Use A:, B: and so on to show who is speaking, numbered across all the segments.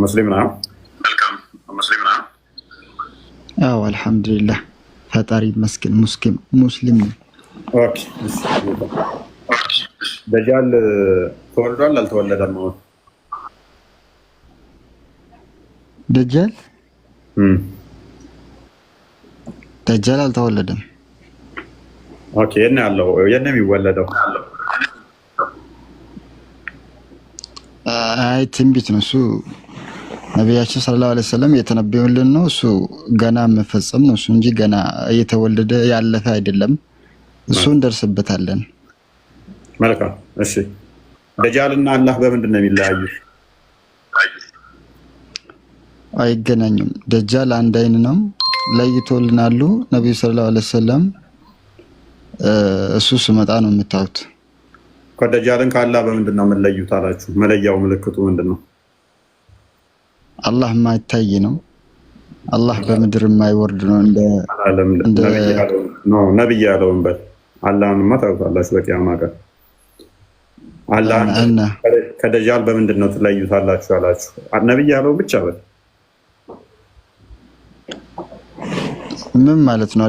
A: مسلمنا
B: الحمد لله ፈጣሪ መስኪን ሙስሊም ነው።
A: ኦኬ ደጃል ተወልዷል አልተወለደም?
B: ደጃል አልተወለደም።
A: ኦኬ የት ነው ያለው? የት ነው የሚወለደው?
B: አይ ትንቢት ነው እሱ። ነቢያችን ሰለላሁ ዐለይሂ ወሰለም የተነበዩልን ነው እሱ። ገና መፈጸም ነው እሱ እንጂ ገና እየተወለደ ያለፈ አይደለም። እሱ እንደርስበታለን።
A: መልካም እሺ። ደጃልና አላህ በምንድን ነው የሚለያዩት?
B: አይገናኙም። ደጃል አንድ አይን ነው፣ ለይቶልናሉ ነብዩ ሰለላሁ ዐለይሂ ወሰለም። እሱ ስመጣ ነው የምታዩት።
A: ከደጃልን ከአላህ በምንድን ነው የምንለዩት አላችሁ? መለያው ምልክቱ ምንድን ነው?
B: አላህ የማይታይ ነው። አላህ በምድር የማይወርድ ነው።
A: ነብይ ያለውን በል አላህንማ ታውቃላችሁ። በቂያማ ቀን አላህ ከደጃል በምንድን ነው ትለዩታላችሁ አላችሁ? ነብይ ያለውን ብቻ በል።
B: ምን ማለት ነው?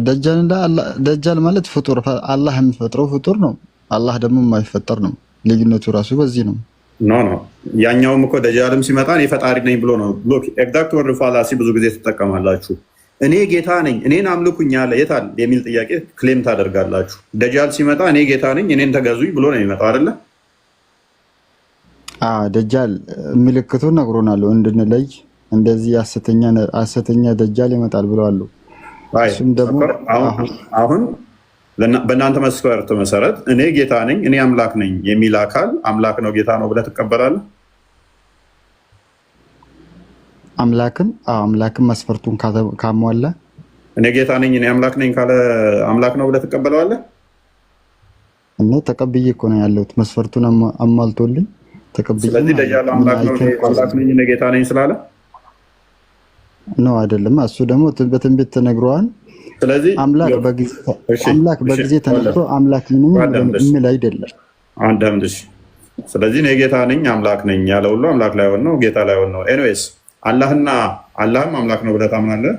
B: ደጃል ማለት ፍጡር፣ አላህ የሚፈጥረው ፍጡር ነው። አላህ ደግሞ የማይፈጠር ነው። ልዩነቱ ራሱ በዚህ ነው።
A: ኖ ያኛውም እኮ ደጃልም ሲመጣ እኔ ፈጣሪ ነኝ ብሎ ነው። ሎክ ኤግዛክት ወርድ ፋላሲ ብዙ ጊዜ ትጠቀማላችሁ። እኔ ጌታ ነኝ እኔን አምልኩኝ ያለ የታል የሚል ጥያቄ ክሌም ታደርጋላችሁ። ደጃል ሲመጣ እኔ ጌታ ነኝ እኔን ተገዙኝ ብሎ ነው የሚመጣው አይደለ?
B: ደጃል ምልክቱን ነግሮናል እንድንለይ። እንደዚህ ሐሰተኛ ደጃል ይመጣል ብለዋል። እሱም ደግሞ
A: አሁን በእናንተ መስፈርት መሰረት እኔ ጌታ ነኝ እኔ አምላክ ነኝ የሚል አካል አምላክ ነው ጌታ ነው ብለህ ትቀበላለህ? አምላክን መስፈርቱን ካሟላ እኔ ጌታ ነኝ እኔ አምላክ ነኝ ካለ አምላክ ነው ብለህ ትቀበለዋለህ?
B: እኔ ተቀብዬ እኮ ነው ያለሁት። መስፈርቱን አሟልቶልኝ ተቀብዬ።
A: ስለዚህ ደጃል አምላክ ነው አምላክ ነኝ እኔ ጌታ ነኝ ስላለ
B: ነው አይደለም? እሱ ደግሞ በትንቢት ተነግሯል።
A: ስለዚህ
B: አምላክ በጊዜ ተነግሮ አምላክ ምንም የሚል አይደለም።
A: አንዳንድሽ ስለዚህ እኔ ጌታ ነኝ አምላክ ነኝ ያለ ሁሉ አምላክ ላይሆን ነው ጌታ ላይሆን ነው። ኤኒዌይስ አላህም አምላክ ነው ብለህ ታምናለህ።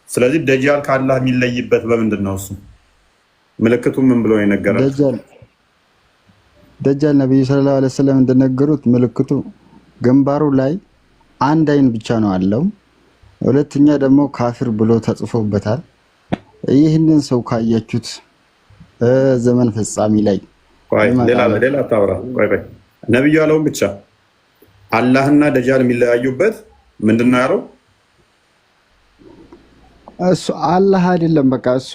A: ስለዚህ ደጃል ከአላህ የሚለይበት በምንድን ነው? እሱ ምልክቱ ምን ብሎ የነገረን?
B: ደጃል ነብዩ ሰለላሁ ዐለይሂ ወሰለም እንደነገሩት ምልክቱ ግንባሩ ላይ አንድ አይን ብቻ ነው አለው። ሁለተኛ ደግሞ ካፊር ብሎ ተጽፎበታል። ይህንን ሰው ካያችሁት ዘመን ፍጻሜ ላይ
A: ሌላ ታውራ ነብዩ ያለውን ብቻ አላህና ደጃል የሚለያዩበት ምንድን ነው ያለው?
B: እሱ አላህ አይደለም። በቃ እሱ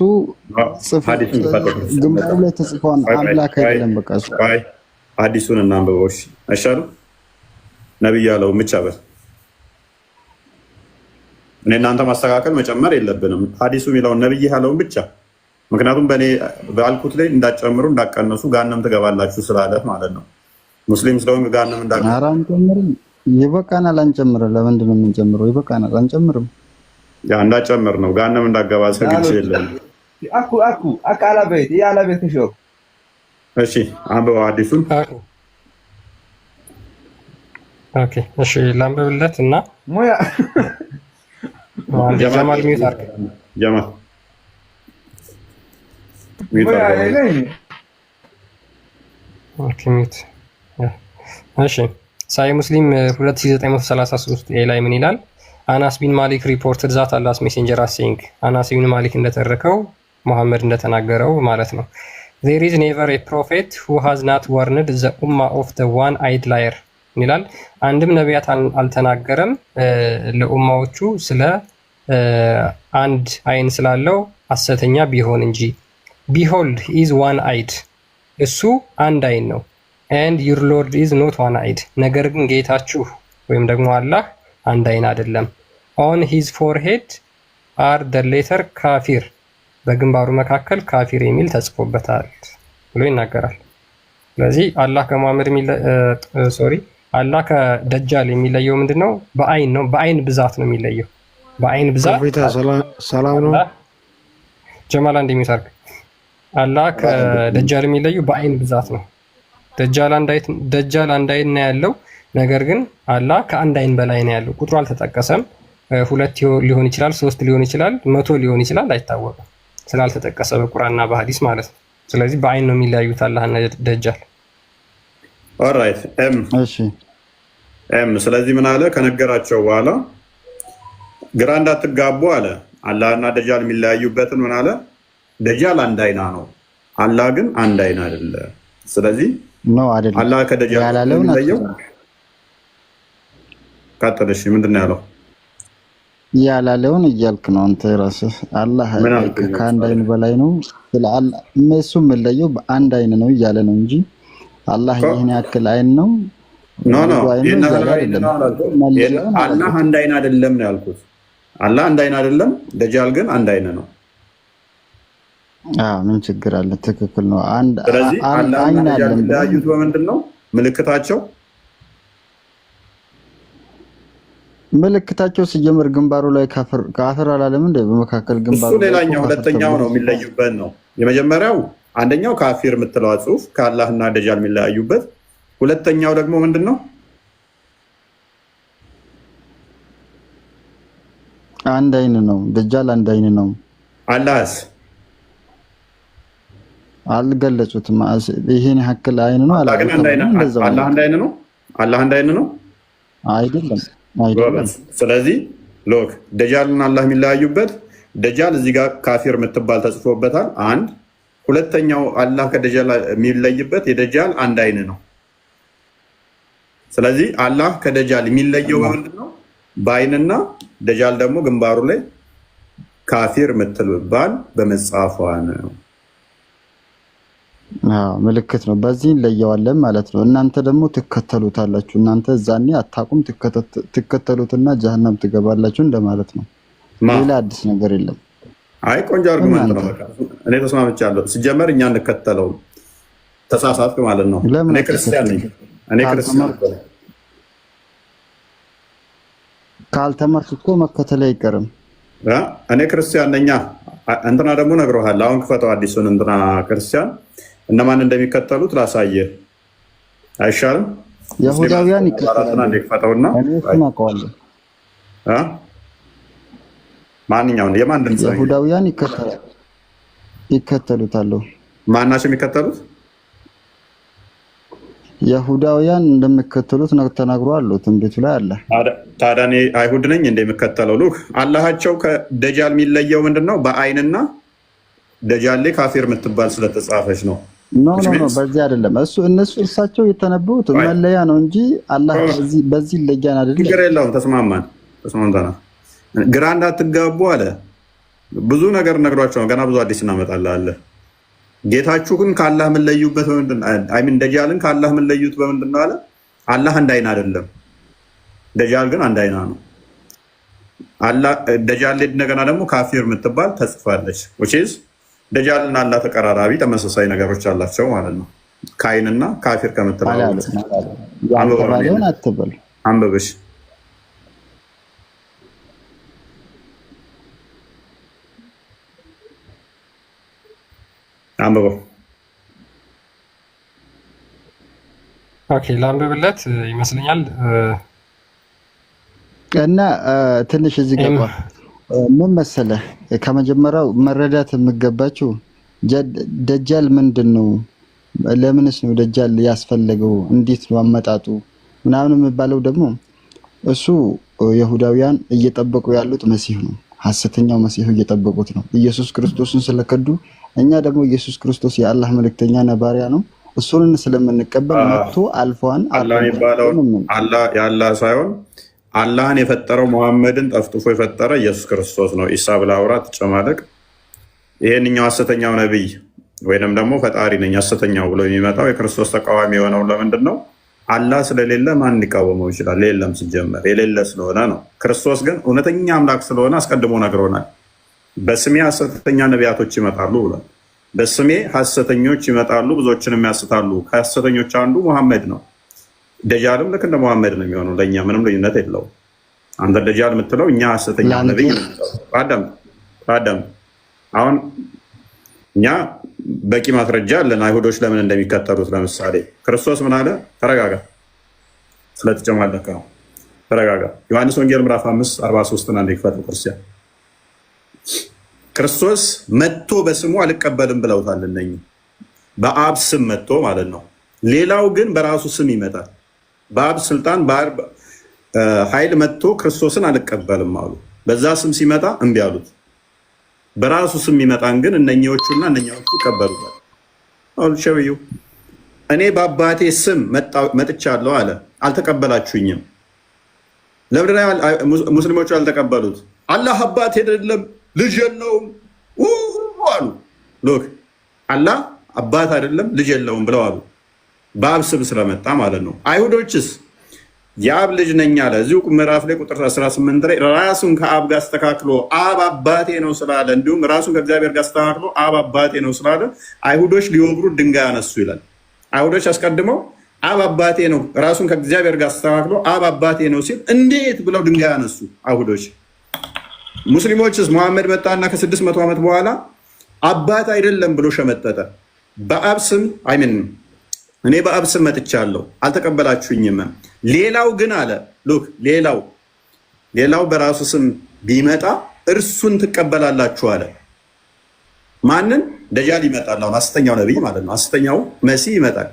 B: ግንባሩ ላይ ተጽፏል። አምላክ አይደለም። በቃ እሱ
A: ሐዲሱን እናንብበው አይሻሉ? ነብዩ ያለውን ብቻ በል። እኔ እናንተ ማስተካከል መጨመር የለብንም። ሐዲሱ የሚለውን ነብይ ያለውን ብቻ። ምክንያቱም በእኔ በአልኩት ላይ እንዳጨምሩ እንዳቀነሱ ጋነም ትገባላችሁ ስላለ ማለት ነው። ሙስሊም ስለሆንክ ጋነም
B: አንጨምርም። ይበቃናል። አንጨምርም። ለምንድን ነው የምንጨምረው? ይበቃናል። አንጨምርም።
A: እንዳጨምር ነው ጋነም እንዳገባ ሰግቼ የለም።
C: አቃላ ቤት ያለ ቤት ሾክ።
A: እሺ አንብበው ሐዲሱን።
D: ኦኬ እሺ ላንብብለት እና
C: ሙያ
D: ጀማል ሚዩት አድርግ።
A: ጀማል
D: ሚዩት። እሺ ሳይ ሙስሊም 2933 ላይ ምን ይላል? አናስ ቢን ማሊክ ሪፖርትድ ዛት አላህስ ሜሴንጀር አሴይንግ። አናስ ቢን ማሊክ እንደተረከው መሐመድ እንደተናገረው ማለት ነው። there is never a prophet who has not warned the ummah of the one eyed liar ይላል። አንድም ነቢያት አልተናገረም ለኡማዎቹ ስለ አንድ አይን ስላለው ሐሰተኛ ቢሆን እንጂ። behold he is one eyed እሱ አንድ አይን ነው። and your lord is not one eyed ነገር ግን ጌታችሁ ወይም ደግሞ አላህ አንድ አይን አይደለም። on his forehead are the letter ካፊር በግንባሩ መካከል ካፊር የሚል ተጽፎበታል ብሎ ይናገራል። ስለዚህ አላህ ከመሐመድ አላህ ከደጃል የሚለየው ምንድነው? በአይን ነው። በአይን ብዛት ነው የሚለየው። በአይን ብዛት
E: ሰላም ነው።
D: ጀማል እንደሚታርክ አላህ ከደጃል የሚለየው በአይን ብዛት ነው። ደጃል አንድ አይን ነው ያለው። ነገር ግን አላህ ከአንድ አይን በላይ ነው ያለው። ቁጥሩ አልተጠቀሰም። 2 ሊሆን ይችላል፣ 3 ሊሆን ይችላል፣ 100 ሊሆን ይችላል፣ አይታወቅም ስላልተጠቀሰ በቁርአንና በሐዲስ ማለት ነው። ስለዚህ በአይን ነው የሚለያዩት አላህና ደጃል።
A: ኦልራይት ስለዚህ ምን አለ ከነገራቸው በኋላ ግራ እንዳትጋቡ አለ። አላህና ደጃል የሚለያዩበትን ምን አለ? ደጃል አንድ አይና ነው፣ አላህ ግን አንድ አይና አይደለም። ስለዚህ አላህ ከደጃል የሚለየው ቀጥልሽ ምንድን ነው ያለው?
B: ያላለውን እያልክ ነው አንተ ራስህ። አላህ ከአንድ አይን በላይ ነው፣ እሱ የምለየው በአንድ አይን ነው እያለ ነው እንጂ አላህ ይህን ያክል አይን ነው
A: አላህ አንድ አይን አይደለም ነው ያልኩት። አላህ አንድ አይን አይደለም፣ ደጃል ግን አንድ አይን ነው።
B: ምን ችግር አለ? ትክክል ነው።
A: ስለዚህ አላህ የሚለያዩት በምንድን ነው? ምልክታቸው
B: ሲጀምር ግንባሩ ላይ ካፍር አላለም እንደ በመካከል ግንባሩ
A: እሱ ሌላኛው ሁለተኛው ነው የሚለዩበት ነው። የመጀመሪያው አንደኛው ካፊር የምትለዋ ጽሑፍ ከአላህና ደጃል የሚለያዩበት፣ ሁለተኛው ደግሞ ምንድን ነው?
B: አንድ አይን ነው። ደጃል አንድ አይን ነው።
A: አላህስ
B: አልገለጹትም። ይሄን ያክል አይን ነው።
A: አላህ አንድ አይን ነው። አላህ አንድ አይን ነው አይደለም። ስለዚህ ሎክ ደጃልና አላህ የሚለያዩበት፣ ደጃል እዚህ ጋር ካፊር የምትባል ተጽፎበታል። አንድ ሁለተኛው አላህ ከደጃል የሚለይበት የደጃል አንድ አይን ነው። ስለዚህ አላህ ከደጃል የሚለየው በምንድን ነው? በአይንና ደጃል ደግሞ ግንባሩ ላይ ካፊር የምትባል በመጻፏ ነው።
B: ምልክት ነው። በዚህ እንለየዋለን ማለት ነው። እናንተ ደግሞ ትከተሉታላችሁ። እናንተ እዛኔ አታቁም፣ ትከተሉትና ጀሃነም ትገባላችሁ እንደማለት ነው። ሌላ አዲስ ነገር የለም።
A: አይ ቆንጆ አርጉመንት ነው። እኔ ተስማምቻለሁ። ሲጀመር እኛ እንከተለው ተሳሳትክ ማለት ነው። እኔ ክርስቲያን ነኝ።
B: ካልተማርክ እኮ መከተል አይቀርም።
A: እኔ ክርስቲያን ነኝ። እንትና ደግሞ ነግሮሃል። አሁን ክፈተው አዲሱን እንትና ክርስቲያን እነማን እንደሚከተሉት ላሳየህ አይሻልም?
B: የሁዳውያን ይከተላሉ።
A: ማንኛውን የማን ድምፅ?
B: የሁዳውያን ይከተሉታል።
A: ማናቸው የሚከተሉት?
B: የሁዳውያን እንደሚከተሉት ተናግሯል። ትንቢቱ ላይ አለ።
A: ታዲያ እኔ አይሁድ ነኝ እንደሚከተለው ሉክ አላሃቸው ከደጃል የሚለየው ምንድን ነው? በአይንና ደጃል ላይ ካፊር የምትባል ስለተጻፈች ነው።
B: ኖ በዚህ አይደለም። እሳቸው የተነበዩት መለያ ነው እንጂ አላህ በዚህ ለያን አይደለም።
A: ችግር የለውም። ተስማምተናል። ግራ እንዳትጋቡ አለ። ብዙ ነገር ነግሯቸው ነው። ገና ብዙ አዲስ እናመጣለን አለ። ጌታችሁ ግን ከአላህ የምንለዩበት በምንድን ነው? አይሚን ደጃልን ከአላህ የምንለዩት በምንድን ነው አለ። አላህ አንድ አይን አይደለም፣ ደጃል ግን አንድ አይና ነው። ደጃል ላይ እንደገና ደግሞ ካፊር የምትባል ተጽፋለች። ደጃልና አላህ ተቀራራቢ ተመሳሳይ ነገሮች አላቸው ማለት ነው። ካይንና ካፊር ከምትባለው አንብብሽ አንብበው።
D: ኦኬ ላንብብለት ይመስለኛል
B: እና ትንሽ እዚህ ገባ። ምን መሰለህ ከመጀመሪያው መረዳት የሚገባችው ደጃል ምንድን ነው? ለምንስ ነው ደጃል ያስፈለገው? እንዴት ነው አመጣጡ? ምናምን የሚባለው ደግሞ እሱ የሁዳውያን እየጠበቁ ያሉት መሲህ ነው። ሐሰተኛው መሲህ እየጠበቁት ነው። ኢየሱስ ክርስቶስን ስለከዱ እኛ ደግሞ ኢየሱስ ክርስቶስ የአላህ መልእክተኛ ነባሪያ ነው። እሱን ስለምንቀበል መጥቶ አልፏን
A: አላህ ሳይሆን አላህን የፈጠረው መሐመድን ጠፍጥፎ የፈጠረ ኢየሱስ ክርስቶስ ነው። ኢሳ ብላ አውራ ትጨማለቅ። ይሄንኛው ሐሰተኛው ነቢይ ወይንም ደግሞ ፈጣሪ ነኝ ሐሰተኛው ብሎ የሚመጣው የክርስቶስ ተቃዋሚ የሆነው ለምንድን ነው? አላህ ስለሌለ ማን ሊቃወመው ይችላል? የለም ሲጀመር የሌለ ስለሆነ ነው። ክርስቶስ ግን እውነተኛ አምላክ ስለሆነ አስቀድሞ ነግሮናል። በስሜ ሐሰተኛ ነቢያቶች ይመጣሉ ብሏል። በስሜ ሐሰተኞች ይመጣሉ ብዙዎችንም ያስታሉ። ከሐሰተኞች አንዱ መሐመድ ነው። ደጃልም ልክ እንደ መሐመድ ነው የሚሆነው። ለእኛ ምንም ልዩነት የለውም። አንተ ደጃል የምትለው እኛ ሐሰተኛ ነቢይ አዳም አሁን እኛ በቂ ማስረጃ አለን አይሁዶች ለምን እንደሚከተሉት። ለምሳሌ ክርስቶስ ምን አለ? ተረጋጋ። ስለተጨማለቀ ነው። ተረጋጋ። ዮሐንስ ወንጌል ምዕራፍ 5 43 አንድ ይክፈቱ። ክርስቲያን ክርስቶስ መጥቶ በስሙ አልቀበልም ብለውታል እነኚህ በአብ ስም መጥቶ ማለት ነው። ሌላው ግን በራሱ ስም ይመጣል። በአብ ስልጣን በአብ ኃይል መጥቶ ክርስቶስን አልቀበልም አሉ። በዛ ስም ሲመጣ እምቢ አሉት። በራሱ ስም ይመጣን ግን እነኚዎቹና እነኛዎቹ ይቀበሉታል። አልሸብዩ እኔ በአባቴ ስም መጥቻለሁ አለ፣ አልተቀበላችሁኝም። ለምንድን ነው ሙስሊሞቹ ያልተቀበሉት? አላህ አባት አይደለም ልጅ የለውም አሉ። ሎክ አላህ አባት አይደለም ልጅ የለውም ብለው አሉ። በአብ ስም ስለመጣ ማለት ነው። አይሁዶችስ የአብ ልጅ ነኝ አለ። እዚሁ ምዕራፍ ላይ ቁጥር 18 ላይ ራሱን ከአብ ጋር አስተካክሎ አብ አባቴ ነው ስላለ፣ እንዲሁም ራሱን ከእግዚአብሔር ጋር አስተካክሎ አብ አባቴ ነው ስላለ አይሁዶች ሊወግሩ ድንጋይ አነሱ ይላል። አይሁዶች አስቀድመው አብ አባቴ ነው ራሱን ከእግዚአብሔር ጋር አስተካክሎ አብ አባቴ ነው ሲል እንዴት ብለው ድንጋይ አነሱ አይሁዶች። ሙስሊሞችስ መሐመድ መጣና ከ600 ዓመት በኋላ አባት አይደለም ብሎ ሸመጠጠ። በአብ ስም አይምንም እኔ በአብ ስም መጥቻለሁ አልተቀበላችሁኝም። ሌላው ግን አለ ሉክ ሌላው በራሱ ስም ቢመጣ እርሱን ትቀበላላችሁ አለ። ማንን? ደጃል ይመጣል። አሁን ሐሰተኛው ነቢይ ማለት ነው። ሐሰተኛው መሲህ ይመጣል።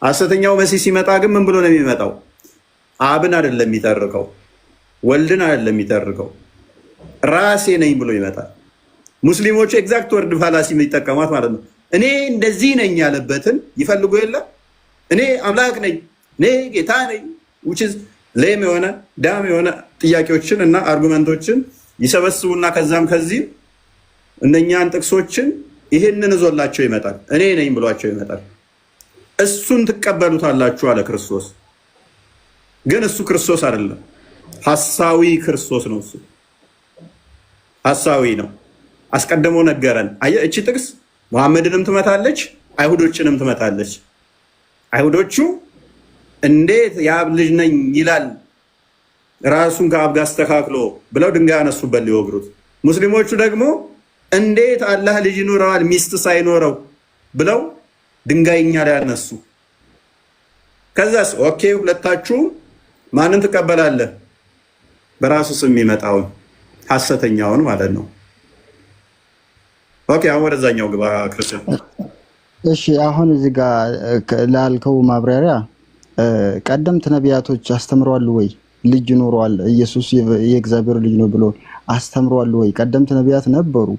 A: ሐሰተኛው መሲህ ሲመጣ ግን ምን ብሎ ነው የሚመጣው? አብን አይደለም የሚጠርቀው፣ ወልድን አይደለም የሚጠርቀው፣ ራሴ ነኝ ብሎ ይመጣል። ሙስሊሞቹ ኤግዛክት ወርድ ፋላሲ የሚጠቀሟት ማለት ነው። እኔ እንደዚህ ነኝ ያለበትን ይፈልጉ የለ እኔ አምላክ ነኝ እኔ ጌታ ነኝ ሌም የሆነ ዳም የሆነ ጥያቄዎችን እና አርጉመንቶችን ይሰበስቡና ከዛም ከዚህም እነኛን ጥቅሶችን ይህንን እዞላቸው ይመጣል። እኔ ነኝ ብሏቸው ይመጣል። እሱን ትቀበሉታላችሁ አለ ክርስቶስ። ግን እሱ ክርስቶስ አይደለም፣ ሐሳዊ ክርስቶስ ነው። እሱ ሐሳዊ ነው። አስቀድሞ ነገረን። አየህ፣ እቺ ጥቅስ መሐመድንም ትመታለች፣ አይሁዶችንም ትመታለች። አይሁዶቹ እንዴት የአብ ልጅ ነኝ ይላል ራሱን ከአብ ጋር አስተካክሎ ብለው ድንጋይ ያነሱበት ሊወግሩት። ሙስሊሞቹ ደግሞ እንዴት አላህ ልጅ ይኖረዋል ሚስት ሳይኖረው ብለው ድንጋይኛ ላይ ያነሱ። ከዛስ ኦኬ ሁለታችሁም ማንን ትቀበላለህ? በራሱ ስም የሚመጣውን ሐሰተኛውን ማለት ነው። ኦኬ አሁን ወደዛኛው ግባ ክርስቲያን።
B: እሺ አሁን እዚህ ጋር ላልከው ማብራሪያ ቀደምት ነቢያቶች አስተምረዋል ወይ? ልጅ ኖረዋል ኢየሱስ የእግዚአብሔር ልጅ ነው ብሎ አስተምረዋል ወይ? ቀደምት ነቢያት ነበሩ።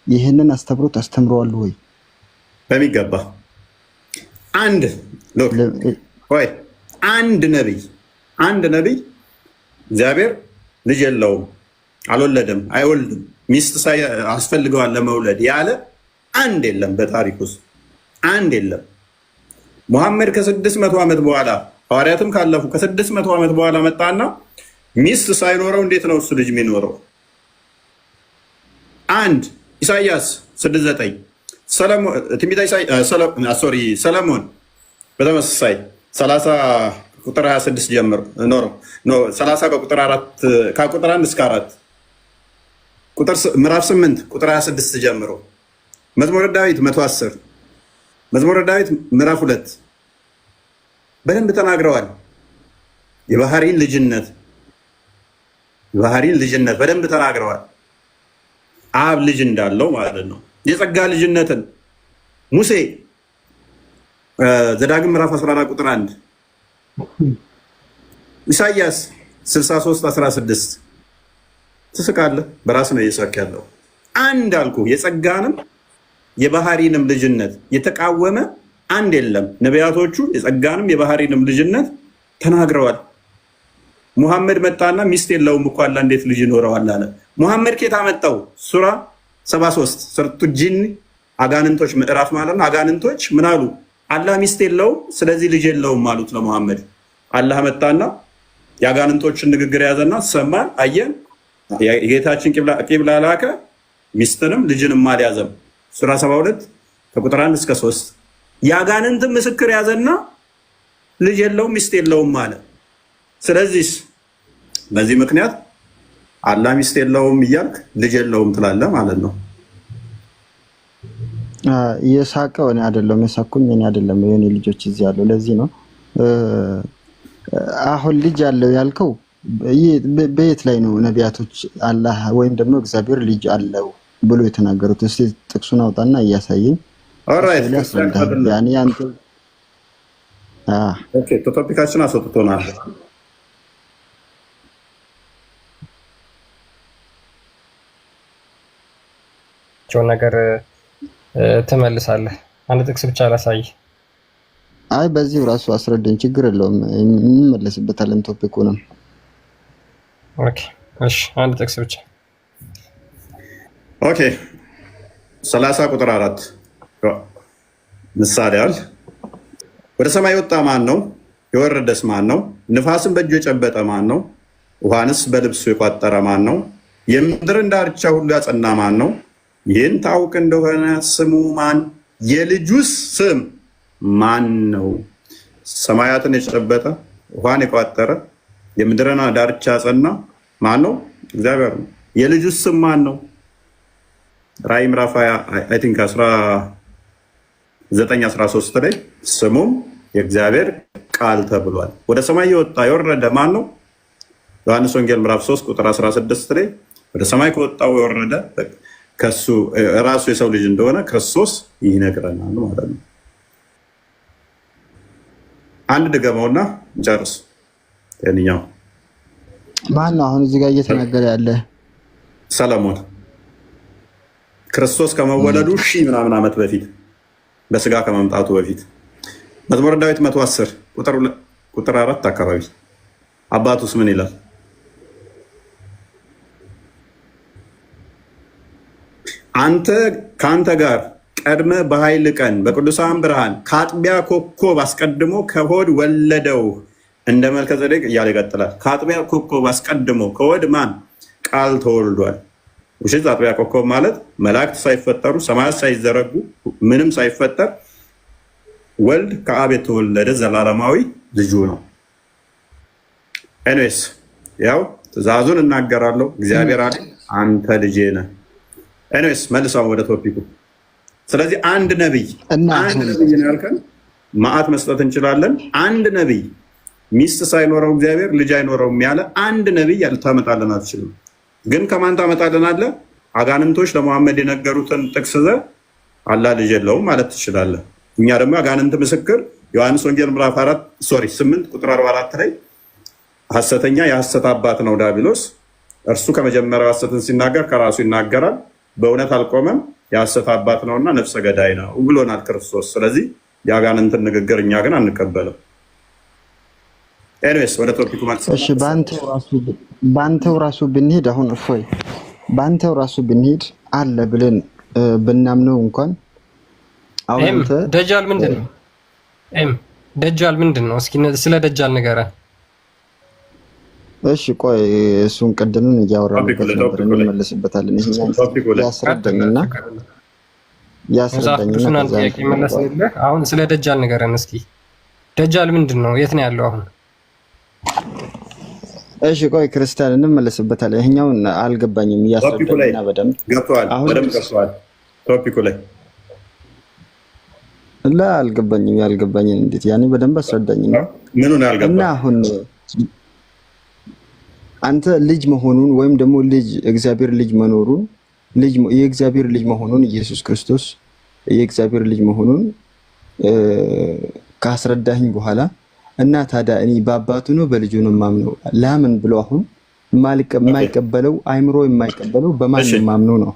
B: ይህንን አስተምሮት አስተምረዋል ወይ?
A: በሚገባ አንድ ነቢይ እግዚአብሔር ልጅ የለውም አልወለደም አይወልድም ሚስት አስፈልገዋል ለመውለድ ያለ አንድ የለም። በታሪክ ውስጥ አንድ የለም። ሙሐመድ ከ600 ዓመት በኋላ ሐዋርያትም ካለፉ ከ600 ዓመት በኋላ መጣና ሚስት ሳይኖረው እንዴት ነው እሱ ልጅ የሚኖረው? አንድ ኢሳያስ 6:9 ሰለሞን በተመሳሳይ 30 ቁጥር 26 ጀምሮ 30 ከቁጥር 1 እስከ 4 ምዕራፍ 8 ቁጥር 26 ጀምሮ መዝሙረ ዳዊት 110 መዝሙረ ዳዊት ምዕራፍ 2 በደንብ ተናግረዋል። የባህሪን ልጅነት በደንብ ተናግረዋል። አብ ልጅ እንዳለው ማለት ነው። የጸጋ ልጅነትን ሙሴ ዘዳግም ምዕራፍ 14 ቁጥር 1 ኢሳያስ 63:16 ትስቃለህ። በራስ ነው እየሳቅ ያለው። አንድ አልኩ የጸጋንም የባህሪንም ልጅነት የተቃወመ አንድ የለም። ነቢያቶቹ የጸጋንም የባህሪንም ልጅነት ተናግረዋል። ሙሐመድ መጣና ሚስት የለውም እኮ አላ እንዴት ልጅ ይኖረዋል አለ። ሙሐመድ ኬታ መጣው? ሱራ 73 ሱረቱ ጂን አጋንንቶች ምዕራፍ ማለት ነው። አጋንንቶች ምን አሉ? አላህ ሚስት የለውም ስለዚህ ልጅ የለውም አሉት ለሙሐመድ። አላህ መጣና የአጋንንቶችን ንግግር ያዘና ሰማን፣ አየን። የጌታችን ቂብላ ላከ፣ ሚስትንም ልጅንም አልያዘም። ሱራ 72 ከቁጥር 1 እስከ 3 የአጋንንትን ምስክር ያዘና ልጅ የለውም ሚስት የለውም አለ። ስለዚህ በዚህ ምክንያት አላህ ሚስት የለውም እያልክ ልጅ የለውም ትላለህ ማለት ነው።
B: የሳቀው እኔ አይደለም የሳኩኝ እኔ አይደለም የኔ ልጆች እዚህ ያለው ለዚህ ነው። አሁን ልጅ አለው ያልከው በየት ላይ ነው ነቢያቶች አላህ ወይም ደግሞ እግዚአብሔር ልጅ አለው ብሎ የተናገሩት? እስቲ ጥቅሱን አውጣና እያሳየኝ።
A: ኦልራይት
B: ያኔ አንተ
A: ኦኬ ቶፒካችን አስወጥቶናል።
D: ነገር ትመልሳለህ። አንድ ጥቅስ ብቻ ላሳይ።
B: አይ በዚሁ ራሱ አስረዳኝ፣ ችግር የለውም እንመለስበታለን ቶፒኩንም።
D: ኦኬ እሺ፣ አንድ ጥቅስ ብቻ።
A: ኦኬ 30 ቁጥር 4 ምሳሌ አለ። ወደ ሰማይ የወጣ ማን ነው? የወረደስ ማን ነው? ንፋስን በእጁ የጨበጠ ማን ነው? ውሃንስ በልብሱ የቋጠረ ማን ነው? የምድርን ዳርቻ ሁሉ ያጸና ማን ነው? ይህን ታውቅ እንደሆነ ስሙ ማን? የልጁስ ስም ማን ነው? ሰማያትን የጨበጠ ውሃን የቋጠረ የምድርን ዳርቻ ያጸና ማን ነው? እግዚአብሔር ነው። የልጁስ ስም ማን ነው? ራዕይ ምዕራፍ 9:13 ላይ ስሙም የእግዚአብሔር ቃል ተብሏል። ወደ ሰማይ የወጣ የወረደ ማን ነው? ዮሐንስ ወንጌል ምዕራፍ 3 ቁጥር 16 ላይ ወደ ሰማይ ከወጣው የወረደ ከሱ ራሱ የሰው ልጅ እንደሆነ ክርስቶስ ይነግረናል ማለት ነው። አንድ ድገመውና እንጨርስ። የትኛው
B: ማን ነው አሁን እዚህ ጋር እየተናገረ ያለ?
A: ሰለሞን ክርስቶስ ከመወለዱ ሺህ ምናምን ዓመት በፊት በስጋ ከመምጣቱ በፊት መዝሙረ ዳዊት 110 ቁጥር 4 አካባቢ አባቱስ ምን ይላል? አንተ ከአንተ ጋር ቀድመ በኃይል ቀን በቅዱሳን ብርሃን ከአጥቢያ ኮከብ አስቀድሞ ከሆድ ወለደው እንደ መልከጼዴቅ እያለ ይቀጥላል። ከአጥቢያ ኮከብ አስቀድሞ ከሆድ ማን? ቃል ተወልዷል። ውሽት አጥቢያ ኮከብ ማለት መላእክት ሳይፈጠሩ ሰማያት ሳይዘረጉ ምንም ሳይፈጠር ወልድ ከአብ የተወለደ ዘላለማዊ ልጁ ነው። ኤኒዌይስ ያው ትእዛዙን እናገራለሁ። እግዚአብሔር አለ አንተ ልጄ ነህ። ኤኒዌይስ መልሳው ወደ ቶፒኩ። ስለዚህ አንድ ነብይ ያልከን መዓት መስጠት እንችላለን። አንድ ነብይ ሚስት ሳይኖረው እግዚአብሔር ልጅ አይኖረውም ያለ አንድ ነብይ ልታመጣልን አትችልም። ግን ከማን ታመጣልናለህ? አጋንንቶች ለመሐመድ የነገሩትን ጥቅስ ዘ አላህ ልጅ የለውም ማለት ትችላለህ። እኛ ደግሞ አጋንንት ምስክር ዮሐንስ ወንጌል ምዕራፍ 8 ቁጥር 44 ላይ ሐሰተኛ የሐሰት አባት ነው ዲያብሎስ፣ እርሱ ከመጀመሪያው ሐሰትን ሲናገር ከራሱ ይናገራል፣ በእውነት አልቆመም፣ የሐሰት አባት ነውና ነፍሰ ገዳይ ነው ብሎናል ክርስቶስ። ስለዚህ የአጋንንትን ንግግር እኛ ግን አንቀበልም። ኤኒዌይስ ወደ ቶፒኩ ማለት ነው።
B: እሺ ባንተው ራሱ ብንሄድ አሁን እፎይ ባንተው ራሱ ብንሄድ አለ ብለን ብናምነው እንኳን አሁን
D: ደጃል ምንድን ነው? ደጃል ምንድን ነው? እስኪ ስለ ደጃል ንገረን።
B: እሺ ቆይ እሱን ቀደምን እያወራንበት ነበር፣ እንመለስበታለን። ይሄኛው ያስረዳኝና
D: አሁን ስለ ደጃል ንገረን እስኪ። ደጃል ምንድን ነው? የት ነው ያለው አሁን?
B: እሺ ቆይ ክርስቲያን እንመለስበታለን። ይሄኛውን አልገባኝም፣ እያስረዳኝና በደንብ
A: ገብቷል። በደንብ ገብቷል። ቶፒኩ ላይ
B: አልገባኝም። ያልገባኝን እንዴት ያኔ በደንብ አስረዳኝና
A: ምኑን ያልገባ
B: እና አሁን አንተ ልጅ መሆኑን ወይም ደግሞ ልጅ እግዚአብሔር ልጅ መኖሩን የእግዚአብሔር ልጅ መሆኑን ኢየሱስ ክርስቶስ የእግዚአብሔር ልጅ መሆኑን ካስረዳኝ በኋላ እና ታዲያ እኔ በአባቱ ነው በልጁ ነው የማምነው ለምን ብሎ አሁን የማይቀበለው አይምሮ የማይቀበለው በማን የማምነው ነው?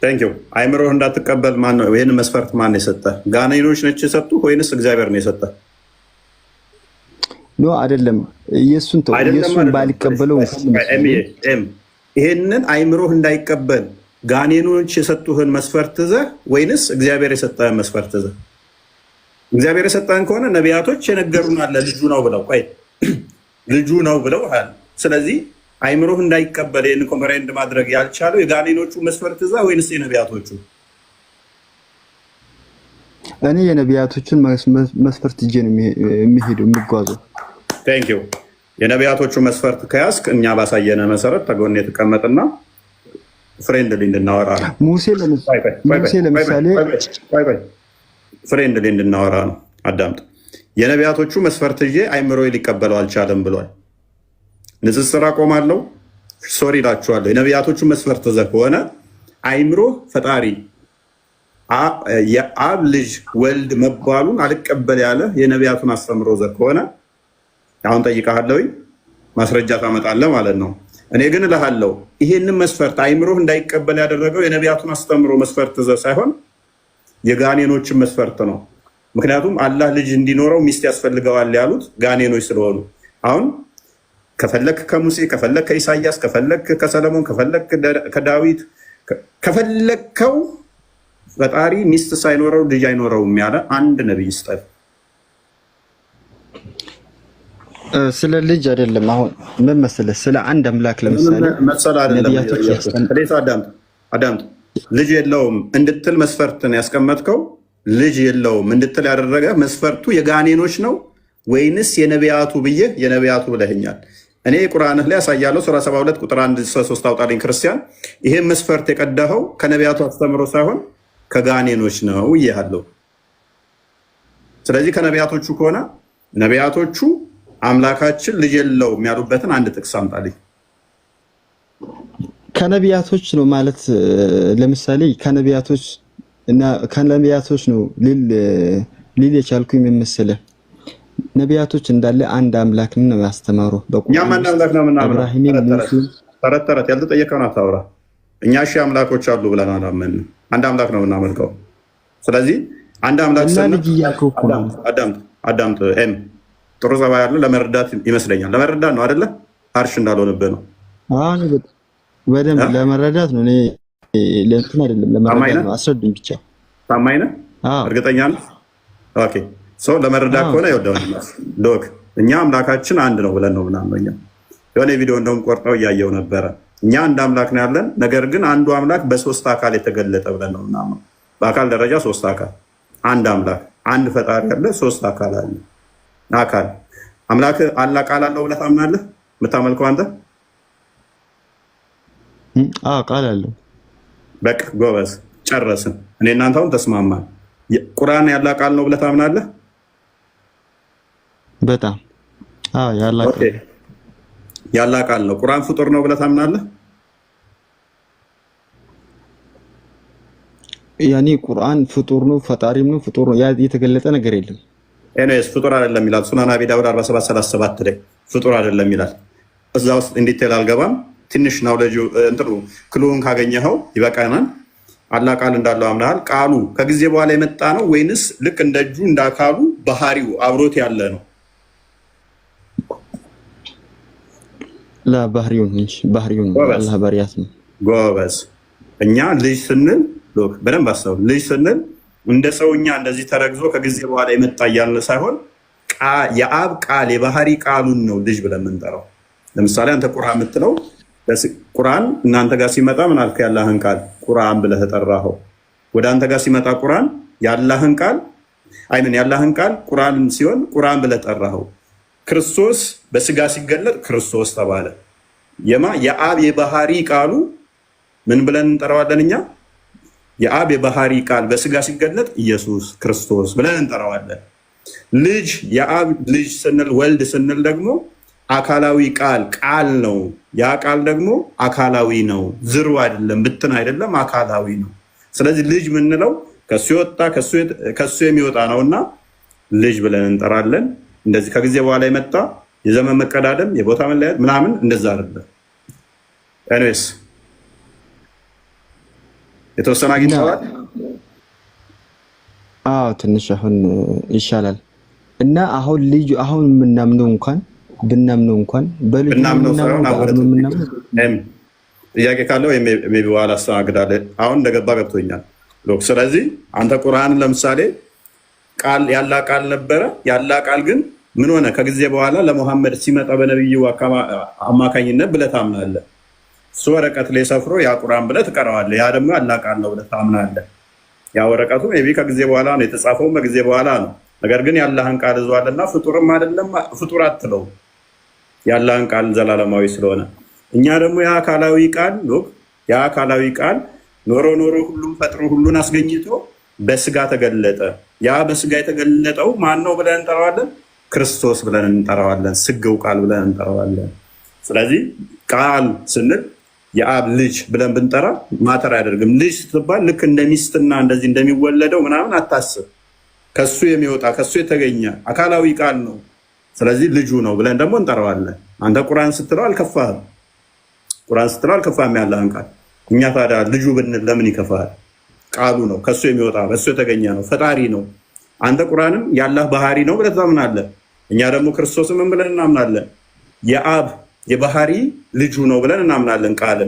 A: ታንኪዩ አይምሮ እንዳትቀበል ማን ነው ይሄን መስፈርት ማን የሰጠ? ጋኔኖች ነች የሰጡ ወይንስ እግዚአብሔር ነው የሰጠ?
B: ኖ አይደለም። ኢየሱስን ባልቀበለው
A: ይሄንን አይምሮህ እንዳይቀበል ጋኔኖች የሰጡህን መስፈርት ዘህ ወይንስ እግዚአብሔር የሰጠህን መስፈርት ዘህ? እግዚአብሔር የሰጠህን ከሆነ ነቢያቶች የነገሩን አለ ልጁ ነው ብለው ልጁ ነው ብለው። ስለዚህ አይምሮህ እንዳይቀበል ይህን ኮምፕሬንድ ማድረግ ያልቻለው የጋኔኖቹ መስፈርት ዘህ ወይንስ የነቢያቶቹ?
B: እኔ የነቢያቶቹን መስፈርት ይዤ ነው የሚሄደው የሚጓዘው።
A: ቴንኪው የነቢያቶቹ መስፈርት ከያዝክ እኛ ባሳየነ መሰረት ተጎን የተቀመጥና ፍሬንድሊ እንድናወራ ነው።
B: ሙሴ ለምሳሌ
A: ፍሬንድሊ እንድናወራ ነው። አዳምጥ። የነቢያቶቹ መስፈርት ይዤ አይምሮዬ ሊቀበለው አልቻለም ብሏል። ንጽጽር አቆማለሁ። ሶሪ እላችኋለሁ። የነቢያቶቹ መስፈርት ዘ ከሆነ አይምሮ ፈጣሪ የአብ ልጅ ወልድ መባሉን አልቀበል ያለ የነቢያቱን አስተምሮ ዘ ከሆነ አሁን ጠይቀሃለሁ፣ ማስረጃ ታመጣለህ ማለት ነው። እኔ ግን እልሃለሁ ይሄንን መስፈርት አይምሮህ እንዳይቀበል ያደረገው የነቢያቱን አስተምሮ መስፈርት ዘ ሳይሆን የጋኔኖችን መስፈርት ነው። ምክንያቱም አላህ ልጅ እንዲኖረው ሚስት ያስፈልገዋል ያሉት ጋኔኖች ስለሆኑ አሁን ከፈለክ ከሙሴ ከፈለክ ከኢሳያስ ከፈለክ ከሰለሞን ከፈለክ ከዳዊት ከፈለከው ፈጣሪ ሚስት ሳይኖረው ልጅ አይኖረውም ያለ አንድ ነብይ ይስጠል።
B: ስለ ልጅ አይደለም። አሁን ምን መሰለህ፣ ስለ አንድ አምላክ ለምሳሌ
A: መሰለ አይደለም። አዳምጥ። ልጅ የለውም እንድትል መስፈርትን ያስቀመጥከው ልጅ የለውም እንድትል ያደረገ መስፈርቱ የጋኔኖች ነው ወይንስ የነቢያቱ ብዬ የነቢያቱ ብለህኛል። እኔ ቁርአንህ ላይ ያሳያለሁ። ሱራ 72 ቁጥር 1-3 አውጣልኝ ክርስቲያን። ይሄን መስፈርት የቀዳኸው ከነቢያቱ አስተምሮ ሳይሆን ከጋኔኖች ነው እያለሁ። ስለዚህ ከነቢያቶቹ ከሆነ ነቢያቶቹ አምላካችን ልጅ የለውም ያሉበትን አንድ ጥቅስ አምጣልኝ።
B: ከነቢያቶች ነው ማለት ለምሳሌ ከነቢያቶች ነው ሊል የቻልኩኝ የምመስልህ ነቢያቶች እንዳለ አንድ አምላክ ነው ያስተማሩ።
A: እኛም አንድ አምላክ ነው የምናምነው። ተረት ያልተጠየቀውን አታውራ። እኛ ሺህ አምላኮች አሉ ብለን አላመንም። አንድ አምላክ ነው የምናመልከው። ስለዚህ አንድ አምላክ አዳምጥ። ጥሩ ጸባይ ያለው ለመረዳት ይመስለኛል። ለመረዳት ነው አይደለ? አርሽ እንዳልሆነብህ ነው።
B: በደንብ ለመረዳት ነው። እኔ ለእንትን አይደለም ለመረዳት ነው። አስረዱኝ ብቻ።
A: ታማኝ ነህ? እርግጠኛ ነህ? ኦኬ ሰው ለመረዳት ከሆነ ይወደው ዶክ እኛ አምላካችን አንድ ነው ብለን ነው ምናምን። የሆነ ቪዲዮ እንደውም ቆርጠው እያየው ነበረ። እኛ አንድ አምላክ ነው ያለን፣ ነገር ግን አንዱ አምላክ በሶስት አካል የተገለጠ ብለን ነው ምናምን። በአካል ደረጃ ሶስት አካል፣ አንድ አምላክ፣ አንድ ፈጣሪ ያለ ሶስት አካል አለ። አካል አምላክ አላ ቃል አለው ብለህ ታምናለህ? የምታመልከው አንተ?
B: ቃል አለው።
A: በቃ ጎበዝ፣ ጨረስን። እኔ እናንተ አሁን ተስማማን። ቁርአን ያላ ቃል ነው ብለህ ታምናለህ?
B: በጣም
A: ያላ ቃል ነው። ቁርአን ፍጡር ነው ብለህ ታምናለህ?
B: ያኔ ቁርአን ፍጡር ነው፣ ፈጣሪም ነው። ፍጡር ነው የተገለጠ ነገር የለም።
A: ኤኒዌይስ ፍጡር አይደለም ይላል ሱናን አቢ ዳውድ 47:37 ላይ ፍጡር አይደለም ይላል። እዛ ውስጥ እንዲቴል አልገባም። ትንሽ ናውሌጅ እንትኑ ክሉን ካገኘኸው ይበቃናል። አላህ ቃል እንዳለው አምናል። ቃሉ ከጊዜ በኋላ የመጣ ነው ወይንስ ልክ እንደ እጁ እንደ አካሉ ባህሪው አብሮት ያለ ነው?
B: ባህሪው ነው። አላህ ባሪያት ነው።
A: ጎበዝ። እኛ ልጅ ስንል በደንብ አስተውል። ልጅ ስንል እንደ ሰውኛ እንደዚህ ተረግዞ ከጊዜ በኋላ የመጣ እያልን ሳይሆን የአብ ቃል የባህሪ ቃሉን ነው ልጅ ብለን የምንጠራው። ለምሳሌ አንተ ቁርአን የምትለው ቁርአን እናንተ ጋር ሲመጣ ምን አልክ? ያላህን ቃል ቁርአን ብለህ ጠራኸው። ወደ አንተ ጋር ሲመጣ ቁርአን ያላህን ቃል ቁርአን ሲሆን ቁርአን ብለህ ጠራኸው። ክርስቶስ በስጋ ሲገለጥ ክርስቶስ ተባለ። የአብ የባህሪ ቃሉ ምን ብለን እንጠራዋለን እኛ? የአብ የባህሪ ቃል በስጋ ሲገለጥ ኢየሱስ ክርስቶስ ብለን እንጠራዋለን። ልጅ የአብ ልጅ ስንል ወልድ ስንል ደግሞ አካላዊ ቃል ነው። ያ ቃል ደግሞ አካላዊ ነው። ዝሩ አይደለም፣ ብትን አይደለም፣ አካላዊ ነው። ስለዚህ ልጅ ምንለው ከሱ የወጣ ከሱ የሚወጣ ነውና ልጅ ብለን እንጠራለን። እንደዚህ ከጊዜ በኋላ የመጣ የዘመን መቀዳደም የቦታ መለያየት ምናምን እንደዛ አይደለም። ኤኒዌይስ የተወሰነ አግኝተዋል።
B: ትንሽ አሁን ይሻላል። እና አሁን ልጅ አሁን የምናምነው እንኳን ብናምነው በልጅ
A: ጥያቄ ካለው ሜይ ቢ በኋላ አስተናግዳለሁ። አሁን እንደገባ ገብቶኛል። ስለዚህ አንተ ቁርአንን ለምሳሌ ያላ ቃል ነበረ። ያላ ቃል ግን ምን ሆነ? ከጊዜ በኋላ ለሙሐመድ ሲመጣ በነብዩ አማካኝነት ብለህ ታምናለህ። እሱ ወረቀት ላይ ሰፍሮ ያ ቁርአን ብለህ ትቀራዋለህ። ያ ደግሞ ያላ ቃል ነው ብለህ ታምናለህ። ያ ወረቀቱ ሜይ ቢ ከጊዜ በኋላ ነው የተጻፈው፣ በጊዜ በኋላ ነው። ነገር ግን ያላህን ቃል ይዟልና ፍጡርም አይደለም፣ ፍጡር አትለው። ያላህን ቃል ዘላለማዊ ስለሆነ እኛ ደግሞ የአካላዊ ቃል ኖሮ ሁሉም ፈጥሮ ሁሉን አስገኝቶ በስጋ ተገለጠ። ያ በስጋ የተገለጠው ማን ነው ብለን እንጠራዋለን? ክርስቶስ ብለን እንጠራዋለን። ስግው ቃል ብለን እንጠራዋለን። ስለዚህ ቃል ስንል የአብ ልጅ ብለን ብንጠራ ማተር አያደርግም። ልጅ ስትባል ልክ እንደ ሚስትና እንደዚህ እንደሚወለደው ምናምን አታስብ። ከሱ የሚወጣ ከሱ የተገኘ አካላዊ ቃል ነው። ስለዚህ ልጁ ነው ብለን ደግሞ እንጠራዋለን። አንተ ቁርአን ስትለው አልከፋህም። ቁርአን ስትለው አልከፋህም ያለህን ቃል። እኛ ታዲያ ልጁ ብንል ለምን ይከፋል? ቃሉ ነው፣ ከሱ የሚወጣ ከሱ የተገኘ ነው፣ ፈጣሪ ነው። አንተ ቁርአንም የአላህ ባህሪ ነው ብለህ ታምናለህ። እኛ ደግሞ ክርስቶስን ምን ብለን እናምናለን? የአብ የባህሪ ልጁ ነው ብለን እናምናለን። ቃል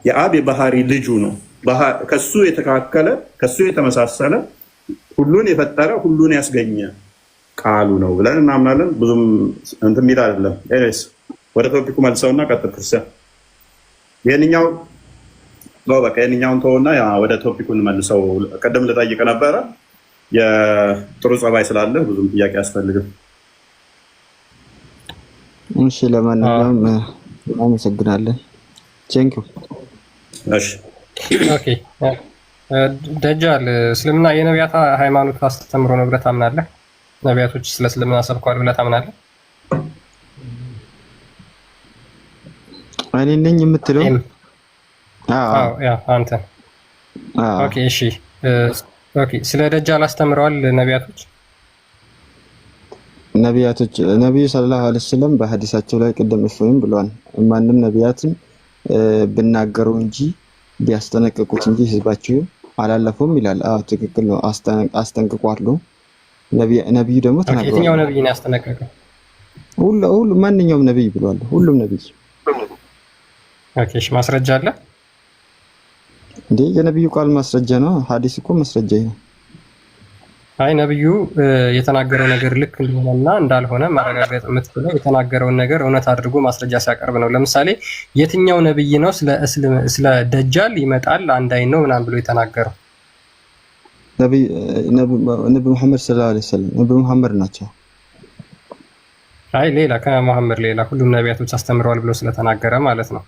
A: የአብ የባህሪ ልጁ ነው፣ ከሱ የተካከለ ከሱ የተመሳሰለ ሁሉን የፈጠረ ሁሉን ያስገኘ ቃሉ ነው ብለን እናምናለን። ብዙም እንትን የሚል አይደለም። ኤኒዌይስ ወደ ቶፒኩ መልሰውና ቀጥል ክርስቲያን። ይህንኛው በቃ ይህንኛውን ተውና ወደ ቶፒኩ እንመልሰው። ቀደም ልጠይቅ ነበረ የጥሩ ጸባይ ስላለ ብዙም ጥያቄ አያስፈልግም።
B: እሺ ለማንኛውም አመሰግናለን። ቴንኪው።
A: እሺ
D: ኦኬ። ደጃል እስልምና የነቢያት ሃይማኖት አስተምሮ ነው ብለህ ታምናለህ? ነቢያቶች ስለ እስልምና ሰብከዋል ብለህ ታምናለህ?
B: እኔ ነኝ የምትለው?
D: አዎ አንተ። ኦኬ እሺ። ኦኬ ስለ ደጃል አስተምረዋል ነቢያቶች? ነቢዩ ሰለላሁ ዐለይሂ ወሰለም በሐዲሳቸው ላይ ቅድም እፎይም ብለዋል። ማንም ነቢያትን ብናገረው እንጂ ቢያስጠነቅቁት እንጂ ህዝባቸው አላለፈውም ይላል። አዎ ትክክል ነው። አስጠንቅቋሉ። ነቢዩ ደግሞ ተናግረዋል። የትኛው ነቢይ ነው ያስጠነቀቀው?
B: ሁሉ ማንኛውም ነቢይ ብለዋል። ሁሉም ነቢይ።
D: ኦኬ እሺ ማስረጃ አለ
B: እንዴ? የነቢዩ ቃል ማስረጃ ነው። ሐዲስ እኮ ማስረጃ ነው።
D: አይ ነቢዩ የተናገረው ነገር ልክ እንደሆነና እንዳልሆነ ማረጋገጥ የምትችለው የተናገረውን ነገር እውነት አድርጎ ማስረጃ ሲያቀርብ ነው። ለምሳሌ የትኛው ነቢይ ነው ስለ ደጃል ይመጣል አንድ አይን ነው ምናምን ብሎ የተናገረው?
B: ነቢ መሐመድ ሰለላሁ ዐለይሂ ወሰለም ነቢ መሐመድ ናቸው።
D: አይ ሌላ ከመሐመድ ሌላ ሁሉም ነቢያቶች አስተምረዋል ብሎ ስለተናገረ ማለት ነው።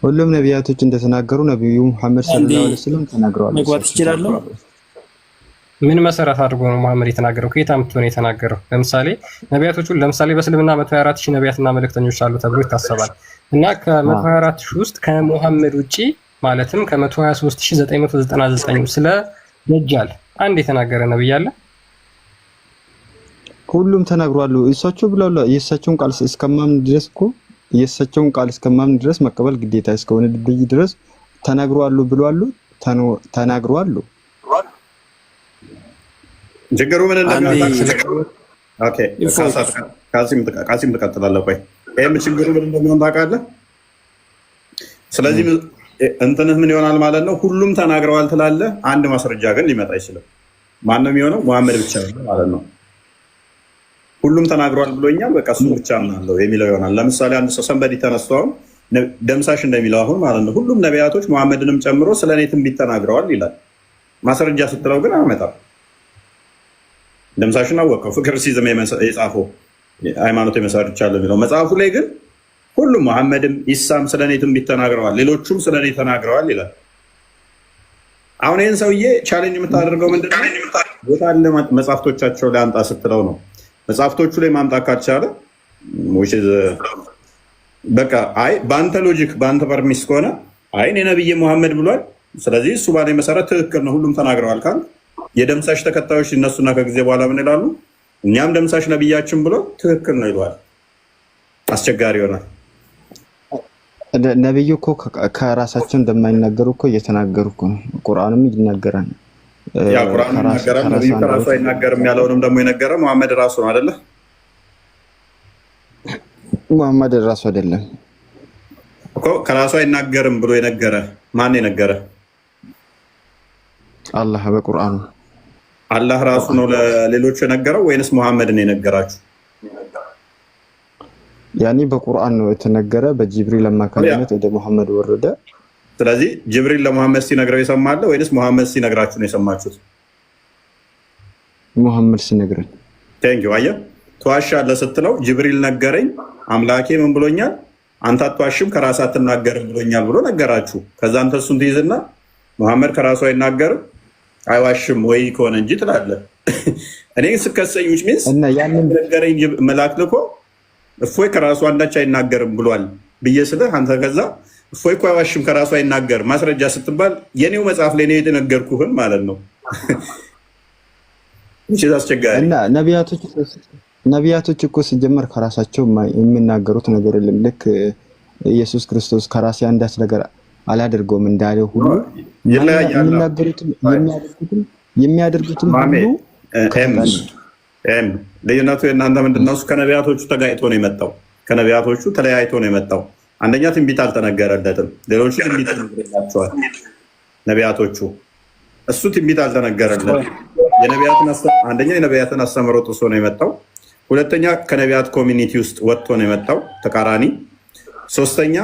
B: ሁሉም ነቢያቶች እንደተናገሩ ነቢዩ መሐመድ ሰለላሁ ዐለይሂ ወሰለም ተናግረዋል።
E: መግባት ይችላል።
D: ምን መሰረት አድርጎ ነው መሐመድ የተናገረው? ከየት አምጥቶ ነው የተናገረው? ለምሳሌ ነቢያቶቹ ለምሳሌ በእስልምና 124 ሺህ ነቢያትና መልእክተኞች አሉ ተብሎ ይታሰባል። እና ከ124 ሺህ ውስጥ ከመሐመድ ውጪ ማለትም ከ123999 ስለ ደጃል አንድ የተናገረ ነብይ አለ?
B: ሁሉም ተናግሯሉ። እሳቸው ብለዋል። የእሳቸውን ቃል እስከማምን ድረስ እኮ የእሳቸውን ቃል እስከማምን ድረስ መቀበል ግዴታ እስከሆነ ድረስ ተናግሯሉ ብለዋል። ተናግሯሉ።
A: ችግሩ ምን እንደሚሆን ኦኬ፣ ቃሲም ትቀጥላለህ። ቆይ ይሄም ችግሩ ምን እንደሚሆን ታውቃለህ? ስለዚህ እንትንህ ምን ይሆናል ማለት ነው? ሁሉም ተናግረዋል ትላለህ። አንድ ማስረጃ ግን ሊመጣ አይችልም። ማን ነው የሚሆነው? መሐመድ ብቻ ነው ማለት ነው። ሁሉም ተናግረዋል ብሎኛል፣ በቃ እሱ ብቻ ምናለው የሚለው ይሆናል። ለምሳሌ አንድ ሰው ሰንበዲ ተነስቶ አሁን ደምሳሽ እንደሚለው አሁን ማለት ነው ሁሉም ነቢያቶች መሐመድንም ጨምሮ ስለ እኔ ትንቢት ተናግረዋል ይላል። ማስረጃ ስትለው ግን አመጣም። ደምሳሽን አወቀው ፍቅር ሲዝም የጻፈው ሃይማኖት የመሰርቻለሁ የሚለው መጽሐፉ ላይ ግን ሁሉም መሐመድም ኢሳም ስለ እኔ ትንቢት ተናግረዋል፣ ሌሎቹም ስለ እኔ ተናግረዋል ይላል። አሁን ይህን ሰውዬ ቻሌንጅ የምታደርገው ምንድነው? ቦታ አለ መጽሐፍቶቻቸው ላይ አምጣ ስትለው ነው። መጽሐፍቶቹ ላይ ማምጣት ካልቻለ በቃ አይ በአንተ ሎጂክ በአንተ ፐርሚስ ከሆነ አይ እኔ ነብዬ መሐመድ ብሏል፣ ስለዚህ እሱ ባለ መሰረት ትክክል ነው ሁሉም ተናግረዋል ካል የደምሳሽ ተከታዮች እነሱና ከጊዜ በኋላ ምን ይላሉ? እኛም ደምሳሽ ነብያችን ብሎ ትክክል ነው ይለዋል። አስቸጋሪ ይሆናል።
B: ነብዩ እኮ ከራሳቸው እንደማይናገሩ እኮ እየተናገሩ እኮ ነው። ቁርአንም ይናገራል።
A: ያ ቁርአን ይናገራል። ነብዩ ከራሱ አይናገርም ያለውንም ደግሞ የነገረ መሐመድ ራሱ ነው አይደለ?
B: መሐመድ ራሱ አይደለም
A: እኮ ከራሱ አይናገርም ብሎ የነገረ ማን የነገረ?
B: አላህ በቁርአኑ።
A: አላህ ራሱ ነው ለሌሎቹ የነገረው ወይንስ መሐመድ ነው የነገራችሁ?
B: ያኔ በቁርአን ነው የተነገረ፣ በጅብሪል አማካኝነት ወደ መሐመድ ወረደ።
A: ስለዚህ ጅብሪል ለመሐመድ ሲነግረው የሰማለ ወይንስ መሐመድ ሲነግራችሁ ነው የሰማችሁት?
B: መሐመድ ሲነግረን።
A: ቴንኪው። አየህ ተዋሻለህ ስትለው ጅብሪል ነገረኝ፣ አምላኬ ምን ብሎኛል፣ አንተ አትዋሽም ከራስህ አትናገርም ብሎኛል ብሎ ነገራችሁ። ከዛ አንተ እሱን ትይዝና መሐመድ ከራሱ አይናገርም አይዋሽም ወይ ከሆነ እንጂ ትላለህ። እኔ ስከሰኝ which means
B: እና ያንን
A: ነገረኝ መልአክ ልኮ እፎይ ከራሱ አንዳች አይናገርም ብሏል ብዬ ስልህ አንተ ከዛ እፎይ እኮ አይዋሽም ከራሱ አይናገርም ማስረጃ ስትባል የኔው መጽሐፍ ላይ ነው የተነገርኩህን ማለት ነው። እሺ አስቸጋሪ
B: እና ነቢያቶች እኮ ሲጀመር ከራሳቸው የሚናገሩት ነገር የለም። ልክ ኢየሱስ ክርስቶስ ከራሴ አንዳች ነገር አላደርገውም እንዳለ ሁሉ የሚያደርጉትም ሁሉ
A: ልዩነቱ የእናንተ ምንድነው? እሱ ከነቢያቶቹ ተጋጭቶ ነው የመጣው። ከነቢያቶቹ ተለያይቶ ነው የመጣው። አንደኛ ትንቢት አልተነገረለትም፣ ሌሎቹ ትንቢት ተነገረላቸዋል። ነቢያቶቹ እሱ ትንቢት አልተነገረለትም። አንደኛ የነቢያትን አስተምሮ ጥሶ ነው የመጣው። ሁለተኛ ከነቢያት ኮሚኒቲ ውስጥ ወጥቶ ነው የመጣው ተቃራኒ። ሶስተኛ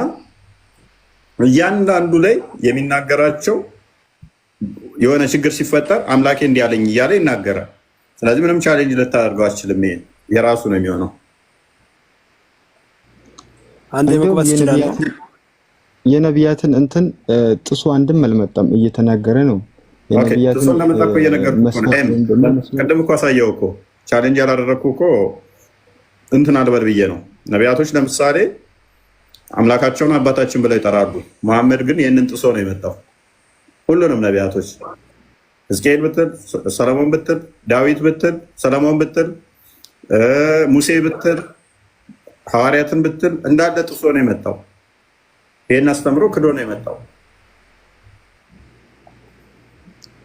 A: እያንዳንዱ ላይ የሚናገራቸው የሆነ ችግር ሲፈጠር አምላኬ እንዲህ አለኝ እያለ ይናገራል። ስለዚህ ምንም ቻሌንጅ ልታደርገው አትችልም። ይሄ የራሱ ነው የሚሆነው።
E: አንዴ መግባት ይችላል።
B: የነቢያትን እንትን ጥሱ አንድም አልመጣም፣ እየተናገረ ነው።
A: ቅድም እኮ አሳየው እኮ ቻሌንጅ ያላደረግኩ እኮ እንትን አልበል ብዬ ነው። ነቢያቶች ለምሳሌ አምላካቸውን አባታችን ብለው ይጠራሉ። መሐመድ ግን ይህንን ጥሶ ነው የመጣው። ሁሉንም ነቢያቶች ሕዝቅኤል ብትል፣ ሰለሞን ብትል፣ ዳዊት ብትል፣ ሰለሞን ብትል፣ ሙሴ ብትል፣ ሐዋርያትን ብትል እንዳለ ጥሶ ነው የመጣው። ይህን አስተምሮ ክዶ ነው የመጣው።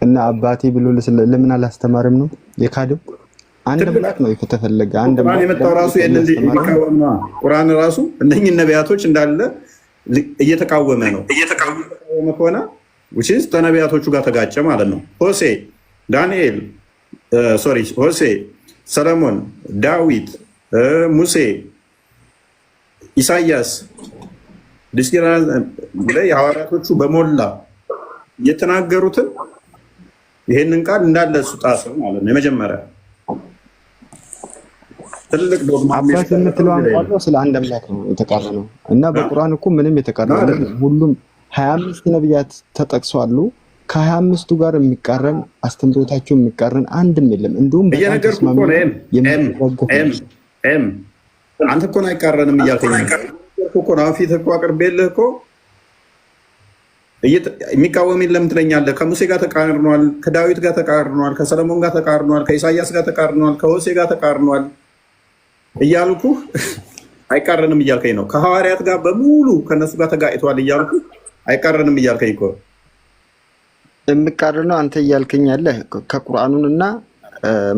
B: እና አባቴ ብሎ ለምን አላስተማርም ነው የካደው? አንድ አምላክ ነው ከተፈለገ አንድ አምላክ
A: የመጣው ራሱ ቁርአን ራሱ እነኝህን ነቢያቶች እንዳለ እየተቃወመ ነው። እየተቃወመ ከሆነ which ከነቢያቶቹ ጋር ተጋጨ ማለት ነው። ሆሴ፣ ሰለሞን፣ ዳዊት፣ ሙሴ፣ ኢሳያስ ሐዋርያቶቹ በሞላ የተናገሩትን ይሄንን ቃል እንዳለ እሱ ጣሰው ማለት ነው። የመጀመሪያ ትልቅ ዶግማ
B: አባት የምትለው አንቋሎ ስለ አንድ አምላክ ነው የተቃረነው። እና በቁርአን እኮ ምንም የተቃረነ ሁሉም 25 ነቢያት ተጠቅሷሉ። ከ25ቱ ጋር የሚቃረን አስተምሮታቸው የሚቃረን አንድም የለም። እንዲሁም
A: አንተ እኮ ነው አይቃረንም እያልከኝ እኮ ነው። ፊት እኮ አቅርቤልህ እኮ የሚቃወም የለም ትለኛለህ። ከሙሴ ጋር ተቃርኗል፣ ከዳዊት ጋር ተቃርኗል፣ ከሰለሞን ጋር ተቃርኗል፣ ከኢሳያስ ጋር ተቃርኗል፣ ከሆሴ ጋር ተቃርኗል እያልኩ አይቃረንም እያልከኝ ነው። ከሐዋርያት ጋር በሙሉ ከነሱ ጋር ተጋጭቷል እያልኩ አይቃረንም እያልከኝ እኮ
B: የሚቃረነው አንተ እያልከኝ ያለህ ከቁርአኑንና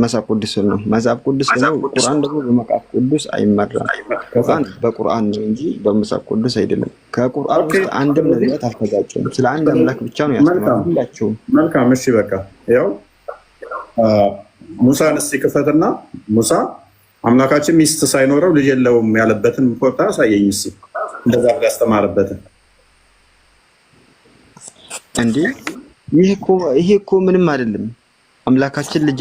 B: መጽሐፍ ቅዱስ ነው። መጽሐፍ ቅዱስ ነው። ቁርአን ደግሞ በመጽሐፍ ቅዱስ አይመራም። ቁርአን በቁርአን ነው እንጂ በመጽሐፍ ቅዱስ አይደለም። ከቁርአን ውስጥ አንድም ነቢያት አልተጋጨም። ስለ አንድ አምላክ ብቻ ነው ያስተማሩላቸው።
A: መልካም እሺ፣ በቃ ያው ሙሳን እስኪ ክፈትና ሙሳ አምላካችን ሚስት ሳይኖረው ልጅ የለውም ያለበትን ቦታ አሳየኝ እስኪ። እንደዛ ብሎ ያስተማረበትን
B: እንዴ! ይሄ እኮ ምንም አይደለም። አምላካችን ልጅ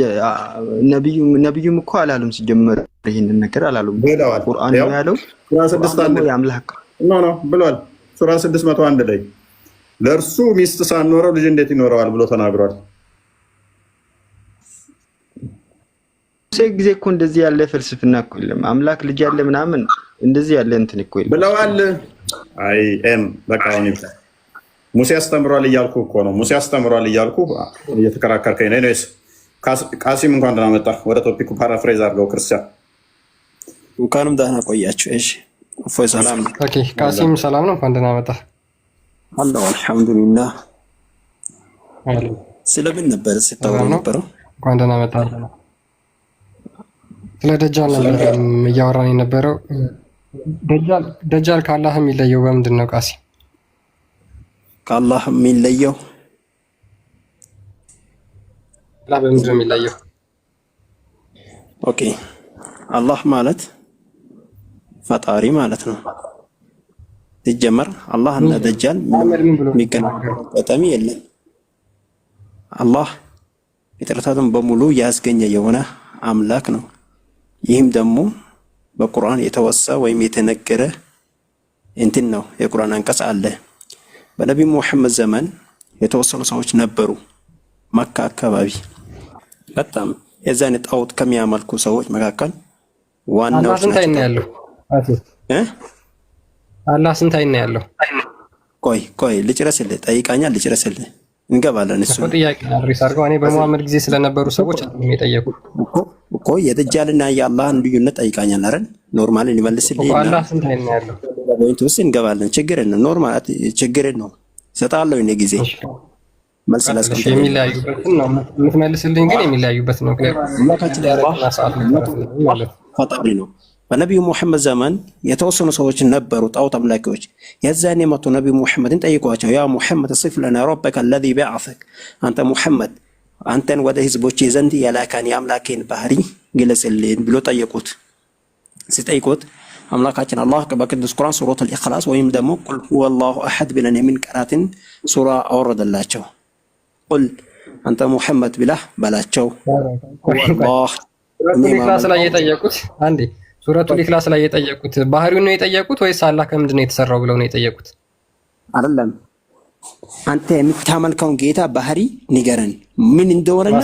B: ነብዩም እኮ አላሉም። ሲጀመር ይሄንን ነገር አላሉም። ቁርአን ነው ያለው። ሱራ 6 የአምላክ
A: ነው ብሏል። ሱራ 601 ላይ ለእርሱ ሚስት ሳይኖረው ልጅ እንዴት ይኖረዋል ብሎ ተናግሯል።
B: ጊዜ እኮ እንደዚህ ያለ ፍልስፍና እኮ የለም። አምላክ ልጅ ያለ ምናምን እንደዚህ ያለ እንትን እኮ የለም
A: ብለዋል። አይ በቃ ሙሴ አስተምሯል እያልኩ እኮ ነው። ሙሴ አስተምሯል እያልኩ እየተከራከርከኝ ነው። ኤኒዌይስ ቃሲም እንኳን ደህና መጣ። ወደ ቶፒኩ ፓራፍሬዝ አድርገው ክርስቲያን።
E: እንኳንም ደህና ቆያችሁ። እሺ እፎይ ሰላም ነው።
D: ኦኬ ቃሲም ሰላም ነው። እንኳን ደህና መጣ።
E: አላህ አልሐምዱሊላህ። ስለምን ነበር ስታወሩ ነበረው?
D: እንኳን ደህና መጣ። ስለ ደጃል ነበር እያወራን የነበረው። ደጃል ከአላህ የሚለየው በምንድን ነው ቃሲም?
E: ከአላህ የሚለየው
D: አላህ በምንድን ነው የሚለየው?
E: ኦኬ አላህ ማለት ፈጣሪ ማለት ነው። ሲጀመር አላህ እና ደጃል የሚገናኙበት የለም። አላህ ፍጥረታቱን በሙሉ ያስገኘ የሆነ አምላክ ነው። ይህም ደግሞ በቁርአን የተወሳ ወይም የተነገረ እንትን ነው። የቁርአን አንቀጽ አለ። በነቢዩ ሙሐመድ ዘመን የተወሰኑ ሰዎች ነበሩ። መካ አካባቢ በጣም የዛን ጣዖት ከሚያመልኩ ሰዎች መካከል ዋናው
D: አላህ ስንት አይን ነው ያለው? አላህ ስንት አይን ነው ያለው?
E: ቆይ ልጨርስልህ፣ ጠይቃኛል፣ ልጨርስልህ እንገባለን። እሱ
D: ጥያቄ አድርስ አድርገው። እኔ በመሐመድ ጊዜ ስለነበሩ ሰዎች አይደለም የጠየቁት
E: እኮ የደጃልና የአላህን ልዩነት ጠይቃኛል አይደል? ኖርማል ሊመልስልኝ እና
D: አላህ ስንት አይን ነው ያለው?
E: ፖይንት ውስጥ እንገባለን። ችግር ነው፣ ኖርማል ችግር ነው። ሰጣለሁ እኔ ጊዜ መልስ ላስቀምጥ።
D: የሚለያዩበትን ነው የምትመልስልኝ፣ ግን የሚለያዩበትን ነው
E: አምላካችን አላህ ፈጣሪ ነው። በነቢዩ ሙሐመድ ዘመን የተወሰኑ ሰዎች ነበሩ ጣዖት አምላኪዎች። የዛኔ መጥቶ ነቢዩ ሙሐመድን ጠይቋቸው፣ ያ ሙሐመድ ሲፍ ለና ረበከ አለዚ በዐሰክ፣ አንተ ሙሐመድ አንተን ወደ ህዝቦች ዘንድ የላከን የአምላኬን ባህሪ ግለጽልን ብሎ ጠየቁት። ሲጠይቁት አምላካችን አላህ በቅዱስ ቁርአን ሱረቱል ኢኽላስ ወይም ደግሞ ቁል ሁወላሁ አሐድ ብለን የሚንቀራትን ሱራ አወረደላቸው። ቁል አንተ ሙሐመድ ብለህ በላቸው ሁወላህ።
D: ሱረቱል ኢኽላስ ላይ የጠየቁት አንዴ ሱረቱል ኢኽላስ ላይ የጠየቁት ባህሪውን ነው የጠየቁት ወይስ አላህ ከምንድን ነው የተሰራው ብለው ነው የጠየቁት?
E: አይደለም፣ አንተ የምታመልከውን ጌታ ባህሪ ንገረን፣ ምን እንደሆነና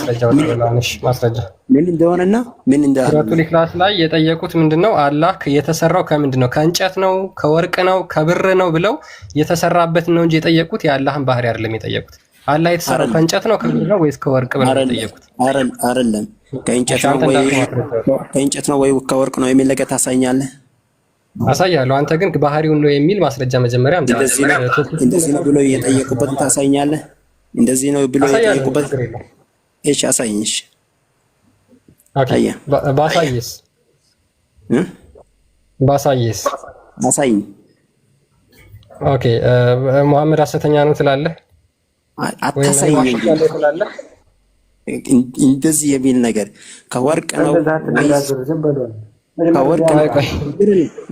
D: ማስረጃ
E: ምን እንደሆነና ምን እንደሆነ።
D: ሱረቱል ኢኽላስ ላይ የጠየቁት ምንድነው? አላህ የተሰራው ከምንድን ነው? ከእንጨት ነው፣ ከወርቅ ነው፣ ከብር ነው ብለው የተሰራበትን ነው እንጂ የጠየቁት የአላህን ባህሪ አይደለም የጠየቁት። አላህ የተሰራው ከእንጨት ነው፣ ከብር ነው ወይስ ከወርቅ ብለው የጠየቁት?
E: አይደለም፣ ከእንጨት ነው ወይ ከወርቅ ነው የሚል ነገር ታሳኛለህ?
D: አሳያለሁ። አንተ ግን ባህሪውን ነው የሚል ማስረጃ መጀመሪያ አምጣ።
E: እንደዚህ ነው ብሎ የጠየቁበትን ታሳኛለህ? እንደዚህ ነው ብሎ የጠየቁበት እሺ፣ አሳይኝ። እሺ፣
D: ኦኬ፣ ባሳይስ
E: አሳይኝ።
D: ኦኬ፣ ሙሐመድ ሐሰተኛ ነው ትላለህ?
E: አታሳይኝ ትላለህ? እንደዚህ የሚል ነገር ከወርቅ ነው ከወርቅ ነው?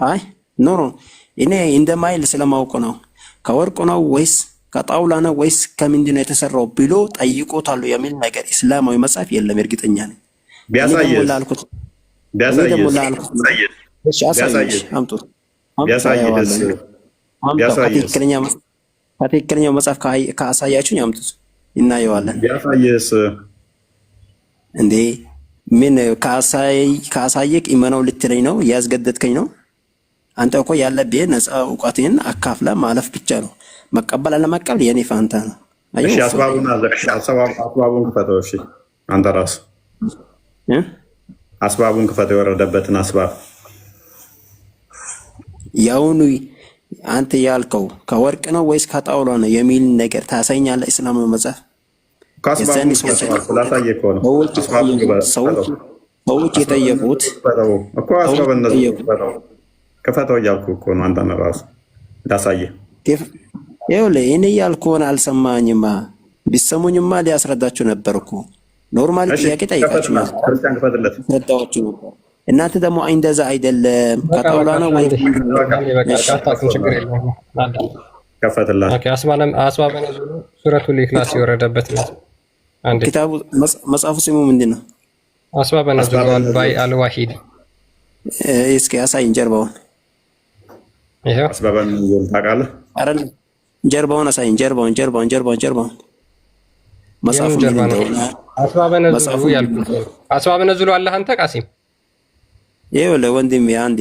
E: አይ ኖ እኔ እንደማይል ስለማውቅ ነው። ከወርቅ ነው ወይስ ከጣውላ ነው ወይስ ከምንድን ነው የተሰራው ብሎ ጠይቆታል የሚል ነገር እስላማዊ መጽሐፍ የለም። እርግጠኛ ነኝ። ከትክክለኛው መጽሐፍ ካሳያችሁኝ አምጡት፣ እናየዋለን።
A: ቢያሳየስ
E: እንዴ ምን ካሳየቅ ኢማናው ልትለኝ ነው? ያስገደድከኝ ነው? አንተ እኮ ያለብህ ነፃ እውቀትን አካፍላ ማለፍ ብቻ ነው። መቀበል አለመቀበል የኔ ፋንታ ነው።
A: እሺ፣ አስባቡን ክፈተው። እሺ፣ አንተ ራስህ አስባቡን ክፈተው፣ የወረደበትን አስባብ።
E: ያውኑ አንተ ያልከው ከወርቅ ነው ወይስ ከጣውላ ነው የሚል ነገር ታሳይኛለህ? እስላማዊ መጽሐፍ ሰዎች የጠየቁት
A: እኮ ክፈተው እያልኩ እኮ ነው። አንተን ራስህ ላሳየህ።
E: ይኸውልህ እኔ ያልኩህን አልሰማኝማ። ቢሰሙኝማ ሊያስረዳችሁ ነበር እኮ። ኖርማል ጥያቄ ጠይቃችሁኛል፣ ረዳኋችሁ ነበር። እናንተ ደግሞ እንደዛ አይደለም ከጣውላ ነው ወይ
A: ከፈትላት።
D: አስባበ ነዙሉ ሱረቱል ኢኽላስ የወረደበት ነው።
E: ኪታቡ መጽሐፉ ስሙ ምንድን ነው?
D: አስባበ ነዙሉ አልባይ አልዋሂድ።
E: እስኪ አሳይኝ ጀርባውን።
D: ይሄው
A: አስባበ ነዙሉ ታውቃለህ?
E: ኧረ ጀርባውን አሳይኝ። ጀርባውን መጽሐፉ ምንድን ነው?
D: አስባበ ነዙሉ ያልኩት አስባበ ነዙሉ አለህ አንተ ቃሲም?
E: ይኸውልህ ወንድሜ አንዴ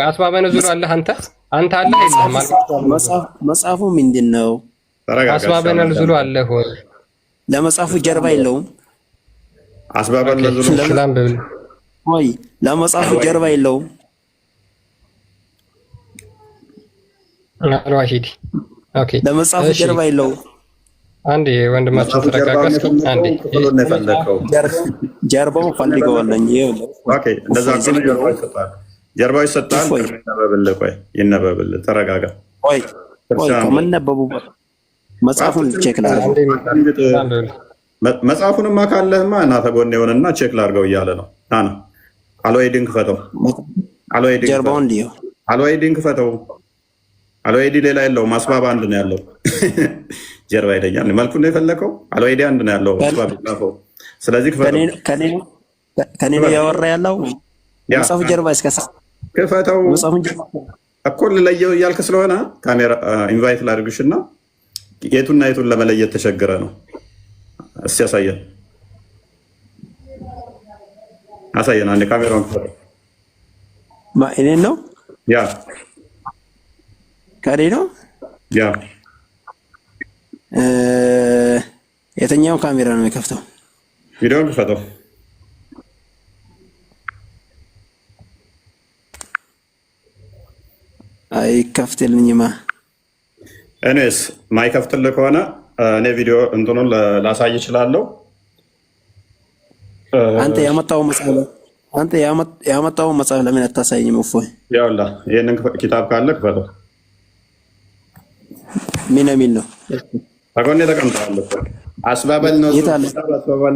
D: አስባበ ነዙሉ አለህ አንተ አለህ የለህም?
E: መጽሐፉ ምንድን ነው?
D: አስባበ ነዙሉ አለህ ወይ?
E: ለመጽሐፉ ጀርባ የለውም?
A: አስባበ ነዙሉ
E: ወይ ለመጽሐፉ ጀርባ የለውም?
D: አልዋሂድ ኦኬ፣
E: ለመጽሐፉ ጀርባ የለውም?
D: አንዴ ወንድማችን ተረጋጋስ። አንዴ
E: ጀርባውን ፈልገዋለኝ።
A: ኦኬ፣ እንደዛ ጀርባው ይሰጣል። ይነበብልህ። ተረጋጋ።
E: ቆይ ከመነበቡበት መጽሐፉን ቼክ ላድርገው።
A: መጽሐፉንማ ካለህማ እና ተጎን የሆነና ቼክ ላድርገው እያለ ነው። አልዋሂድን ክፈተው።
E: ጀርባውን ልየው።
A: አልዋሂድን ክፈተው። አልዋሂድ ሌላ የለውም። አስባብ አንድ ነው ያለው። ጀርባ ይለኛል። መልኩን ነው የፈለከው። አልዋሂድ አንድ ነው ያለው። ስለዚህ ክፈተው።
E: ከኔ ነው ያወራ ያለው መጽሐፉ ጀርባ እስከ
A: ክፈተው እኮ ልለየው እያልክ ስለሆነ ካሜራ ኢንቫይት ላድርግሽና የቱና የቱን ለመለየት ተቸግረ ነው። እስቲ አሳየን አንዴ ካሜራውን ክፈተው።
E: እኔን ነው
A: ያ
E: ከኔ ነው
A: ያ
E: የትኛው ካሜራ ነው የከፍተው?
A: ቪዲዮውን ክፈተው።
E: አይከፍትልኝማ።
A: እኔስ ማይከፍትልህ ከሆነ እኔ ቪዲዮ እንትኑን ላሳይ እችላለሁ።
E: አንተ ያመጣው መጽሐፍ ለምን አታሳይኝም? እፎይ
A: ያውላ ይሄንን ኪታብ ካለ ክፈተው።
E: ምን የሚል ነው?
A: አጎኔ ተቀምጧል። አስባበል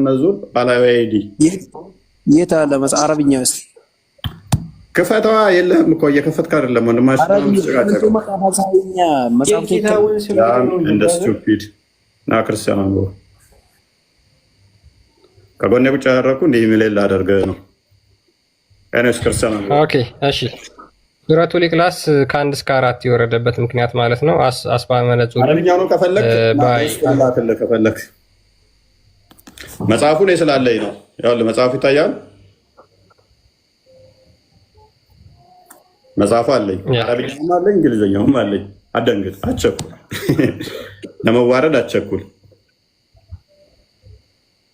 A: ነዙር ባላወይዲ
E: የት አለ መጽሐፍ? አረብኛ ውስጥ
A: ክፈተዋ። የለህም እኮ እየከፈትክ አይደለም ወንድማችን። እንደ ስቱፒድ ና ክርስቲያን አንጎ ከጎኔ ቁጭ ያደረኩ እንዲህ የሚል ላደርግ ነው። እኔስ ክርስቲያን አንጎ
D: ኦኬ እሺ። ሱረቱል ኢኽላስ ከ1 እስከ 4 የወረደበት ምክንያት ማለት ነው። አስባበ ነዙር
A: አረብኛው ነው። ከፈለክ መጽሐፉ ላይ ስላለኝ ነው። ያው መጽሐፉ ይታያል። መጽሐፉ አለኝ፣ አረብኛውም አለኝ፣ እንግሊዝኛውም አለኝ። አደንግጥ፣ አቸኩል፣ ለመዋረድ አቸኩል።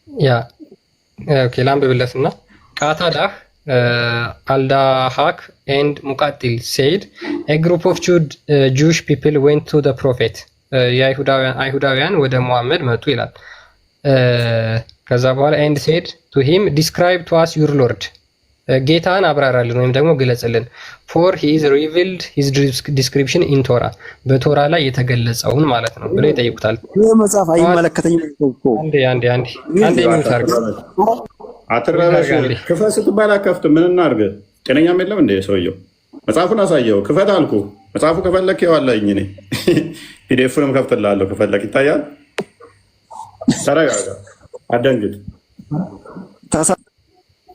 D: ያ ኦኬ ላምብብለትና ቃታዳህ Al-Dahak and Muqatil said a group of Jewish people went to the prophet አይሁዳውያን ወደ ሙሐመድ መጡ ይላል። ከዛ በኋላ and said to him describe to us your lord ጌታን አብራራልን ወይም ደግሞ ግለጽልን for he is revealed his description in Torah በቶራ ላይ የተገለጸውን ማለት ነው ብለው ይጠይቁታል።
E: ይሄ መጽሐፍ አይመለከተኝም እኮ አንዴ
D: የሚታርግ
A: አትረባሽ ክፈት ስትባል አከፍት ምን እናድርግ? ጤነኛም የለም እንደ ሰውየው። መጽሐፉን አሳየው። ክፈት አልኩ። መጽሐፉ ከፈለክ ይዋለኝ እኔ ፒዲኤፍንም ከፍትልሃለሁ ከፈለክ ይታያል። ተረጋጋ፣ አደንግጥ፣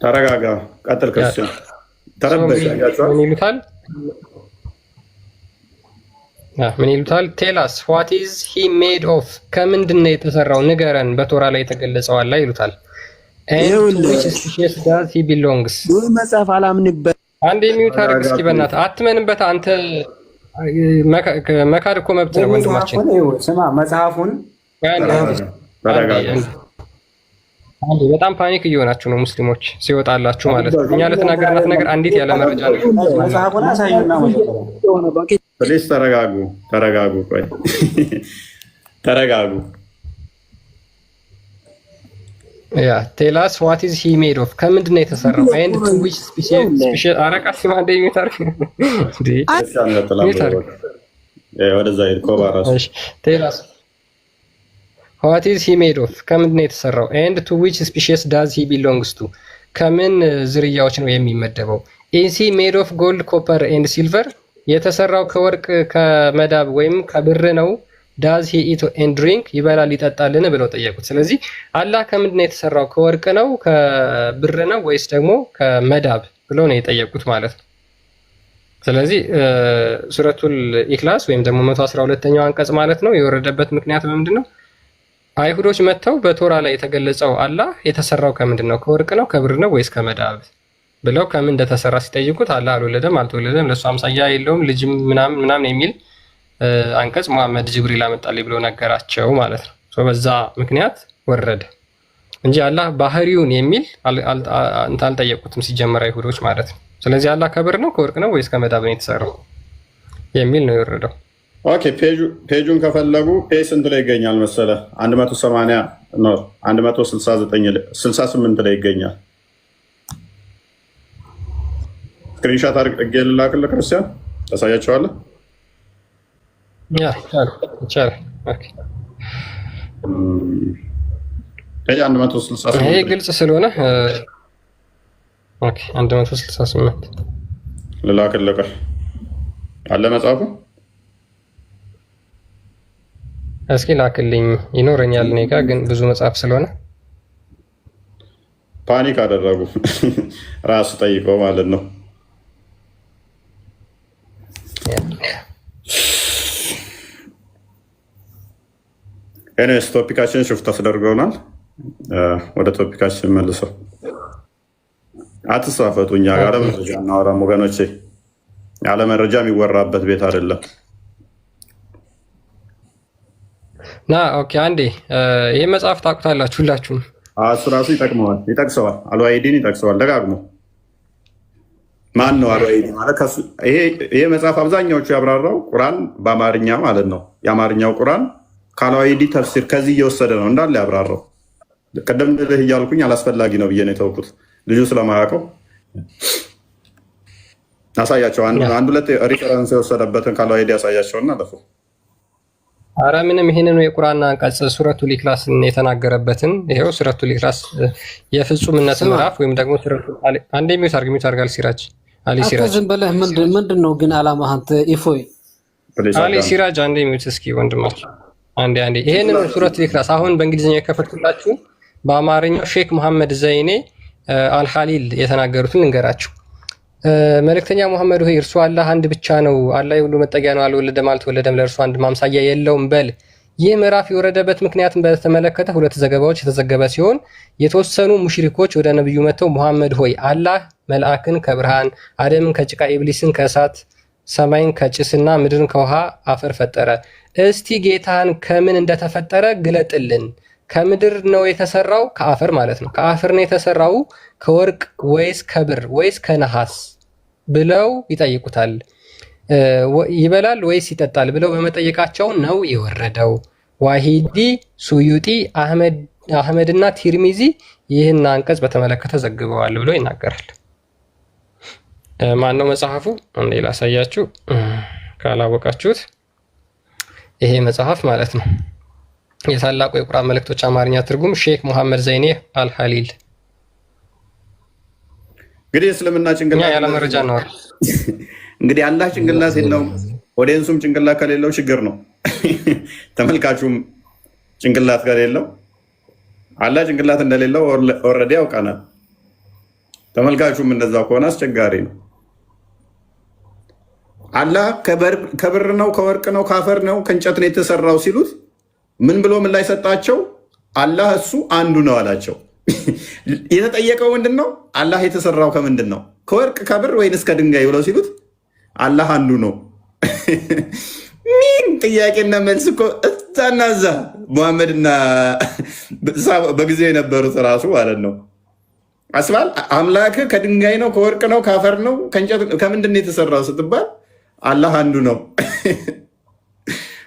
A: ተረጋጋ። ቀጥል ክርስቲያን። ተረበሽ
D: ምን ይሉታል? ቴላስ ዋት ኢዝ ሂ ሜድ ኦፍ ከምንድን ነው የተሰራው ንገረን፣ በቶራ ላይ የተገለጸው አላ ይሉታል።
E: መጽሐፍ አላምንበት።
D: አንዴ ሚውት አድርግ እስኪ በእናትህ አትመንበት አንተ። መካድ እኮ መብት ነው ወንድማችን።
C: ስማ መጽሐፉን
D: በጣም ፓኒክ እየሆናችሁ ነው ሙስሊሞች ሲወጣላችሁ ማለት ነው። እኛ ለተናገርናት ነገር አንዲት ያለ መረጃ ነው።
C: መጽሐፉን አሳዩና
A: ፕሊዝ ተረጋጉ። ቆይ ተረጋጉ።
D: ያ ቴላስ ዋት ኢዝ ሂ ሜድ ኦፍ ከምንድን ነው የተሰራው? ኤንድ ቱ ዊች ስፔሻል አረቃስ ማንደ የሚታርክ ቴላስ ዋት ኢዝ ሂ ሜድ ኦፍ ከምንድን ነው የተሰራው? ኤንድ ቱ ዊች ስፔሺስ ዳዝ ሂ ቢሎንግስ ቱ ከምን ዝርያዎች ነው የሚመደበው? ኢዝ ሂ ሜድ ኦፍ ጎልድ ኮፐር ኤንድ ሲልቨር የተሰራው ከወርቅ ከመዳብ ወይም ከብር ነው? ዳዝ ሂ ኢት ኤንድ ድሪንክ ይበላል ይጠጣልን ብለው ጠየቁት። ስለዚህ አላህ ከምንድን ነው የተሰራው? ከወርቅ ነው ከብር ነው ወይስ ደግሞ ከመዳብ ብለው ነው የጠየቁት ማለት ነው። ስለዚህ ሱረቱል ኢኽላስ ወይም ደግሞ 112ኛው አንቀጽ ማለት ነው የወረደበት ምክንያት ምንድን ነው? አይሁዶች መጥተው በቶራ ላይ የተገለጸው አላህ የተሰራው ከምንድን ነው? ከወርቅ ነው ከብር ነው ወይስ ከመዳብ ብለው ከምን እንደተሰራ ሲጠይቁት አላህ አልወለደም አልተወለደም ለሱ አምሳያ የለውም ልጅም ምናምን የሚል አንቀጽ መሐመድ ጅብሪል አመጣልኝ ብሎ ነገራቸው ማለት ነው። በዛ ምክንያት ወረደ እንጂ አላህ ባህሪውን የሚል አልጠየቁትም ሲጀመር አይሁዶች ማለት ነው። ስለዚህ አላህ ከብር ነው ከወርቅ ነው ወይስ ከመዳብ ነው የተሰራው የሚል ነው የወረደው።
A: ኦኬ ፔጁን ከፈለጉ ፔጅ ስንት ላይ ይገኛል መሰለ? 180 ነው 168 ላይ ይገኛል። ስክሪንሻት አድርጌ ልላክልህ ክርስቲያን ታሳያቸዋለህ።
D: ያ ይቻላል። ኦኬ
A: ፔጅ 168
D: ይሄ ግልጽ ስለሆነ ኦኬ 168
A: ልላክልህ አለ መጽሐፉ።
D: እስኪ ላክልኝ ይኖረኛል። እኔ ጋር ግን ብዙ መጽሐፍ ስለሆነ
A: ፓኒክ አደረጉ። ራሱ ጠይቀው ማለት ነው። ኤኒዌይስ ቶፒካችን ሽፍት ተደርገውናል። ወደ ቶፒካችን መልሰው አትሳፈጡ። እኛ ጋር መረጃ እናወራም ወገኖቼ። ያለ መረጃ የሚወራበት ቤት አይደለም።
D: ኦኬ አንዴ ይህ መጽሐፍ ታውቁታላችሁ ሁላችሁም?
A: እሱ ራሱ ይጠቅሰዋል። አልዋሂዲን ይጠቅሰዋል ደጋግሞ። ማን ነው አልዋሂዲ ማለት? ይሄ መጽሐፍ አብዛኛዎቹ ያብራራው ቁርአን በአማርኛ ማለት ነው። የአማርኛው ቁርአን ከአልዋሂዲ ተፍሲር ከዚህ እየወሰደ ነው እንዳለ ያብራራው። ቀደም ልህ እያልኩኝ አላስፈላጊ ነው ብዬ ነው የተውኩት፣ ልጁ ስለማያውቀው። አሳያቸው፣ አንድ ሁለት ሪፈረንስ የወሰደበትን ከአልዋሂዲ ያሳያቸውና አለፉ።
D: አረ ምንም ይሄንን የቁርአን አንቀጽ ሱረቱል ኢኽላስን የተናገረበትን ይሄው ሱረቱል ኢኽላስ የፍጹምነት ምዕራፍ ወይም ደግሞ አንዴ ሚውት አርጋል ሲራጅ አሊ ሲራጅ
F: ዝም ብለህ ምንድን ነው ግን አላማህ አንተ ኢፎይ
D: አሊ ሲራጅ አንዴ ሚውት እስኪ ወንድማችን አንዴ ይሄንን ሱረቱል ኢኽላስ አሁን በእንግሊዝኛ የከፈትኩላችሁ በአማርኛው ሼክ መሐመድ ዘይኔ አልኻሊል የተናገሩትን እንገራችሁ። መልእክተኛ ሙሐመድ ሆይ እርሱ አላህ አንድ ብቻ ነው፣ አላህ የሁሉ መጠጊያ ነው፣ አልወለደም አልተወለደም፣ ለእርሱ አንድ ማምሳያ የለውም በል። ይህ ምዕራፍ የወረደበት ምክንያትን በተመለከተ ሁለት ዘገባዎች የተዘገበ ሲሆን የተወሰኑ ሙሽሪኮች ወደ ነብዩ መጥተው ሙሐመድ ሆይ አላህ መልአክን ከብርሃን፣ አደምን ከጭቃ፣ ኢብሊስን ከእሳት፣ ሰማይን ከጭስና ምድርን ከውሃ አፈር ፈጠረ። እስቲ ጌታን ከምን እንደተፈጠረ ግለጥልን። ከምድር ነው የተሰራው? ከአፈር ማለት ነው። ከአፈር ነው የተሰራው ከወርቅ ወይስ ከብር ወይስ ከነሐስ ብለው ይጠይቁታል። ይበላል ወይስ ይጠጣል ብለው በመጠየቃቸው ነው የወረደው። ዋሂዲ፣ ሱዩጢ፣ አህመድና ቲርሚዚ ይህን አንቀጽ በተመለከተ ዘግበዋል ብሎ ይናገራል። ማን ነው መጽሐፉ? አንዴ ላሳያችሁ ካላወቃችሁት። ይሄ መጽሐፍ ማለት ነው የታላቁ የቁርአን መልእክቶች አማርኛ ትርጉም ሼክ መሐመድ ዘይኔ አልኻሊል።
A: እንግዲህ እስልምና ጭንቅላት
D: ያለ መረጃ ነው።
A: እንግዲህ አላህ ጭንቅላት የለውም፣ ኦዲየንሱም ጭንቅላት ከሌለው ችግር ነው። ተመልካቹም ጭንቅላት ከሌለው አላህ ጭንቅላት እንደሌለው ኦልሬዲ ያውቃናል። ተመልካቹም እንደዛ ከሆነ አስቸጋሪ ነው። አላህ ከብር ነው፣ ከወርቅ ነው፣ ከአፈር ነው፣ ከእንጨት ነው የተሰራው ሲሉት ምን ብሎ ምን ላይ ሰጣቸው? አላህ እሱ አንዱ ነው አላቸው። የተጠየቀው ምንድን ነው? አላህ የተሰራው ከምንድን ነው? ከወርቅ ከብር ወይንስ ከድንጋይ ብለው ሲሉት አላህ አንዱ ነው። ምን ጥያቄና መልስ እኮ እዛና እዛ ሙሐመድና በጊዜው የነበሩት ራሱ ማለት ነው። አስባል አምላክ ከድንጋይ ነው፣ ከወርቅ ነው፣ ከአፈር ነው፣ ከእንጨት ከምንድን ነው የተሰራው ስትባል አላህ አንዱ ነው።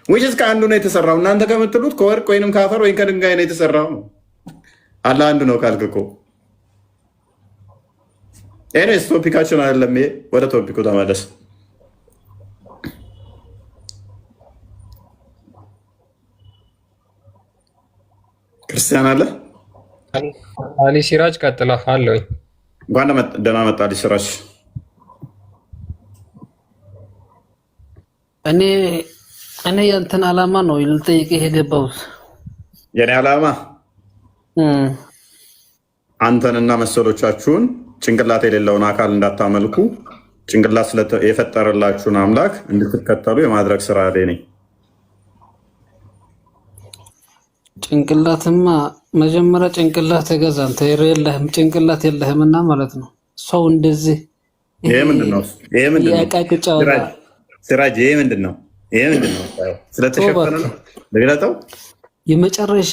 A: ወይስ ከአንዱ ነው የተሰራው? እናንተ ከምትሉት ከወርቅ ወይንም ከአፈር ወይም ከድንጋይ ነው የተሰራው ነው። አላህ አንዱ ነው ካልክ እኮ ኤኒዌይስ ቶፒካችን አይደለም ይሄ። ወደ ቶፒኩ ተመለስ። ክርስቲያን አለ
D: አሊ ሲራጅ ቀጥላ አለኝ።
A: እንኳን ደህና መጣ አሊ ሲራጅ።
F: እኔ ያንተን ዓላማ ነው ልጠይቅህ የገባሁት።
A: የኔ ዓላማ አንተንና መሰሎቻችሁን ጭንቅላት የሌለውን አካል እንዳታመልኩ ጭንቅላት የፈጠረላችሁን አምላክ እንድትከተሉ የማድረግ ስራ ላይ ነኝ።
F: ጭንቅላትማ መጀመሪያ ጭንቅላት ተገዛ። አንተ የለህም ጭንቅላት የለህምና ማለት ነው። ሰው እንደዚህ
A: ይሄ ምንድን ነው? ይሄ ምንድን ነው? ሲራጅ ይሄ ምንድን ነው? ይሄ ምንድን ነው? ስለተሸፈነ ነው ለግላጣው
F: የመጨረሻ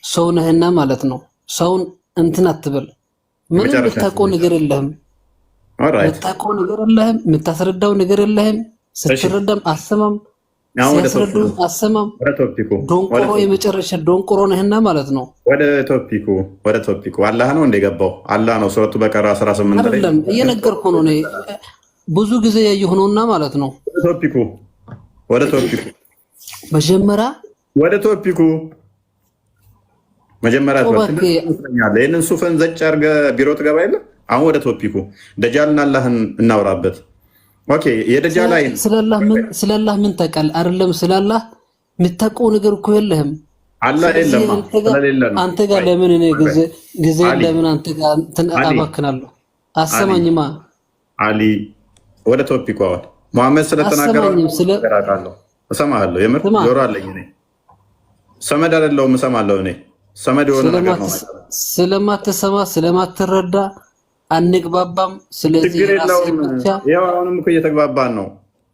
F: ሰው ነህና ማለት ነው። ሰውን እንትን አትበል። ምንም የምታውቀው ነገር የለህም። የምታውቀው ነገር የለህም። የምታስረዳው ነገር የለህም። ስትረዳም አሰማም፣ ሲያስረዱ አሰማም። ዶንቆሮ የመጨረሻ ዶንቆሮ ነህና ማለት ነው። ወደ ቶፒኩ አላህ ነው እንደገባው አላህ ነው። ሱረቱ በቀራ 18 ላይ አይደለም እየነገርኩህ ነው። ብዙ ጊዜ ያየሁ ነውና ማለት ነው። ወደ ቶፒኩ መጀመሪያ
A: ወደ ቶፒኩ መጀመሪያ ይህንን ሱፍን ዘጭ አድርገህ ቢሮ ትገባ የለ። አሁን ወደ ቶፒኩ ደጃልና አላህን እናውራበት። ኦኬ የደጃል ላይ
F: ስለላህ ምን ታውቃለህ? አይደለም ስለላህ የምታውቀው ነገር እኮ የለህም።
A: አላህ የለም
F: አንተ ጋር ለምን እኔ ጊዜ ለምን አንተ ጋር እንትን አባክናለሁ? አሰማኝማ
A: አሊ ወደ ቶፒኩ አሁን ሙሐመድ ስለተናገረው እሰማለሁ። የምር ጆሮ አለኝ እኔ ሰመድ አይደለሁም እሰማለሁ እኔ ሰመድ የሆነ ነገር ነው።
F: ስለማትሰማ ስለማትረዳ አንግባባም። ስለዚህ
A: ችግር የለውም። ያው አሁንም እኮ እየተግባባን ነው።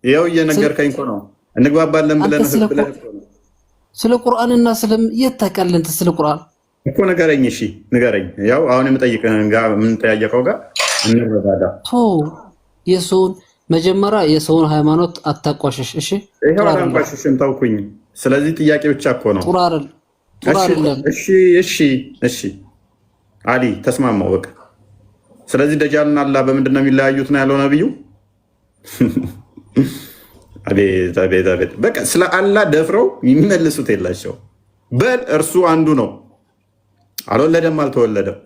A: ያው እየነገርከኝ እኮ ነው። እንግባባለን ብለን
F: ስለ ቁርአንና የት ታውቃለህ? ስለ ቁርአን
A: እኮ ንገረኝ። እሺ ንገረኝ። ያው አሁን የምጠይቅህን ጋር የምንጠያየቀው ጋር እንረዳዳ።
F: የሰውን መጀመሪያ የሰውን ሃይማኖት አታቋሽሽ። እሺ
A: ይሄው አላንቋሽሽም፣ ተውኩኝ። ስለዚህ ጥያቄ ብቻ እኮ ነው። እሺ አሊ ተስማማው በቃ። ስለዚህ ደጃልና አላህ በምንድን ነው የሚለያዩት ነው ያለው ነብዩ። አቤት አቤት አቤት። በቃ ስለ አላህ ደፍረው የሚመልሱት የላቸው። በል እርሱ አንዱ ነው፣ አልወለደም አልተወለደም፣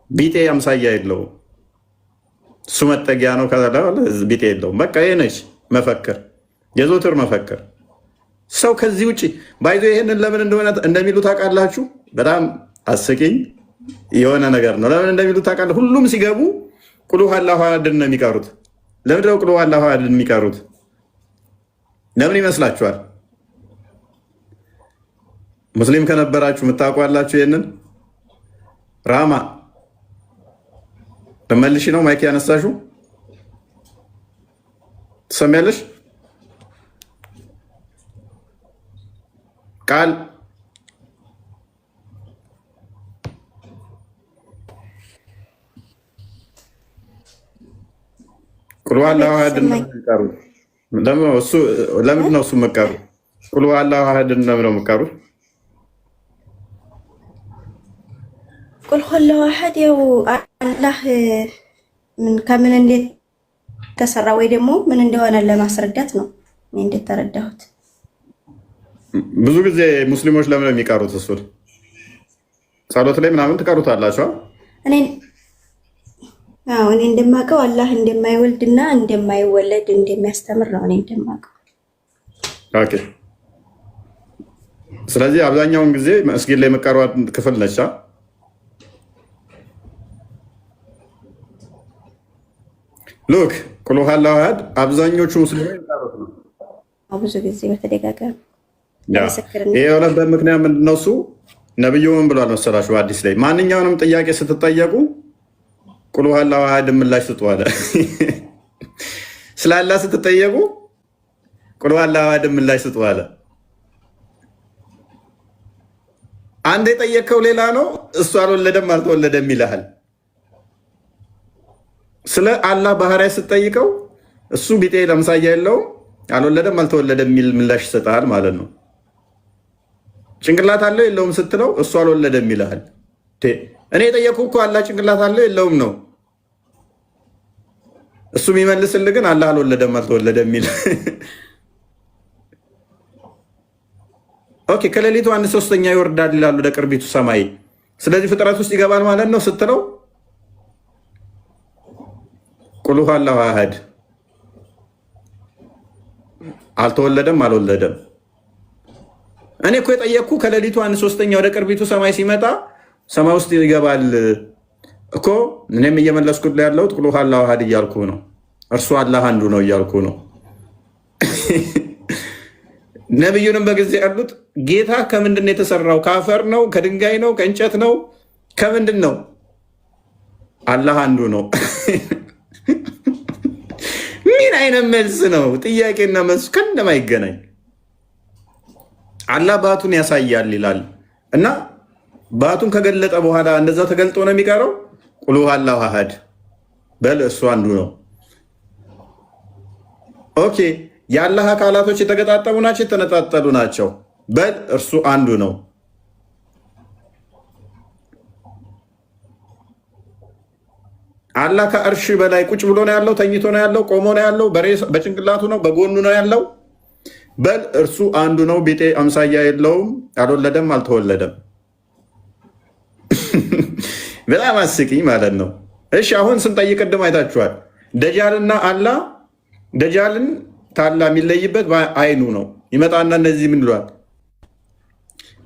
A: ቢጤ አምሳያ የለውም፣ እሱ መጠጊያ ነው ቢጤ የለውም። በቃ ይሄ ነች መፈክር፣ የዘወትር መፈክር። ሰው ከዚህ ውጭ ባይዞ ይሄንን ለምን እንደሆነ እንደሚሉ ታውቃላችሁ? በጣም አስቂኝ የሆነ ነገር ነው። ለምን እንደሚሉ ታውቃለህ? ሁሉም ሲገቡ ቁል ሁወ አላሁ አሐድን ነው የሚቀሩት። ለምንድን ነው ቁል ሁወ አላሁ አሐድን የሚቀሩት? ለምን ይመስላችኋል? ሙስሊም ከነበራችሁ የምታውቋላችሁ ይሄንን። ራማ ተመልሺ ነው ማይክ ያነሳሽው፣ ትሰሚያለሽ? ቃል ቁል ሁወ አላሁ አሐድን ነው የሚቀሩት። ለምንድን ነው እሱ የምትቀሩት? ቁል ሁወ አላሁ አሐድን ለምንድን ነው የምትቀሩት?
G: ቁል ሁወ አላሁ አሐድ ያው አላህ ከምን እንዴት ተሰራ ወይ ደግሞ ምን እንደሆነ ለማስረዳት ነው እኔ እንደተረዳሁት።
A: ብዙ ጊዜ ሙስሊሞች ለምን ነው የሚቀሩት? እሱን ጸሎት ላይ ምናምን ትቀሩታላችሁ። እኔ
G: እንደማውቀው አላህ እንደማይወልድና እንደማይወለድ እንደሚያስተምር ነው እኔ እንደማውቀው።
A: ኦኬ። ስለዚህ አብዛኛውን ጊዜ መስጊድ ላይ የምትቀሯት ክፍል ነች። ሉክ ቁል ሁወ አላሁ አሐድ አብዛኞቹ ሙስሊሞች የሚቀሩት ነው
G: ብዙ ጊዜ በተደጋጋሚ።
A: ይሄ የሆነበት ምክንያት ምንድን ነው? እሱ ነብዩ ምን ብሏል መሰላችሁ? በአዲስ ላይ ማንኛውንም ጥያቄ ስትጠየቁ ቁል ሁወ አላሁ አሐድ ምላሽ ስጡ አለ። ስለ አላህ ስትጠየቁ ቁል ሁወ አላሁ አሐድ ምላሽ ስጡ አለ። አንድ የጠየቀው ሌላ ነው፣ እሱ አልወለደም አልተወለደም ይልሃል። ስለ አላህ ባህሪያት ስትጠይቀው እሱ ቢጤ ለምሳያ የለውም፣ አልወለደም አልተወለደም የሚል ምላሽ ይሰጣል ማለት ነው። ጭንቅላት አለው የለውም ስትለው እሱ አልወለደም ይልሃል። እኔ የጠየኩህ እኮ አላህ ጭንቅላት አለው የለውም ነው። እሱ የሚመልስልህ ግን አላህ አልወለደም አልተወለደም የሚል። ኦኬ፣ ከሌሊቱ 1/3 ይወርዳል ይላሉ ወደ ቅርቢቱ ሰማይ። ስለዚህ ፍጥረት ውስጥ ይገባል ማለት ነው ስትለው ቁል ሁወ አላሁ አሐድ አልተወለደም አልወለደም። እኔ እኮ የጠየቅኩ ከሌሊቱ 1/3 ወደ ቅርቢቱ ሰማይ ሲመጣ ሰማይ ውስጥ ይገባል እኮ። እኔም እየመለስኩት ያለሁት ቁል ሁወ አላሁ አሐድ እያልኩ ነው። እርሱ አላህ አንዱ ነው እያልኩ ነው። ነቢዩንም በጊዜ ያሉት ጌታ ከምንድን ነው የተሰራው? ከአፈር ነው? ከድንጋይ ነው? ከእንጨት ነው? ከምንድን ነው? አላህ አንዱ ነው። ምን አይነት መልስ ነው? ጥያቄና መልሱ ከነማይገናኝ። አላህ ባቱን ያሳያል ይላል እና ባቱን ከገለጠ በኋላ እንደዛ ተገልጦ ነው የሚቀረው። ቁል ሁወ አላሁ አሐድ በል እሱ አንዱ ነው። ኦኬ፣ የአላህ አካላቶች የተገጣጠሙ ናቸው የተነጣጠሉ ናቸው? በል እርሱ አንዱ ነው። አላህ ከእርሽ በላይ ቁጭ ብሎ ነው ያለው? ተኝቶ ነው ያለው? ቆሞ ነው ያለው? በጭንቅላቱ ነው? በጎኑ ነው ያለው? በል እርሱ አንዱ ነው። ቢጤ አምሳያ የለውም፣ አልወለደም አልተወለደም። በጣም አስቂኝ ማለት ነው። እሺ አሁን ስንጠይቅ ቅድም አይታችኋል። ደጃልና አላህ ደጃልን ታላ የሚለይበት አይኑ ነው። ይመጣና እነዚህ ምን ይሏል?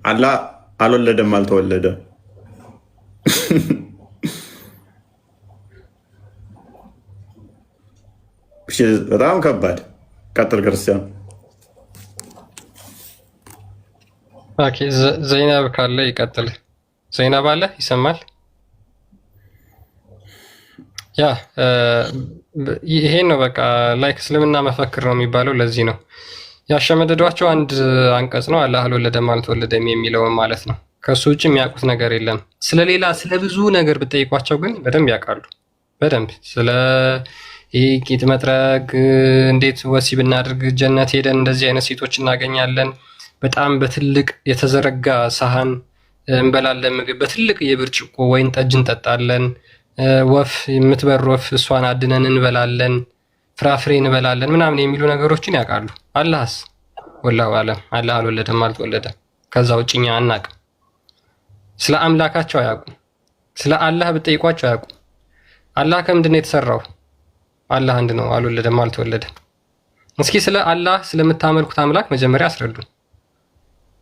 A: አላህ አልወለደም አልተወለደም። በጣም ከባድ። ቀጥል ክርስቲያን።
D: ኦኬ ዘይናብ ካለ ይቀጥል። ዘይናብ አለ ይሰማል? ያ ይሄን ነው በቃ ላይክ እስልምና መፈክር ነው የሚባለው። ለዚህ ነው ያሸመደዷቸው። አንድ አንቀጽ ነው አላህ አልወለደም አልተወለደም የሚለውን ማለት ነው። ከሱ ውጭ የሚያውቁት ነገር የለም። ስለሌላ ስለ ብዙ ነገር ብጠይቋቸው ግን በደንብ ያውቃሉ። በደንብ ስለ ቂጥ መጥረግ፣ እንዴት ወሲብ እናድርግ፣ ጀነት ሄደን እንደዚህ አይነት ሴቶች እናገኛለን፣ በጣም በትልቅ የተዘረጋ ሳህን እንበላለን ምግብ፣ በትልቅ የብርጭቆ ወይን ጠጅ እንጠጣለን፣ ወፍ የምትበር ወፍ እሷን አድነን እንበላለን፣ ፍራፍሬ እንበላለን ምናምን የሚሉ ነገሮችን ያውቃሉ። አላህስ ወላሁ አለም አላህ አልወለደም አልተወለደም። ከዛ ውጭ እኛ አናውቅም። ስለ አምላካቸው አያውቁም። ስለ አላህ ብጠይቋቸው አያውቁም። አላህ ከምንድን ነው የተሰራው? አላህ አንድ ነው፣ አልወለደም አልተወለደም። እስኪ ስለ አላህ ስለምታመልኩት አምላክ መጀመሪያ አስረዱ።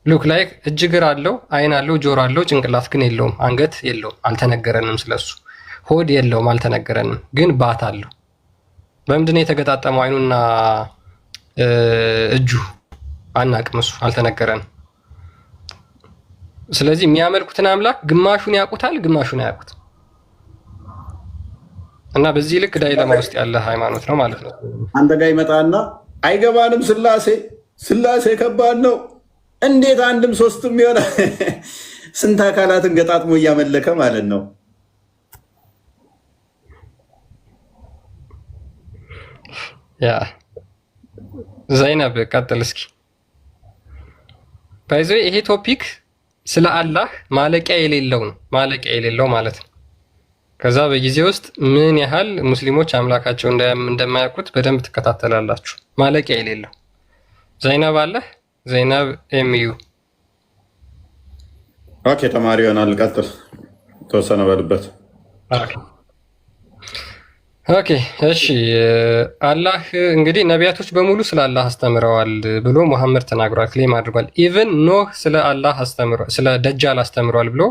D: ሉክ ላይክ እጅ እግር አለው፣ አይን አለው፣ ጆሮ አለው፣ ጭንቅላት ግን የለውም፣ አንገት የለውም፣ አልተነገረንም። ስለሱ ሆድ የለውም፣ አልተነገረንም። ግን ባት አለው። በምንድን ነው የተገጣጠመው አይኑና እጁ? አናቅም፣ እሱ አልተነገረንም። ስለዚህ የሚያመልኩትን አምላክ ግማሹን ያውቁታል፣ ግማሹን አያውቁት እና በዚህ ልክ ዳይለማ ውስጥ ያለ ሃይማኖት ነው ማለት ነው።
A: አንተ ጋር ይመጣና አይገባንም፣ ስላሴ ከባድ ነው፣ እንዴት አንድም ሶስትም የሆነ ስንት አካላትን ገጣጥሞ እያመለከ ማለት ነው።
D: ያ ዘይነብ ቀጥል እስኪ። ባይዘ ይሄ ቶፒክ ስለ አላህ ማለቂያ የሌለው ነው፣ ማለቂያ የሌለው ማለት ነው። ከዛ በጊዜ ውስጥ ምን ያህል ሙስሊሞች አምላካቸው እንደማያውቁት በደንብ ትከታተላላችሁ። ማለቂያ የሌለው። ዘይነብ አለ? ዘይነብ ኤምዩ
A: ኦኬ፣ ተማሪ ይሆናል። ቀጥል፣ ተወሰነ በልበት።
D: ኦኬ እሺ። አላህ እንግዲህ ነቢያቶች በሙሉ ስለ አላህ አስተምረዋል ብሎ ሙሐመድ ተናግሯል፣ ክሌም አድርጓል። ኢቭን ኖህ ስለ አላህ አስተምሯል፣ ስለ ደጃል አስተምሯል ብሎ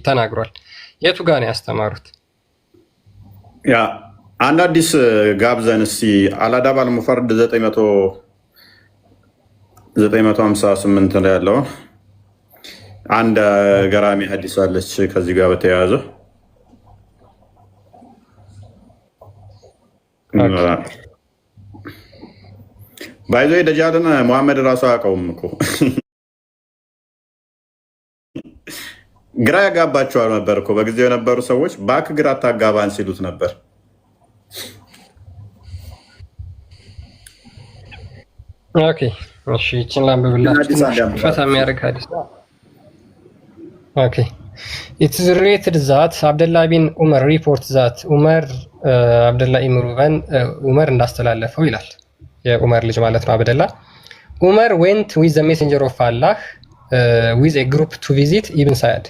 D: ተናግሯል። የቱ ጋር ነው ያስተማሩት?
A: ያ አንድ አዲስ ጋብዘን እስኪ አልአዳብ አልሙፈረድ 958 ላይ ያለውን አንድ ገራሚ ሀዲስ አለች ከዚህ ጋር በተያያዘ ባይዞ ደጃልን ሙሐመድ ራሱ አያውቀውም እኮ ግራ ያጋባቸዋል ነበር እኮ በጊዜው የነበሩ ሰዎች ባክ ግራ አታጋባን ሲሉት ነበር።
D: ኦኬ እሺ፣ ይችን ላንብብላችሁ። ፈታ የሚያደርግ ሀዲስ። ኦኬ ኢትስ ሪሌትድ ዛት አብደላ ቢን ዑመር ሪፖርት ዛት ዑመር አብደላ ኢብኑ ሩበን ዑመር እንዳስተላለፈው ይላል። የዑመር ልጅ ማለት ነው አብደላ። ዑመር ዌንት ዊዝ ዘ ሜሴንጀር ኦፍ አላህ ዊዝ ኤ ግሩፕ ቱ ቪዚት ኢብን ሳያድ።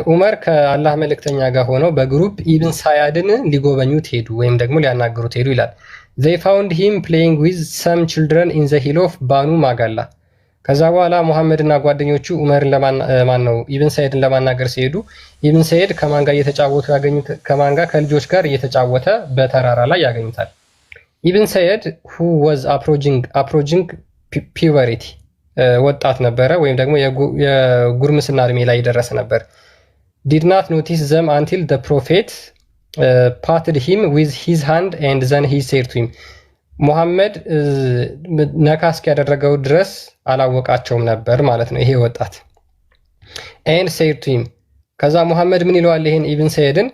D: ዑመር ከአላህ መልእክተኛ ጋር ሆነው በግሩፕ ኢብን ሳያድን ሊጎበኙት ሄዱ ወይም ደግሞ ሊያናግሩት ሄዱ ይላል። they found him playing with some children in the hill of ባኑ ማጋላ። ከዛ በኋላ ሙሐመድ እና ጓደኞቹ ዑመርን ማን ነው ኢብን ሰይድን ለማናገር ሲሄዱ ኢብን ሰይድ ከማን ጋር እየተጫወቱ ያገኙት? ከማን ጋር? ከልጆች ጋር እየተጫወተ በተራራ ላይ ያገኙታል። ኢብን ሰይድ who was approaching puberty ወጣት ነበረ ወይም ደግሞ የጉርምስና እድሜ ላይ የደረሰ ነበር። did not notice them until the prophet patted him with his hand and then he said to him ሙሐመድ ነካ እስኪያደረገው ድረስ አላወቃቸውም ነበር ማለት ነው ይሄ ወጣት። and said to him ከዛ ሙሐመድ ምን ይለዋል ይሄን ኢብን ሰይድን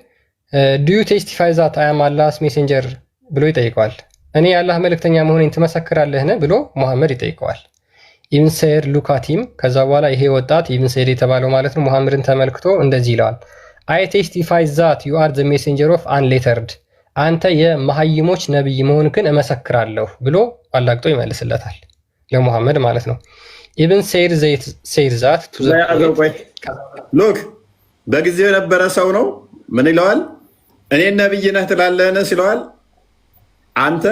D: do you testify that I am Allah's messenger ብሎ ይጠይቀዋል። እኔ የአላህ መልእክተኛ መሆኔን ትመሰክራለህን ብሎ ሙሐመድ ይጠይቀዋል። ኢብን ሰይድ ሉክ አት ሂም ከዛ በኋላ ይሄ ወጣት ኢብን ሰይድ የተባለው ማለት ነው ሙሐመድን ተመልክቶ እንደዚህ ይለዋል I testify that you are the messenger of unlettered አንተ የመሐይሞች ነብይ መሆንክን እመሰክራለሁ ብሎ አላግጦ ይመልስለታል ለሙሐመድ ማለት ነው። ኢብን ሰይድ that to the
A: ሉክ በጊዜው የነበረ ሰው ነው። ምን ይለዋል? እኔ ነብይ ነህ ትላለህን ሲለዋል አንተ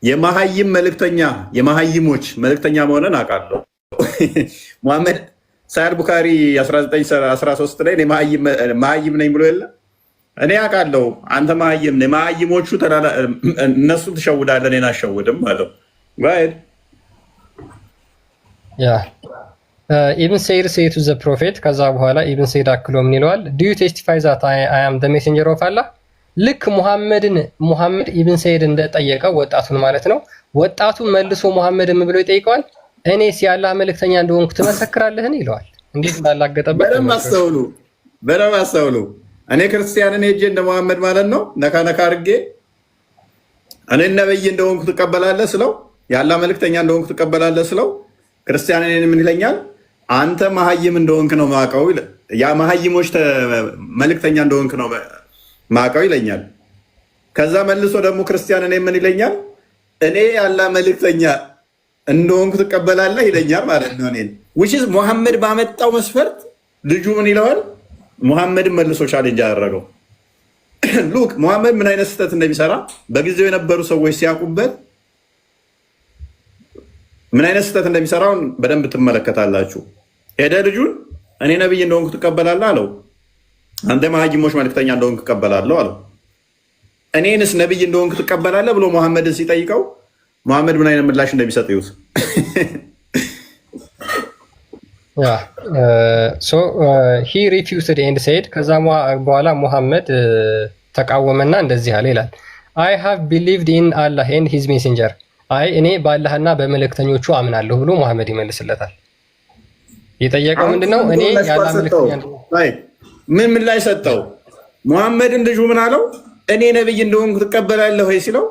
A: የመሐይም መልእክተኛ የመሐይሞች መልእክተኛ መሆንን አውቃለሁ። ሙሐመድ ሳይድ ቡኻሪ 1913 ላይ መሐይም ነኝ ብሎ የለ እኔ አውቃለሁ አንተ መሐይም ነህ፣ መሐይሞቹ እነሱን ትሸውዳለህ እኔን አሸውድም አለው።
D: ኢብን ሰይድ ሴድ ቱ ዘ ፕሮፌት ከዛ በኋላ ኢብን ሰይድ አክሎ ምን ይለዋል? ዱ ዩ ቴስቲፋይ ዛት አይ አም ዘ ሜሴንጀር ኦፍ አላህ። ልክ ሙሐመድ ኢብን ሰይድ እንደጠየቀው ወጣቱን ማለት ነው። ወጣቱ መልሶ ሙሐመድን ብሎ ይጠይቀዋል፣ እኔስ የአላህ መልእክተኛ እንደሆንኩ ትመሰክራለህን? ይለዋል። እንዴት እንዳላገጠበት
A: በደንብ አስተውሉ። እኔ ክርስቲያንን ሄጄ እንደ ሙሐመድ ማለት ነው ነካ ነካ አድርጌ እኔ ነብይ እንደሆንኩ ትቀበላለህ ስለው፣ የአላህ መልእክተኛ እንደሆንኩ ትቀበላለህ ስለው፣ ክርስቲያን እኔን ምን ይለኛል? አንተ መሀይም እንደሆንክ ነው ማቀው። ያ መሀይሞች መልእክተኛ እንደሆንክ ነው ማቀው ይለኛል። ከዛ መልሶ ደግሞ ክርስቲያን እኔ ምን ይለኛል? እኔ የአላህ መልእክተኛ እንደሆንኩ ትቀበላለህ ይለኛል ማለት ነው። እኔን ዊችዝ ሙሐመድ ባመጣው መስፈርት ልጁ ምን ይለዋል? ሙሐመድን መልሶ ቻሌንጅ አደረገው። ሉክ ሙሐመድ ምን አይነት ስህተት እንደሚሰራ በጊዜው የነበሩ ሰዎች ሲያውቁበት ምን አይነት ስህተት እንደሚሰራውን በደንብ ትመለከታላችሁ። ሄደ ልጁን እኔ ነብይ እንደሆንኩ ትቀበላለህ አለው። አንተ መሀይሞች መልእክተኛ እንደሆንኩ ትቀበላለሁ አለው። እኔንስ ነብይ እንደሆንኩ ትቀበላለህ ብሎ ሙሐመድን ሲጠይቀው ሙሐመድ ምን አይነት ምላሽ እንደሚሰጥ ይሁት።
D: ሂ ሪፊውስድ ኤንድ ሴድ ከዛ በኋላ ሙሐመድ ተቃወመና እንደዚህ አለ ይላል። አይ ሃቭ ቢሊቭድ ኢን አላህ ኤንድ ሂዝ ሜሴንጀር አይ እኔ በአላህና በመልእክተኞቹ አምናለሁ ብሎ ሙሐመድ ይመልስለታል። የጠየቀው ምንድነው? እኔ የአላህ መልእክተኛ
A: ምን ላይ ሰጠው? ሙሐመድን ልጁ ምን አለው? እኔ ነብይ እንደሆንኩ ትቀበላለህ ወይ ሲለው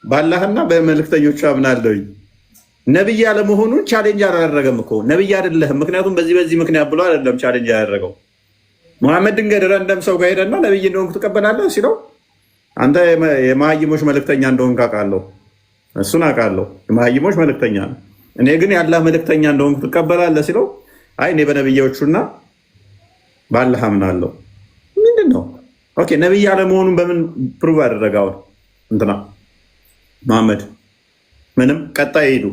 A: በአላህና በመልእክተኞቹ አምናለሁ። ነብይ ያለመሆኑን ቻሌንጅ አላደረገም እኮ ነብይ አይደለህም፣ ምክንያቱም በዚህ ምክንያት ብሎ አይደለም ቻሌንጅ ያደረገው። ሙሐመድ ድንገት ረንደም ሰው ጋር ሄደና ነብይ እንደሆንኩ ትቀበላለህ ሲለው አንተ የመሀይሞች መልእክተኛ እንደሆንክ አውቃለሁ፣ እሱን አውቃለሁ፣ የመሀይሞች መልእክተኛ ነው። እኔ ግን የአላህ መልእክተኛ እንደሆንኩ ትቀበላለህ ሲለው አይ እኔ በነብዮቹና በአላህ አምናለሁ። ምንድን ነው? ኦኬ ነብይ ያለመሆኑን በምን ፕሩቭ አደረገ? አሁን እንትና መሐመድ ምንም። ቀጣይ ሄዱ።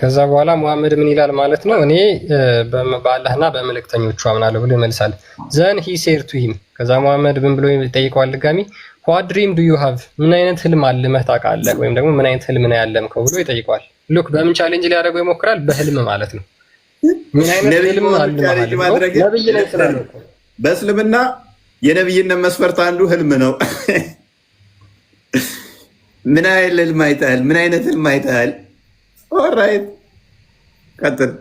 D: ከዛ በኋላ ሙሐመድ ምን ይላል ማለት ነው? እኔ በአላህና በመልእክተኞቹ አምናለሁ ብሎ ይመልሳል። ዘን ሂ ሴድ ቱ ሂም ከዛ ሙሐመድ ምን ብሎ ይጠይቀዋል ድጋሚ ዋት ድሪም ዱ ዩ ሃቭ ምን አይነት ህልም አልመህ ታውቃለህ? ወይም ደግሞ ምን አይነት ህልም ነው ያለምከው ብሎ ይጠይቀዋል። ሉክ በምን ቻሌንጅ ሊያደርገው ይሞክራል? በህልም ማለት ነው። ምን አይነት ህልም አልመህ?
A: በእስልምና የነብይነት መስፈርት አንዱ ህልም ነው። ምን አይነት ህልም አይተሃል? ምን አይነት ህልም አይተሃል? ኦራይት ቀጥል።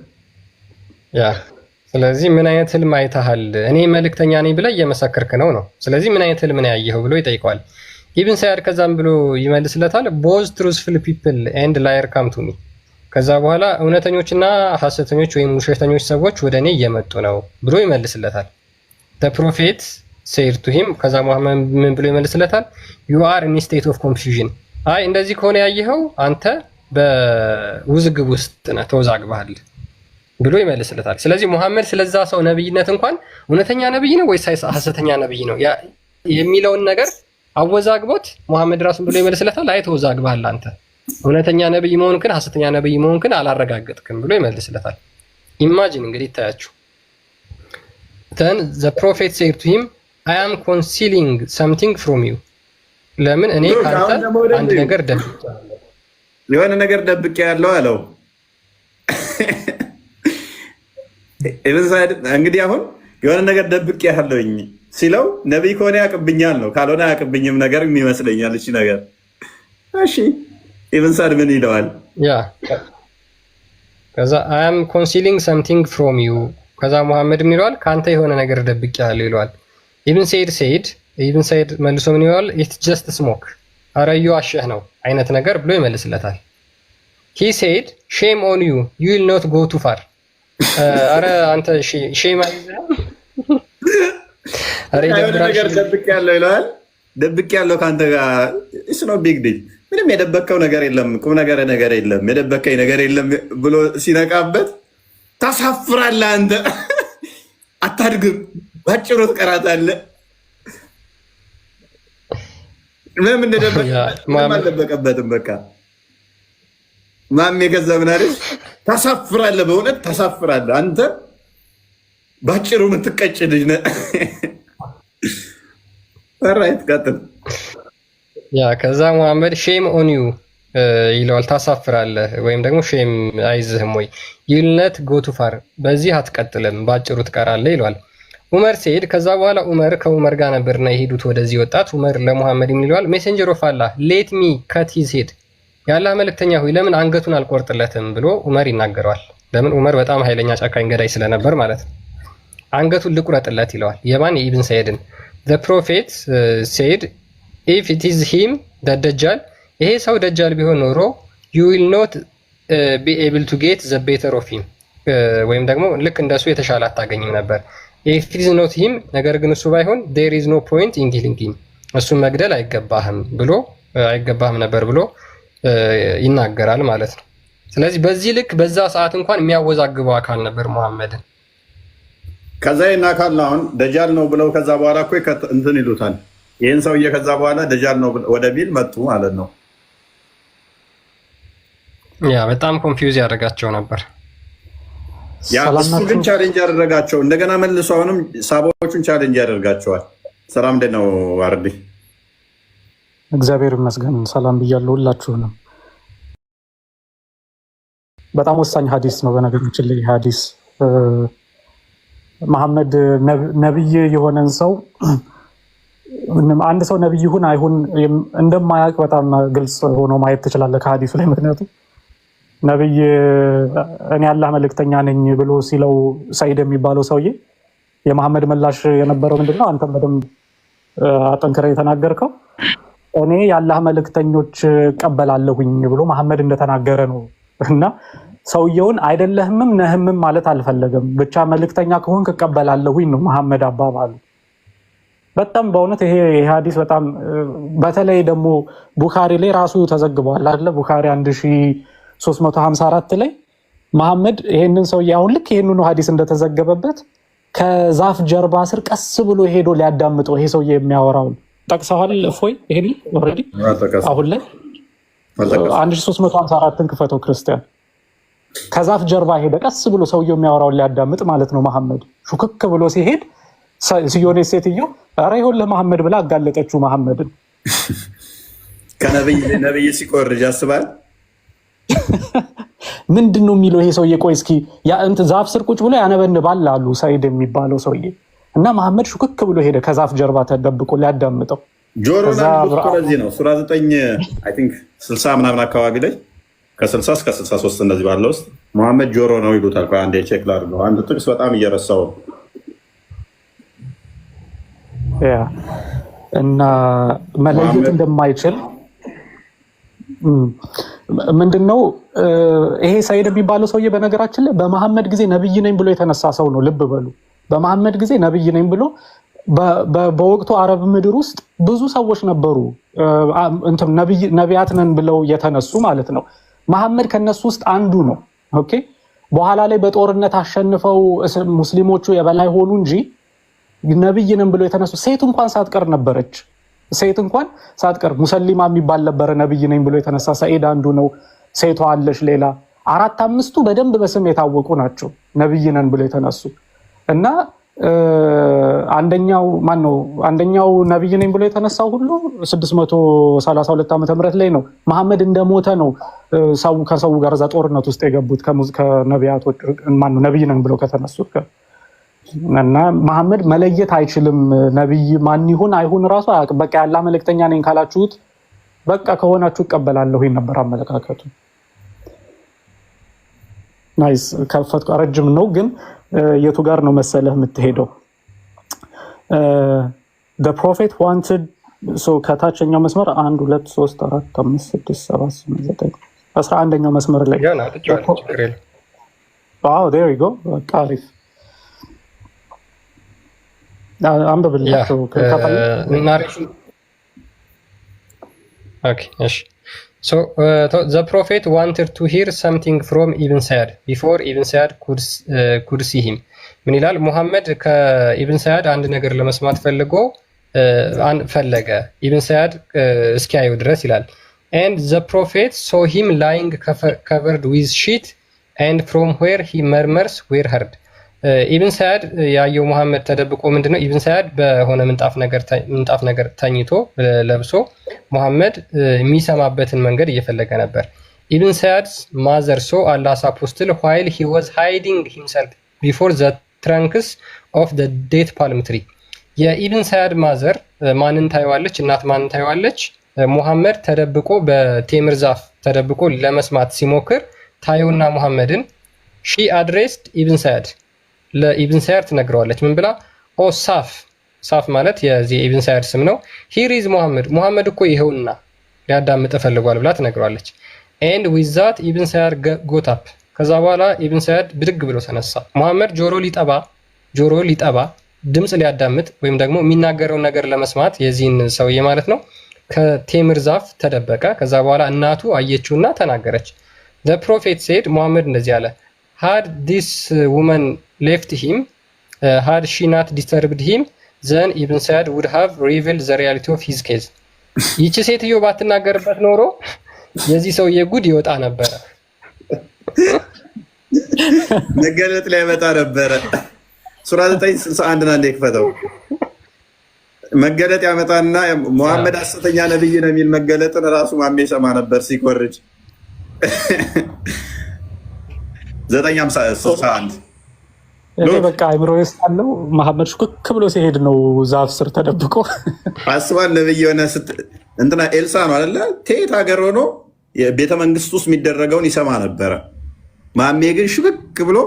D: ስለዚህ ምን አይነት ህልም አይተሃል? እኔ መልእክተኛ ነኝ ብለህ እየመሰከርክ ነው። ስለዚህ ምን አይነት ህልም ነው ያየኸው ብሎ ይጠይቀዋል። ኢብን ሰያድ ከዛም ብሎ ይመልስለታል ቦዝ ትሩዝፉል ፒፕል ኤንድ ላየር ካም ቱ ሚ ከዛ በኋላ እውነተኞችና ሐሰተኞች ወይም ውሸተኞች ሰዎች ወደ እኔ እየመጡ ነው ብሎ ይመልስለታል። ፕሮፌት ሴድ ቱ ሂም ከዛ ሙሐመድ ምን ብሎ ይመልስለታል? ዩ አር ኢን ስቴት ኦፍ ኮንፊውዥን አይ እንደዚህ ከሆነ ያየኸው አንተ በውዝግብ ውስጥ ነህ፣ ተወዛግበሃል ብሎ ይመልስለታል። ስለዚህ ሙሐመድ ስለዛ ሰው ነብይነት እንኳን እውነተኛ ነብይ ነው ወይስ ሐሰተኛ ነብይ ነው የሚለውን ነገር አወዛግቦት ሙሐመድ ራሱን ብሎ ይመልስለታል። አይ ተወዛግበሃል፣ አንተ እውነተኛ ነብይ መሆንክን ሐሰተኛ ነብይ መሆንክን አላረጋገጥክም ብሎ ይመልስለታል። ኢማጂን እንግዲህ ታያችሁ። then the prophet said to him I am concealing something from you ለምን እኔ ካንተ አንድ ነገር ደብቄያለሁ፣
A: የሆነ ነገር ደብቄያለሁ አለው። እንግዲህ አሁን የሆነ ነገር ደብቄያለሁኝ ሲለው ነብይ ከሆነ ያቅብኛል ነው፣ ካልሆነ ያቅብኝም ነገር የሚመስለኛል እቺ ነገር። እሺ ኢብን ሰዓድ ምን ይለዋል?
D: ከዛ I am concealing something from you ከዛ ሙሐመድ ምን ይለዋል? ካንተ የሆነ ነገር ደብቄያለሁ ይለዋል። ኢብን ሰይድ መልሶ ምን ይለዋል? it's just smoke አረዩ አሸህ ነው አይነት ነገር ብሎ ይመልስለታል። he said shame on you you will not go too far አረ አንተ ሼም አይዘህ አረ
A: ነገር ደብቄያለሁ ይለዋል። ደብቄያለሁ ካንተ ጋር it's no big deal ምንም የደበከው ነገር የለም፣ ቁም ነገር የለም፣ የደበከኝ ነገር የለም ብሎ ሲነቃበት ታሳፍራለህ አንተ አታድግም፣ ባጭሩ ትቀራታለህ። ምንም አልደበቀበትም። በቃ ማሜ ከዛ ምን አለች? ታሳፍራለህ፣ በእውነት ታሳፍራለህ አንተ ባጭሩ የምትቀጭ ልጅ ነህ። ራይት ቀጥል።
D: ከዛ ሙሐመድ ሼም ኦን ዩ ይለዋል። ታሳፍራለህ ወይም ደግሞ ሼም አይዝህም ወይ? ይልነት ጎቱፋር በዚህ አትቀጥልም ባጭሩ ትቀራለህ ይለዋል። ዑመር ሲሄድ ከዛ በኋላ ከዑመር ጋር ነበርና የሄዱት ወደዚህ ወጣት ዑመር ለሙሐመድ ይለዋል ሜሴንጀር ኦፍ አላህ ሌት ሚ ከት ሂዝ ሄድ የአላህ መልእክተኛ ሆይ ለምን አንገቱን አልቆርጥለትም ብሎ ዑመር ይናገረዋል። ለምን ዑመር በጣም ኃይለኛ ጨካኝ ገዳይ ስለነበር ማለት ነው። አንገቱን ልቁረጥለት ይለዋል። የማን የኢብን ሰይድን the prophet said if it is him that dajjal ይሄ ሰው ደጃል ቢሆን ኖሮ you will not be able to get the better of him ወይም ደግሞ ልክ እንደሱ የተሻለ አታገኝም ነበር። if it is not him ነገር ግን እሱ ባይሆን there is no point in killing him እሱን መግደል አይገባህም ነበር ብሎ ይናገራል ማለት ነው። ስለዚህ በዚህ ልክ በዛ ሰዓት እንኳን የሚያወዛግበው አካል ነበር ሙሐመድን።
A: ከዛ አካል አሁን ደጃል ነው ብለው ከዛ በኋላ እኮ እንትን ይሉታል። ይሄን ሰውዬ ከዛ በኋላ ደጃል ነው ወደ ቢል መጡ ማለት ነው።
D: ያ በጣም ኮንፊውዝ ያደርጋቸው ነበር።
A: ያ እሱ ግን ቻሌንጅ ያደረጋቸው እንደገና መልሶ አሁንም ሳባዎቹን ቻሌንጅ ያደርጋቸዋል። ሰላም እንዴት ነው አርዲ?
H: እግዚአብሔር ይመስገን ሰላም ብያለሁ ሁላችሁንም። በጣም ወሳኝ ሐዲስ ነው በነገራችን ላይ ሐዲስ መሐመድ ነብይ የሆነን ሰው አንድ ሰው ነብይ ይሁን አይሁን እንደማያውቅ በጣም ግልጽ ሆኖ ማየት ትችላለህ ከሐዲሱ ላይ። ምክንያቱም ነብይ እኔ አላህ መልእክተኛ ነኝ ብሎ ሲለው ሰይድ የሚባለው ሰውዬ የመሐመድ ምላሽ የነበረው ምንድነው? አንተም በደንብ አጠንክረህ የተናገርከው እኔ የአላህ መልእክተኞች እቀበላለሁኝ ብሎ መሐመድ እንደተናገረ ነው። እና ሰውየውን አይደለህምም ነህምም ማለት አልፈለገም። ብቻ መልእክተኛ ከሆንክ እቀበላለሁኝ ነው መሐመድ አባባሉ። በጣም በእውነት ይሄ ሐዲስ በጣም በተለይ ደግሞ ቡኻሪ ላይ ራሱ ተዘግቧል አይደል? ቡኻሪ 1354 ላይ መሐመድ ይሄንን ሰውዬ አሁን ልክ ይሄንን ሐዲስ እንደተዘገበበት ከዛፍ ጀርባ ስር ቀስ ብሎ ሄዶ ሊያዳምጠው ይሄ ሰውዬ የሚያወራውን ጠቅሰዋል። እፎይ ይሄን ኦሬዲ አሁን ላይ 1354ን ክፈተው ክርስቲያን ከዛፍ ጀርባ ሄደ ቀስ ብሎ ሰውየው የሚያወራውን ሊያዳምጥ ማለት ነው። መሐመድ ሹክክ ብሎ ሲሄድ ሲዮኔ ሴትዮ ኧረ ይሁን ለመሐመድ ብላ አጋለጠችው መሐመድን።
A: ከነብይ ሲቆርጅ ያስባል።
H: ምንድነው የሚለው ይሄ ሰውዬ? ቆይ እስኪ ያ ዛፍ ስር ቁጭ ብሎ ያነበንባል አሉ ሰይድ የሚባለው ሰውዬ። እና መሐመድ ሹክክ ብሎ ሄደ ከዛፍ ጀርባ ተደብቆ ሊያዳምጠው።
A: ጆሮና ለዚህ ነው ሱራ 9 አይ ቲንክ 60 ምናምን አካባቢ ላይ ከ60 እስከ 63 እንደዚህ ባለው ውስጥ መሐመድ ጆሮ ነው ይሉታል። ቆይ አንዴ ቼክ ላድርገው። አንድ ጥቅስ በጣም እየረሳው
H: እና መለየት እንደማይችል ምንድነው ይሄ ሰይድ የሚባለው ሰውዬ በነገራችን ላይ በመሐመድ ጊዜ ነብይ ነኝ ብሎ የተነሳ ሰው ነው። ልብ በሉ። በመሐመድ ጊዜ ነብይ ነኝ ብሎ በወቅቱ አረብ ምድር ውስጥ ብዙ ሰዎች ነበሩ ነቢያት ነን ብለው የተነሱ ማለት ነው። መሐመድ ከነሱ ውስጥ አንዱ ነው። ኦኬ በኋላ ላይ በጦርነት አሸንፈው ሙስሊሞቹ የበላይ ሆኑ እንጂ ነብይ ነን ብለው የተነሱ ሴት እንኳን ሳትቀር ነበረች። ሴት እንኳን ሳትቀር ሙሰሊማ የሚባል ነበረ ነብይ ነኝ ብሎ የተነሳ። ሰዒድ አንዱ ነው። ሴቷ አለሽ ሌላ 4-5ቱ በደንብ በስም የታወቁ ናቸው ነብይ ነን ብለው የተነሱ እና አንደኛው ነብይ ነኝ ብሎ የተነሳው ሁሉ 632 ዓመተ ምህረት ላይ ነው። መሐመድ እንደሞተ ነው ከሰው ጋር እዛ ጦርነት ውስጥ የገቡት ከነቢያቶች ነብይ ነን ብለው ከተነሱት እና መሐመድ መለየት አይችልም። ነብይ ማን ይሁን አይሁን ራሱ አያውቅም። በቃ ያላ መልእክተኛ ነኝ ካላችሁት በቃ ከሆናችሁ እቀበላለሁ ነበር አመለካከቱ። ናይስ ከፈትኩ። ረጅም ነው ግን የቱ ጋር ነው መሰለህ የምትሄደው? the prophet wanted so ከታችኛው መስመር 1 2 3 4 5 6 7 8 9 11ኛው መስመር ላይ ዋው there you go ቃሪፍ አንብብላችሁ
D: ናሬሽን ኦኬ እሺ So the prophet wanted to hear something from Ibn Sayyad before Ibn Sayyad could see him. ምን ይላል? ሙሐመድ ከኢብን ሰያድ አንድ ነገር ለመስማት ፈለገ ኢብን ሰያድ እስኪያዩ ድረስ ይላል። And the prophet saw him lying covered with sheet and from where he murmurs were heard. ኢብን ሰያድ ያየው መሐመድ ተደብቆ ምንድነው ኢብን ሰያድ በሆነ ምንጣፍ ነገር ተኝቶ ለብሶ መሐመድ የሚሰማበትን መንገድ እየፈለገ ነበር። ኢብን ሰያድ's mother saw Allah's apostle while he was hiding himself before the trunks of the date palm tree። የኢብን ሰያድ ማዘር ማንን ታየዋለች? እናት ማንን ታየዋለች? ሙሐመድ ተደብቆ በቴምር ዛፍ ተደብቆ ለመስማት ሲሞክር ታየውና ሙሐመድን ሺ አድሬስድ ኢብን ሰያድ ለኢብን ሰያድ ትነግረዋለች። ምን ብላ? ኦ ሳፍ ማለት የዚህ ኢብን ሰያድ ስም ነው። ሂር ኢዝ ሙሐመድ እኮ ይሄውና ሊያዳምጥ ፈልጓል ብላ ትነግረዋለች። ኤንድ ዊዝ ዛት ኢብን ሰያድ ጎት አፕ። ከዛ በኋላ ኢብን ሰያድ ብድግ ብሎ ተነሳ። ሙሐመድ ጆሮ ሊጠባ ድምፅ ሊያዳምጥ ወይም ደግሞ የሚናገረውን ነገር ለመስማት የዚህን ሰውዬ ማለት ነው ከቴምር ዛፍ ተደበቀ። ከዛ በኋላ እናቱ አየችውና ተናገረች። ዘ ፕሮፌት ሴድ ሙሐመድ እንደዚህ አለ had this woman left him had she not disturbed him then Ibn Sa'd would have revealed the reality of his case። ይቺ ሴትዮ ባትናገርበት ኖሮ የዚህ ሰውዬ ጉድ ይወጣ ነበረ፣
A: መገለጥ ላይ መጣ ነበረ። ሱራ 961 እና እንደከፈተው መገለጥ ያመጣና ሙሐመድ ሐሰተኛ ነብይ ነው የሚል መገለጥን ራሱ ማሜ ሰማ ነበር ሲቆርጅ 961
H: እኔ በቃ አይምሮ ውስጥ ያለው መሐመድ ሹክክ ብሎ ሲሄድ ነው ዛፍ ስር ተደብቆ
A: አስባል ነብይ የሆነ እንትና ኤልሳ ነው አይደለ? ከየት ሀገር ሆኖ ቤተ መንግስት ውስጥ የሚደረገውን ይሰማ ነበረ። ማሜ ግን ሹክክ ብሎ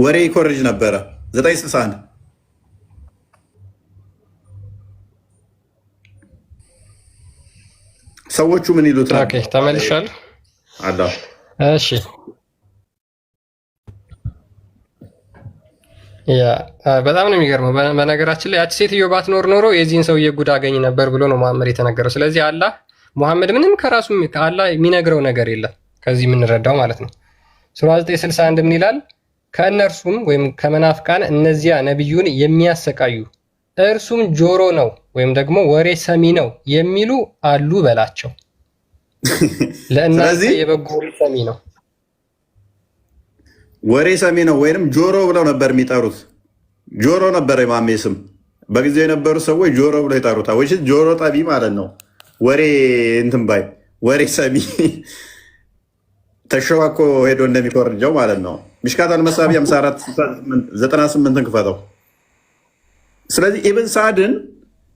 A: ወሬ ይኮርጅ ነበረ። 961 ሰዎቹ ምን ይሉት ነው?
D: ኦኬ ተመልሻል።
A: አላህ
D: እሺ ያ በጣም ነው የሚገርመው። በነገራችን ላይ ያቺ ሴትዮ ባትኖር ኖሮ የዚህን ሰውዬ ጉድ አገኝ ነበር ብሎ ነው መሐመድ የተናገረው። ስለዚህ አላህ ሙሐመድ ምንም ከራሱ ከአላህ የሚነግረው ነገር የለም ከዚህ የምንረዳው ማለት ነው። ሱራ 961 ምን ይላል? ከእነርሱም ወይም ከመናፍቃን እነዚያ ነብዩን የሚያሰቃዩ እርሱም ጆሮ ነው ወይም ደግሞ ወሬ ሰሚ ነው የሚሉ አሉ በላቸው። ለእናንተ የበጎ ሰሚ ነው
A: ወሬ ሰሚ ነው ወይንም ጆሮ ብለው ነበር የሚጠሩት። ጆሮ ነበር የማሜ ስም። በጊዜው የነበሩ ሰዎች ጆሮ ብለው ይጠሩታል። ወይ ጆሮ ጠቢ ማለት ነው። ወሬ እንትን ባይ ወሬ ሰሚ ተሸዋኮ ሄዶ እንደሚኮርጀው ማለት ነው። ሚሽካት አልመሳቢ 5498 ክፈተው። ስለዚህ ኢብን ሰዓድን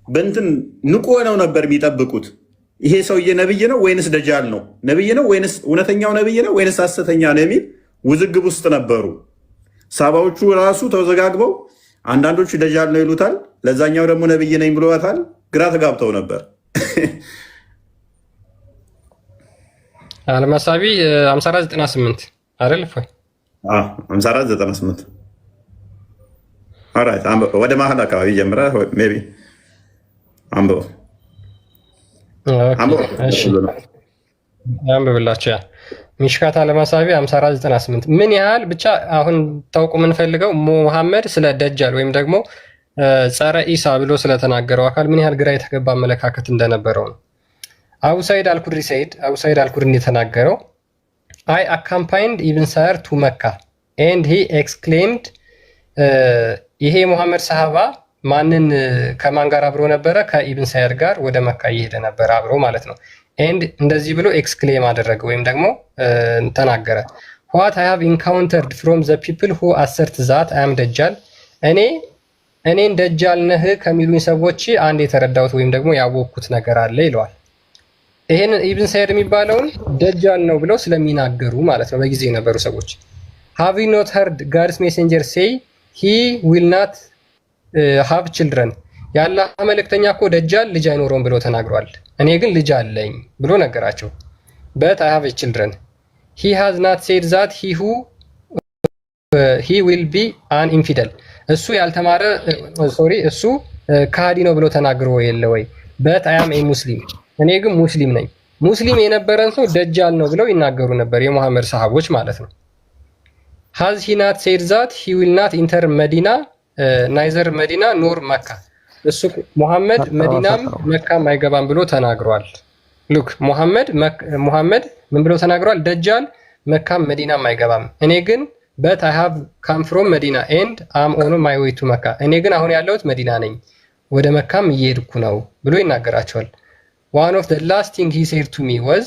A: በእንትን ንቁ ሆነው ነበር የሚጠብቁት። ይሄ ሰውዬ ነብይ ነው ወይንስ ደጃል ነው? ነብይ ነው ወይንስ እውነተኛው ነብይ ነው ወይንስ ሐሰተኛ ነው የሚል ውዝግብ ውስጥ ነበሩ። ሳባዎቹ ራሱ ተዘጋግበው አንዳንዶቹ ደጃል ነው ይሉታል፣ ለዛኛው ደግሞ ነብይ ነኝ ብለዋታል። ግራ ተጋብተው ነበር።
D: አልመሳቢ 5498 አይደል?
A: 5498 ኦራይት። ወደ መሀል አካባቢ ጀምረህ ሜይ ቢ አንብበው።
D: አንብብላቸው። ያ ሚሽካት አለማሳቢ 5498 ምን ያህል ብቻ አሁን ታውቁ የምንፈልገው ሙሐመድ ስለ ደጃል ወይም ደግሞ ጸረ ኢሳ ብሎ ስለተናገረው አካል ምን ያህል ግራ የተገባ አመለካከት እንደነበረው ነው። አቡ ሰይድ አልኩድሪ እንደተናገረው አይ አካምፓይንድ ኢብን ሰያድ ቱ መካ ኤንድ ሂ ኤክስክሌምድ ይሄ ሙሐመድ ሰሃባ ማንን ከማን ጋር አብሮ ነበረ? ከኢብን ሰያድ ጋር ወደ መካ እየሄደ ነበር አብሮ ማለት ነው። ኤንድ እንደዚህ ብሎ ኤክስክሌም አደረገ ወይም ደግሞ ተናገረ። what I have encountered from the people who assert that I am ደጃል እኔን ደጃል ነህ ከሚሉኝ ሰዎች አንድ የተረዳሁት ወይም ደግሞ ያወቅኩት ነገር አለ ይለዋል። ይሄን ኢብን ሰያድ የሚባለውን ደጃል ነው ብለው ስለሚናገሩ ማለት ነው በጊዜ የነበሩ ሰዎች have you not heard God's messenger say he will not have children ያላ መልእክተኛ እኮ ደጃል ልጅ አይኖረውም ብሎ ተናግሯል። እኔ ግን ልጅ አለኝ ብሎ ነገራቸው። but I have a children he has not said that he will be an infidel እሱ ያልተማረ እሱ ከሃዲ ነው ብሎ ተናግሮ የለ ወይ? but I am a Muslim እኔ ግን ሙስሊም ነኝ። ሙስሊም የነበረን ሰው ደጃል ነው ብለው ይናገሩ ነበር የሙሐመድ ሰሃቦች ማለት ነው። has he not said that he will not enter Medina neither Medina nor Mecca እሱ ሙሐመድ መዲናም መካም አይገባም ብሎ ተናግሯል። ሉክ ሙሐመድ ምን ብሎ ተናግሯል? ደጃል መካም መዲናም አይገባም፣ እኔ ግን በት አይ ሃቭ ካም ፍሮም መዲና ኤንድ አም ኦን ማይ ዌይ ቱ መካ። እኔ ግን አሁን ያለሁት መዲና ነኝ፣ ወደ መካም እየሄድኩ ነው ብሎ ይናገራቸዋል። ዋን ኦፍ ዘ ላስት ቲንግ ሂ ሴድ ቱ ሚ ዋዝ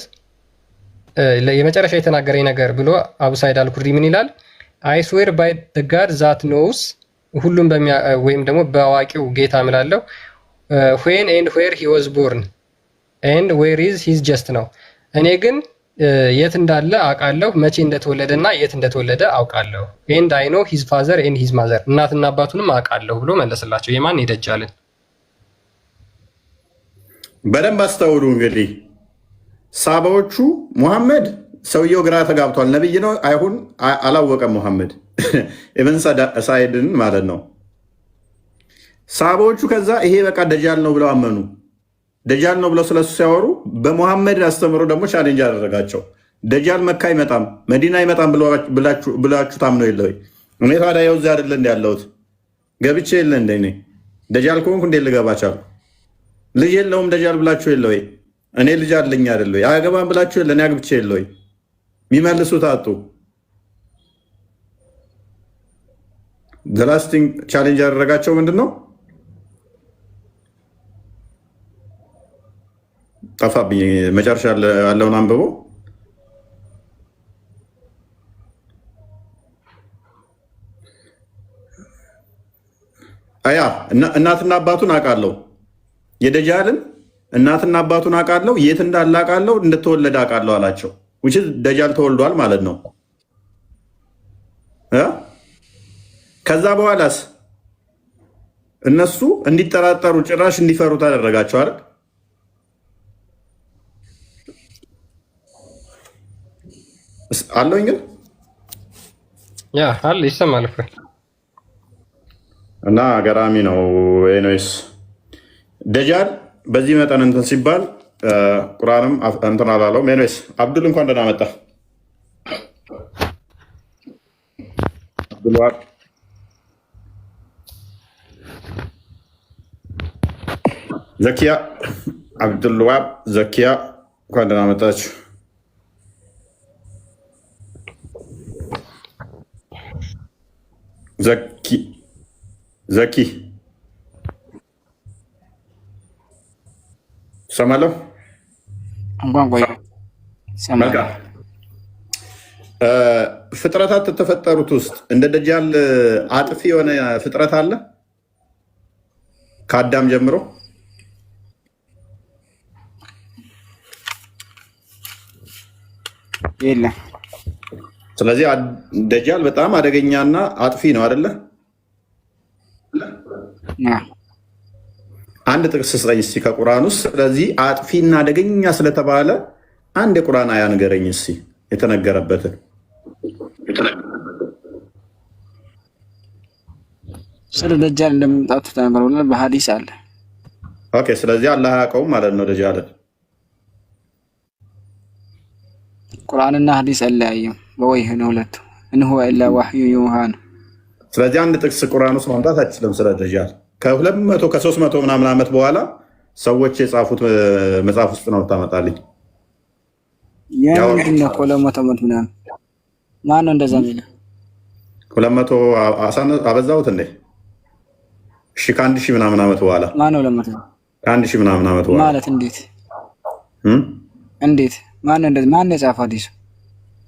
D: የመጨረሻ የተናገረኝ ነገር ብሎ አቡ ሳይድ አልኩርዲ ምን ይላል? አይ ስዌር ባይ ዘ ጋድ ዛት ኖውስ ሁሉም ወይም ደግሞ በአዋቂው ጌታ እምላለሁ ዌን ኤንድ ዌር ሂ ዋዝ ቦርን ኤንድ ዌር ኢዝ ሂዝ ጀስት ነው። እኔ ግን የት እንዳለ አውቃለሁ፣ መቼ እንደተወለደ እና የት እንደተወለደ አውቃለሁ። ኤንድ አይ ኖ ሂዝ ፋዘር ኤንድ ሂዝ ማዘር እናትና አባቱንም አውቃለሁ ብሎ መለስላቸው። የማን ይደጃልን?
A: በደንብ አስተውሉ። እንግዲህ ሳባዎቹ ሙሐመድ ሰውየው ግራ ተጋብቷል። ነብይ ነው አይሁን አላወቀም። ሙሐመድ ኢብን ሳይድን ማለት ነው። ሳባዎቹ ከዛ ይሄ በቃ ደጃል ነው ብለው አመኑ። ደጃል ነው ብለው ስለሱ ሲያወሩ በሙሐመድ አስተምሮ ደግሞ ቻሌንጅ አደረጋቸው። ደጃል መካ አይመጣም መዲና አይመጣም ብላችሁ ታምነው የለ ወይ? እኔ ታዲያ የው እዚያ አይደለ እንዲ ያለሁት ገብቼ የለ እንደ እኔ ደጃል ከሆንኩ እንዴት ልገባ ቻልኩ? ልጅ የለውም ደጃል ብላችሁ የለ ወይ? እኔ ልጅ አለኝ አይደለ ወይ? አያገባም ብላችሁ የለ እኔ አግብቼ የለ ወይ? የሚመልሱት አጡ። ዘላስቲንግ ቻሌንጅ ያደረጋቸው ምንድን ነው? ጠፋብኝ። መጨረሻ ያለውን አንብቦ አያ እናትና አባቱን አውቃለሁ፣ የደጃልን እናትና አባቱን አውቃለሁ፣ የት እንዳለ አውቃለሁ፣ እንደተወለደ አውቃለሁ አላቸው። which is ደጃል ተወልዷል ማለት ነው። ከዛ በኋላስ እነሱ እንዲጠራጠሩ ጭራሽ እንዲፈሩ ታደረጋቸው አይደል? አለኝ ግን
D: ያ አለ ይሰማል እኮ
A: እና ገራሚ ነው። ኤኒዌይስ ደጃል በዚህ መጠን እንትን ሲባል ቁርአንም እንትን አላለውም። ኤኒዌይስ አብዱል እንኳን ደህና መጣ። አብዱልዋሃብ ዘኪያ አብዱልዋሃብ ዘኪያ እንኳን ደህና መጣችሁ። ዘኪ ሰማለሁ። ፍጥረታት የተፈጠሩት ውስጥ እንደ ደጃል አጥፊ የሆነ ፍጥረት አለ ከአዳም ጀምሮ?
I: የለም።
A: ስለዚህ ደጃል በጣም አደገኛና አጥፊ ነው አይደለ? አንድ ጥቅስ ስጠኝ እስኪ ከቁርአን ውስጥ ስለዚህ አጥፊና አደገኛ ስለተባለ አንድ የቁርአን አያ ንገረኝ እስኪ የተነገረበትን።
I: ስለ ደጃል እንደመምጣቱ ተነግሮናል በሐዲስ አለ።
A: ኦኬ፣ ስለዚህ አላህ ያውቀውም ማለት ነው ደጃልን።
I: ቁርአንና ሐዲስ አለያየም በወይህ ነው ሁለቱ እንሁ ኢላ ወህዩ ዩሃ ነው።
A: ስለዚህ አንድ ጥቅስ ቁርአን ውስጥ ማምጣት አይችልም ስለ ደጃል። ከ200 ከ300 ምናምን ዓመት በኋላ ሰዎች የጻፉት መጽሐፍ ውስጥ ነው ታመጣልኝ።
I: ያው ምንድነው 200 ዓመት ምናምን ማን ነው እንደዛ የሚለው?
A: 200 አበዛሁት እንዴ? እሺ ከአንድ ሺህ ምናምን ዓመት በኋላ
I: ማን ነው 200?
A: ከአንድ ሺህ ምናምን ዓመት በኋላ
I: ማለት እንዴት እንዴት ማን ነው እንደዛ? ማን ነው የጻፈው? አዲሱ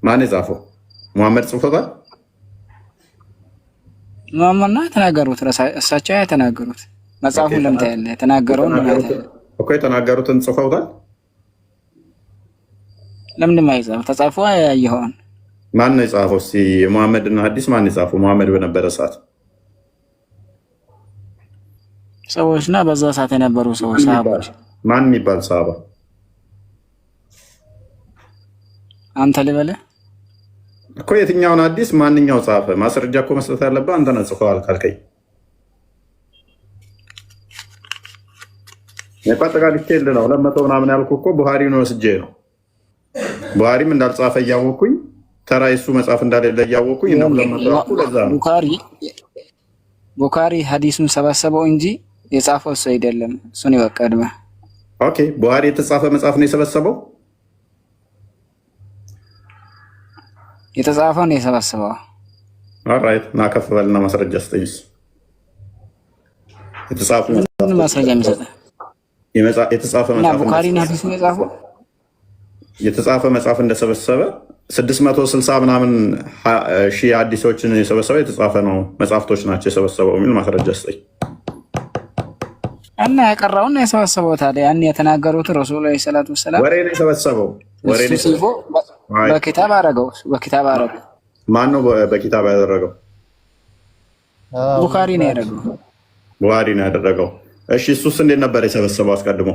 A: ማን የጻፈው? ሙሐመድ ጽፎታል?
I: ማማና ተናገሩት፣ እሳቸው የተናገሩት መጽሐፉን ለምታ ያለ የተናገረውን ማለት ነው
A: እኮ የተናገሩትን ጽፈውታል።
I: ለምን ማይጻፍ ተጻፈ? ያየኸውን
A: ማን ነው የጻፈው? እስኪ ሙሐመድና ሐዲስ ማን የጻፈው? ሙሐመድ በነበረ ሰዓት
I: ሰዎችና በዛ ሰዓት የነበሩ ሰዎች ሰሃቦች።
A: ማን የሚባል ሰሃባ?
I: አንተ ልበልህ
A: እኮ የትኛውን ሐዲስ ማንኛው ጻፈ? ማስረጃ እኮ መስጠት ያለብህ አንተ ነህ። ጽፈዋል ካልከኝ የፓጠቃል ይችላል ነው 200 ምናምን ያልኩህ እኮ ቡሃሪ ነው ወስጄ ነው። ቡሃሪም እንዳልጻፈ እያወኩኝ ተራ የሱ መጽሐፍ እንዳሌለ እያወኩኝ ነው 200 ያልኩ። ለዛ ነው
I: ቡኻሪ ሐዲሱን ሰበሰበው እንጂ የጻፈው እሱ አይደለም። እሱን ይወቀድማ።
A: ኦኬ ቡሃሪ የተጻፈ መጽሐፍ ነው የሰበሰበው።
I: የተጻፈው ነው የሰበሰበው።
A: ኦልራይት ና ከፍ በልና ማስረጃ ስጠኝ። የተጻፈ
I: ማስረጃ የሚሰጠህ
A: የተጻፈ
I: ቡኻሪና ሐዲስ ነው የጻፈው።
A: የተጻፈ መጽሐፍ እንደሰበሰበ 660 ምናምን ሺህ ሐዲሶችን የሰበሰበ የተጻፈ ነው መጽሐፍቶች ናቸው የሰበሰበው የሚል ማስረጃ ስጠኝ።
I: እና ያቀራውና የሰበሰበው ታዲያ ያን የተናገሩት ረሱል ዐለይሂ ሰላቱ ወሰላም
A: ወሬ ነው የሰበሰበው። ወሬ ነው
I: የሰበሰበው። በኪታብ አረገው። በኪታብ አረገው።
A: ማን ነው በኪታብ ያደረገው?
I: ቡኻሪ ነው ያደረገው።
A: ቡኻሪ ነው ያደረገው። እሺ እሱስ እንዴት ነበር የሰበሰበው አስቀድሞ?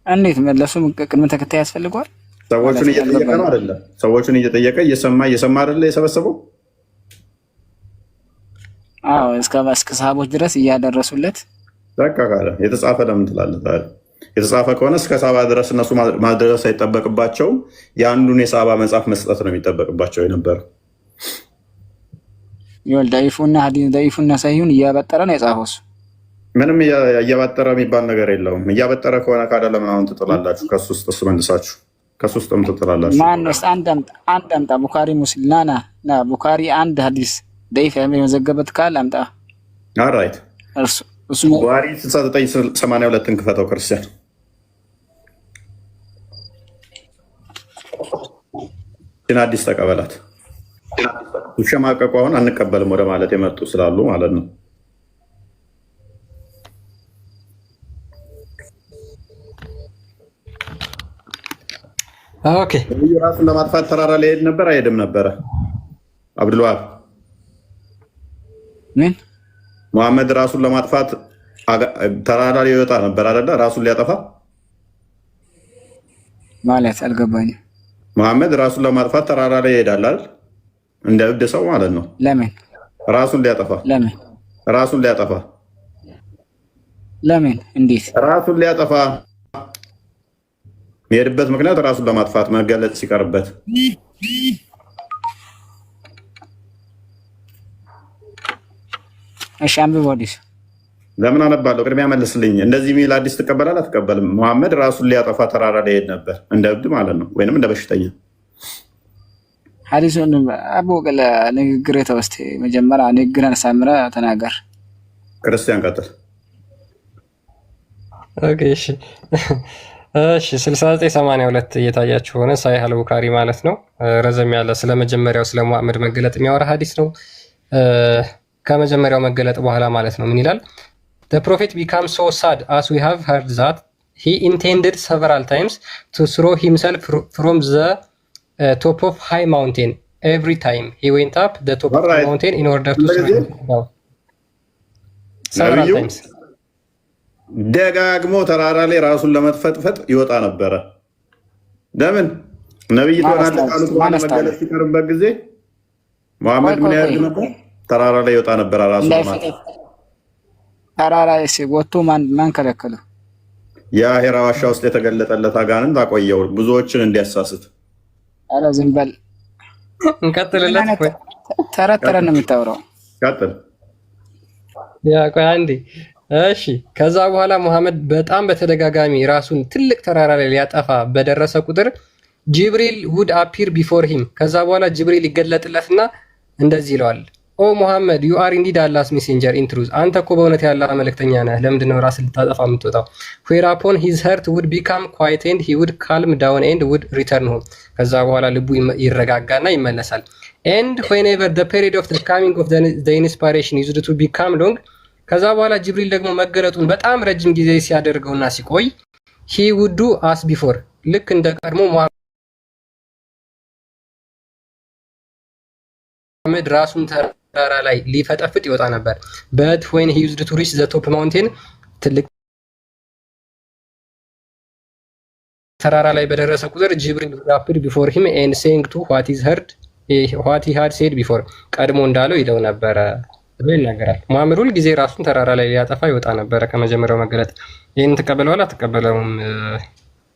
I: እንዴት መለሱ? ቅድመ ተከታይ ያስፈልገዋል።
A: ሰዎቹን እየጠየቀ ነው አይደለ? ሰዎቹን እየጠየቀ እየሰማ አይደለ የሰበሰበው?
I: አዎ እስከ ሰሃቦች ድረስ እያደረሱለት።
A: በቃ ካለ የተጻፈ ለምን ትላለህ ታዲያ? የተጻፈ ከሆነ እስከ ሰሃባ ድረስ እነሱ ማድረስ አይጠበቅባቸውም። የአንዱን የሰሃባ መጽሐፍ መስጠት ነው የሚጠበቅባቸው የነበረው።
I: ይወል ዳይፉና ሳይሁን እያበጠረ ነው የጻፈው እሱ።
A: ምንም እያበጠረ የሚባል ነገር የለውም። እያበጠረ ከሆነ ካደ ለምን አሁን ትጥላላችሁ? ከሱ ውስጥ እሱ መልሳችሁ ከሱ ውስጥም ትጥላላችሁ።
I: ማንስ አንድ አምጣ። ቡኻሪ ሙስሊም ና ቡኻሪ አንድ ሐዲስ ዳይፍ የመዘገበት ካል አምጣ።
A: ኦልራይት
I: እሱ
A: ቡኻሪ 6982ን ክፈተው ክርስቲያን። አዲስ ተቀበላት። ውሸማቀቁ አሁን አንቀበልም ወደ ማለት የመጡ ስላሉ ማለት ነው።
D: ኦኬ
A: ራሱን ለማጥፋት ተራራ ላይ ሄድ ነበር አይሄድም ነበረ? አብዱልዋሃብ
I: ምን
A: መሐመድ ራሱን ለማጥፋት ተራራ ላይ ይወጣ ነበር አይደለ? ራሱን ሊያጠፋ
I: ማለት አልገባኝም።
A: መሐመድ ራሱን ለማጥፋት ተራራ ላይ ይሄዳል አይደል? እንደ እብድ ሰው ማለት ነው።
I: ለምን
A: ራሱን ሊያጠፋ?
I: ለምን
A: ራሱን ሊያጠፋ?
I: ለምን እንዴት
A: ራሱን ሊያጠፋ የሚሄድበት ምክንያት ራሱን ለማጥፋት መገለጽ ሲቀርበት።
I: እሺ አንብበው ሐዲስ።
A: ለምን አነባለሁ? ቅድሚያ መልስልኝ። እንደዚህ የሚል ሐዲስ ትቀበላለህ አትቀበልም? መሐመድ ራሱን ሊያጠፋ ተራራ ላይ ይሄድ ነበር እንደ እብድ ማለት ነው፣ ወይንም እንደ በሽተኛ።
I: ሐዲሱን አቦ ገለ ንግግር ተወስተ መጀመሪያ ንግግርን ሳምረ ተናገር።
A: ክርስቲያን ቀጥል።
D: ኦኬ እሺ 6982 እየታያችሁ ሆነ ሳሂህ አል-ቡኻሪ ማለት ነው። ረዘም ያለ ስለ መጀመሪያው ስለ ሙሐመድ መገለጥ የሚያወራ ሐዲስ ነው። ከመጀመሪያው መገለጥ በኋላ ማለት ነው ምን ይላል? The prophet becomes so sad as we have heard that he intended several times to throw himself from the top of high mountain. Every time he went up the top of the mountain in order to throw himself down. Several times.
A: ደጋግሞ ተራራ ላይ ራሱን ለመጥፈጥፈጥ ይወጣ ነበረ። ለምን? ነብይ ተናለ ቃሉት በኋላ መገለጥ ሲቀርበት ጊዜ መሐመድ ምን ያደርግ ነበር? ተራራ ላይ ይወጣ ነበር ራሱን ለማጥፋት።
I: ተራራ ላይ ሲወጡ ማን ከለከለው?
A: የአሄራ ዋሻ ውስጥ የተገለጠለት አጋንንት አቆየው ብዙዎችን እንዲያሳስት።
I: አረ ዝም በል
D: እንቀጥልለት።
I: ተረተረ ነው የምታወራው።
A: ቀጥል።
D: ያ ቆይ አንዴ እሺ ከዛ በኋላ ሙሐመድ በጣም በተደጋጋሚ ራሱን ትልቅ ተራራ ላይ ሊያጠፋ በደረሰ ቁጥር ጅብሪል ውድ አፒር ቢፎር ሂም። ከዛ በኋላ ጅብሪል ይገለጥለትና እንደዚህ ይለዋል፣ ኦ ሙሐመድ ዩ አር ኢንዲድ አላህስ ሜሴንጀር ኢን ትሩዝ። አንተ እኮ በእውነት የአላህ መልእክተኛ ነህ። ለምንድን ነው ራስን ልታጠፋ የምትወጣው? ዌራፖን ሂዝ ሀርት ውድ ቢካም ኳይት ኤንድ ሂ ውድ ካልም ዳውን ኤንድ ውድ ሪተርን ሆም። ከዛ በኋላ ልቡ ይረጋጋና ይመለሳል። ኤንድ ዌንኤቨር ዘ ፔሪድ ኦፍ ዘ ካሚንግ ኦፍ ዘ ኢንስፓይሬሽን ዩዝድ ቱ ቢካም ሎንግ። ከዛ በኋላ ጅብሪል ደግሞ መገለጡን በጣም ረጅም ጊዜ ሲያደርገውና ሲቆይ ሂ ውዱ አስ ቢፎር ልክ እንደ ቀድሞ ሙሐመድ ራሱን ተራራ ላይ ሊፈጠፍጥ ይወጣ ነበር። በት when he used to reach the top mountain ትልቅ ተራራ ላይ በደረሰ ቁጥር ጅብሪል appeared before him and saying to what he had said before ቀድሞ እንዳለው ይለው ነበረ ብሎ ይናገራል። ሙሐመድ ሁል ጊዜ ራሱን ተራራ ላይ ሊያጠፋ ይወጣ ነበረ ከመጀመሪያው መገለጥ። ይህን ተቀበለዋል አትቀበለውም?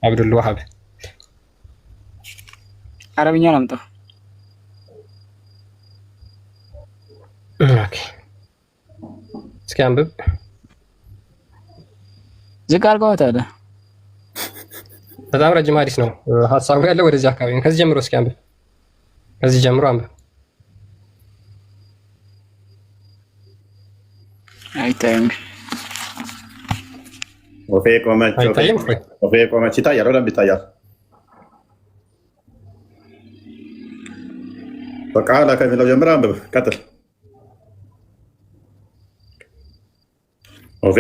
D: አብዱል ወሃብ
I: አረብኛ ነው የምጠው።
D: ኦኬ እስኪ አንብብ።
I: ዝቅ አድርገው ታዲያ።
D: በጣም ረጅም ሐዲስ ነው። ሀሳቡ ያለው ወደዚህ አካባቢ ነው። ከዚህ ጀምሮ እስኪ አንብብ። ከዚህ ጀምሮ አንብብ።
I: አይታይም።
A: ወፌ ቆመች ይታያል። በደንብ ይታያል። በቃላ ከሚለው ጀምር አንብብ። ቀጥል። ወፌ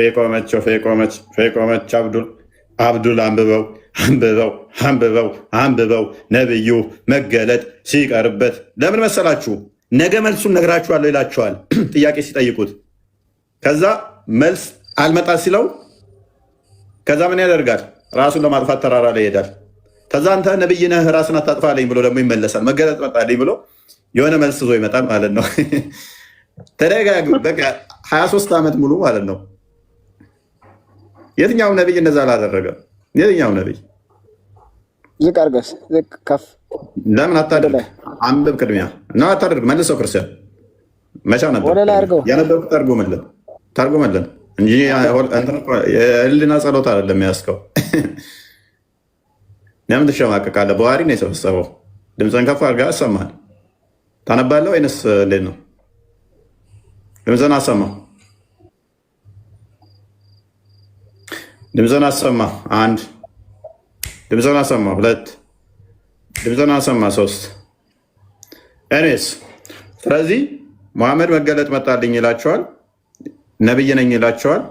A: ቆመች አብዱል አንብበው ነብዩ መገለጥ ሲቀርበት ለምን መሰላችሁ? ነገ መልሱን ነግራችኋለሁ ይላችኋል ጥያቄ ሲጠይቁት። ከዛ መልስ አልመጣ ሲለው ከዛ ምን ያደርጋል? ራሱን ለማጥፋት ተራራ ላይ ይሄዳል። ከዛ አንተ ነብይ ነህ ራስን አታጥፋልኝ ብሎ ደግሞ ይመለሳል። መገለጥ መጣልኝ ብሎ የሆነ መልስ ዞ ይመጣል ማለት ነው። ተደጋግሞ በቃ 23 ዓመት ሙሉ ማለት ነው። የትኛው ነብይ እንደዛ አላደረገም? የትኛው ነብይ?
I: ዝቅ አድርገስ ዝቅ ከፍ
A: ለምን አታደርግ? አንብብ ቅድሚያ እና አታደርግ። መልሰው ክርስቲያን መቻ ነበር ያነበብኩት ተርጉምልን እንጂ የህሊና ጸሎት አይደለም የሚያስከው። ለምን ትሸማቀቃለህ? በዋሪ ነው የሰበሰበው። ድምፅን ከፍ አድርገህ አሰማል። ታነባለህ ወይንስ እንዴት ነው? ድምፅን አሰማ። ድምፅን አሰማ። 1 ድምፅን አሰማ። 2 ድምፅን አሰማ። 3 እኔስ ስለዚህ መሐመድ መገለጥ መጣልኝ ይላቸዋል። ነብይ ነኝ ይላቸዋል።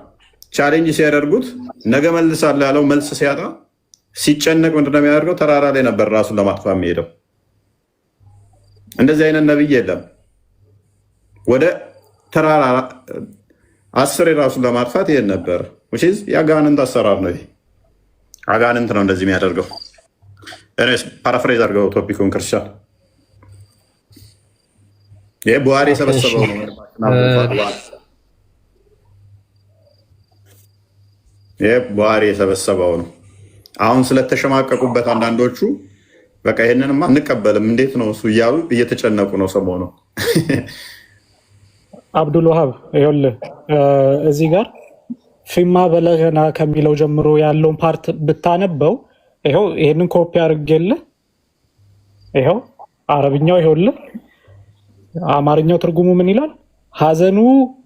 A: ቻሌንጅ ሲያደርጉት ነገ መልሳለሁ ያለው መልስ ሲያጣ ሲጨነቅ ምንድነው የሚያደርገው? ተራራ ላይ ነበር ራሱን ለማጥፋት የሚሄደው። እንደዚህ አይነት ነብይ የለም። ወደ ተራራ 10 ራሱን ለማጥፋት ይሄድ ነበር። የአጋንንት አሰራር ነው። ይሄ አጋንንት ነው እንደዚህ የሚያደርገው። እኔስ ፓራፍሬዝ አድርገው ቶፒኩን ክርስቲያን ይሄ ቡሃሪ የሰበሰበው ነው። ይሄ ቡሃሪ የሰበሰበው ነው። አሁን ስለተሸማቀቁበት አንዳንዶቹ በቃ ይሄንንማ አንቀበልም እንዴት ነው እሱ እያሉ እየተጨነቁ ነው ሰሞኑ።
H: አብዱል ወሃብ ይኸውልህ እዚህ ጋር ፊማ በለገና ከሚለው ጀምሮ ያለውን ፓርት ብታነበው ይኸው ይሄንን ኮፒ አድርጌልህ ይኸው አረብኛው ይኸውልህ አማርኛው ትርጉሙ ምን ይላል? ሐዘኑ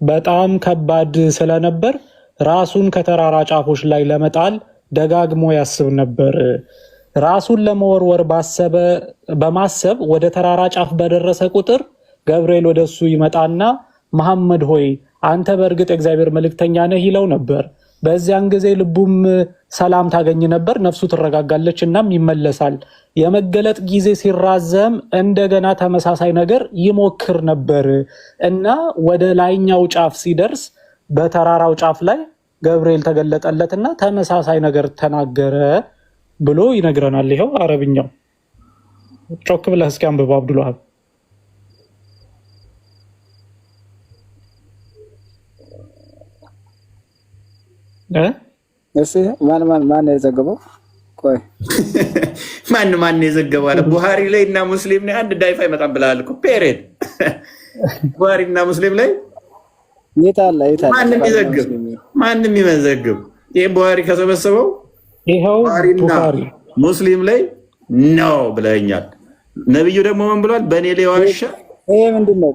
H: በጣም ከባድ ስለነበር ራሱን ከተራራ ጫፎች ላይ ለመጣል ደጋግሞ ያስብ ነበር። ራሱን ለመወርወር በማሰብ ወደ ተራራ ጫፍ በደረሰ ቁጥር ገብርኤል ወደሱ ይመጣና መሐመድ ሆይ አንተ በእርግጥ የእግዚአብሔር መልእክተኛ ነህ ይለው ነበር። በዚያን ጊዜ ልቡም ሰላም ታገኝ ነበር፣ ነፍሱ ትረጋጋለች፣ እናም ይመለሳል። የመገለጥ ጊዜ ሲራዘም እንደገና ተመሳሳይ ነገር ይሞክር ነበር እና ወደ ላይኛው ጫፍ ሲደርስ በተራራው ጫፍ ላይ ገብርኤል ተገለጠለትና ተመሳሳይ ነገር ተናገረ ብሎ ይነግረናል። ይኸው አረብኛው ጮክ ብለህ እስኪ አንብበው አብዱል ወሃብ።
I: ማን የዘገበው? ቆይ
A: ማን የዘገበው አለ? ቡሃሪ ላይ እና ሙስሊም ላይ አንድ ዳይፋ ይመጣም ብለሃል እኮ ፔሬድ። ቡሃሪ እና ሙስሊም ላይ
I: የታለ
A: ማንም ይመዘግብ። ይሄ ቡሃሪ ከሰበሰበው
H: ይሄው ቡሃሪ
A: ሙስሊም ላይ ነው ብለኛል። ነብዩ ደግሞ ምን ብሏል? በኔ ላይ ዋሸ።
I: ይሄ ምንድነው?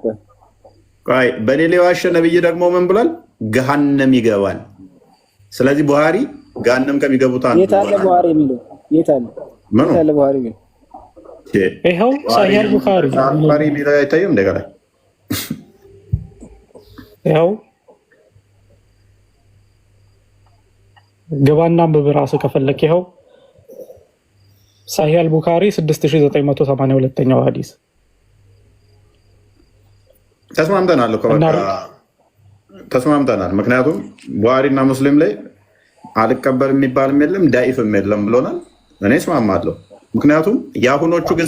A: ቆይ በኔ ላይ ዋሸ ነብዩ ደግሞ ምን ብሏል? ገሃነም ይገባል። ስለዚህ ቡሃሪ ገሃነም ከሚገቡት አንዱ
I: የታለ ቡሃሪ የሚለው የታለ ቡሃሪ የሚለው
H: ይሄው ሳሂህ ቡኻሪ
A: ቡሃሪ የሚለው አይታየም እንደገና
H: ይሄው ገባና በብራሱ ከፈለክ ይሄው ሳሂህ ቡኻሪ 6982ኛው ሐዲስ
A: ተስማምተናል እኮ በቃ ተስማምተናል። ምክንያቱም ቡሃሪና ሙስሊም ላይ አልቀበል የሚባልም የለም ዳኢፍም የለም ብሎናል። እኔ እስማማለሁ። ምክንያቱም የአሁኖቹ ግን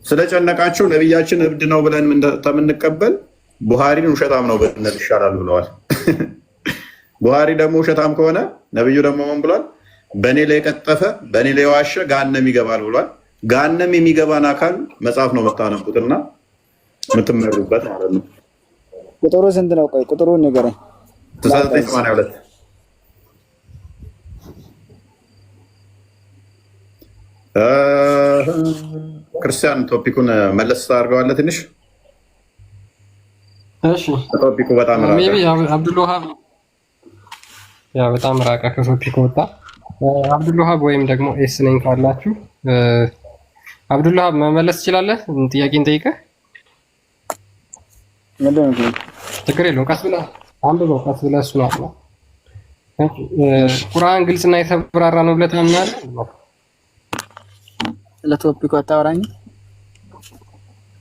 A: ስለጨነቃቸው ነቢያችን እብድ ነው ብለን እንደምንቀበል ቡሃሪን ውሸታም ነው ብንል ይሻላል ብለዋል። ቡሃሪ ደግሞ ውሸታም ከሆነ ነብዩ ደግሞ ምን ብሏል? በእኔ ላይ የቀጠፈ በእኔ ላይ የዋሸ ገሃነም ይገባል ብሏል። ገሃነም የሚገባን አካል መጽሐፍ ነው የምታነቡትና የምትመሩበት ማለት ነው።
I: ቁጥሩ ስንት ነው? ቆይ ቁጥሩን ንገረኝ።
A: 982 982 ክርስቲያን ቶፒኩን መለስ አድርገዋለህ ትንሽ።
D: እሺ
A: ቶፒኩ በጣም
D: ሜቢ አብዱልዋሃብ ያው በጣም ራቀ ከቶፒኩ ወጣ። አብዱልዋሃብ ወይም ደግሞ ኤስ ነኝ ካላችሁ አብዱልዋሃብ መመለስ ትችላለህ? ጥያቄን ጠይቀህ ችግር የለውም። ቀስ ብለህ አንብበው፣ ቀስ ብለህ እሱ ነው። ቁርአን ግልጽና የተብራራ ነው ብለህ ታምናለህ?
I: ስለ ቶፒኩ አታወራኝ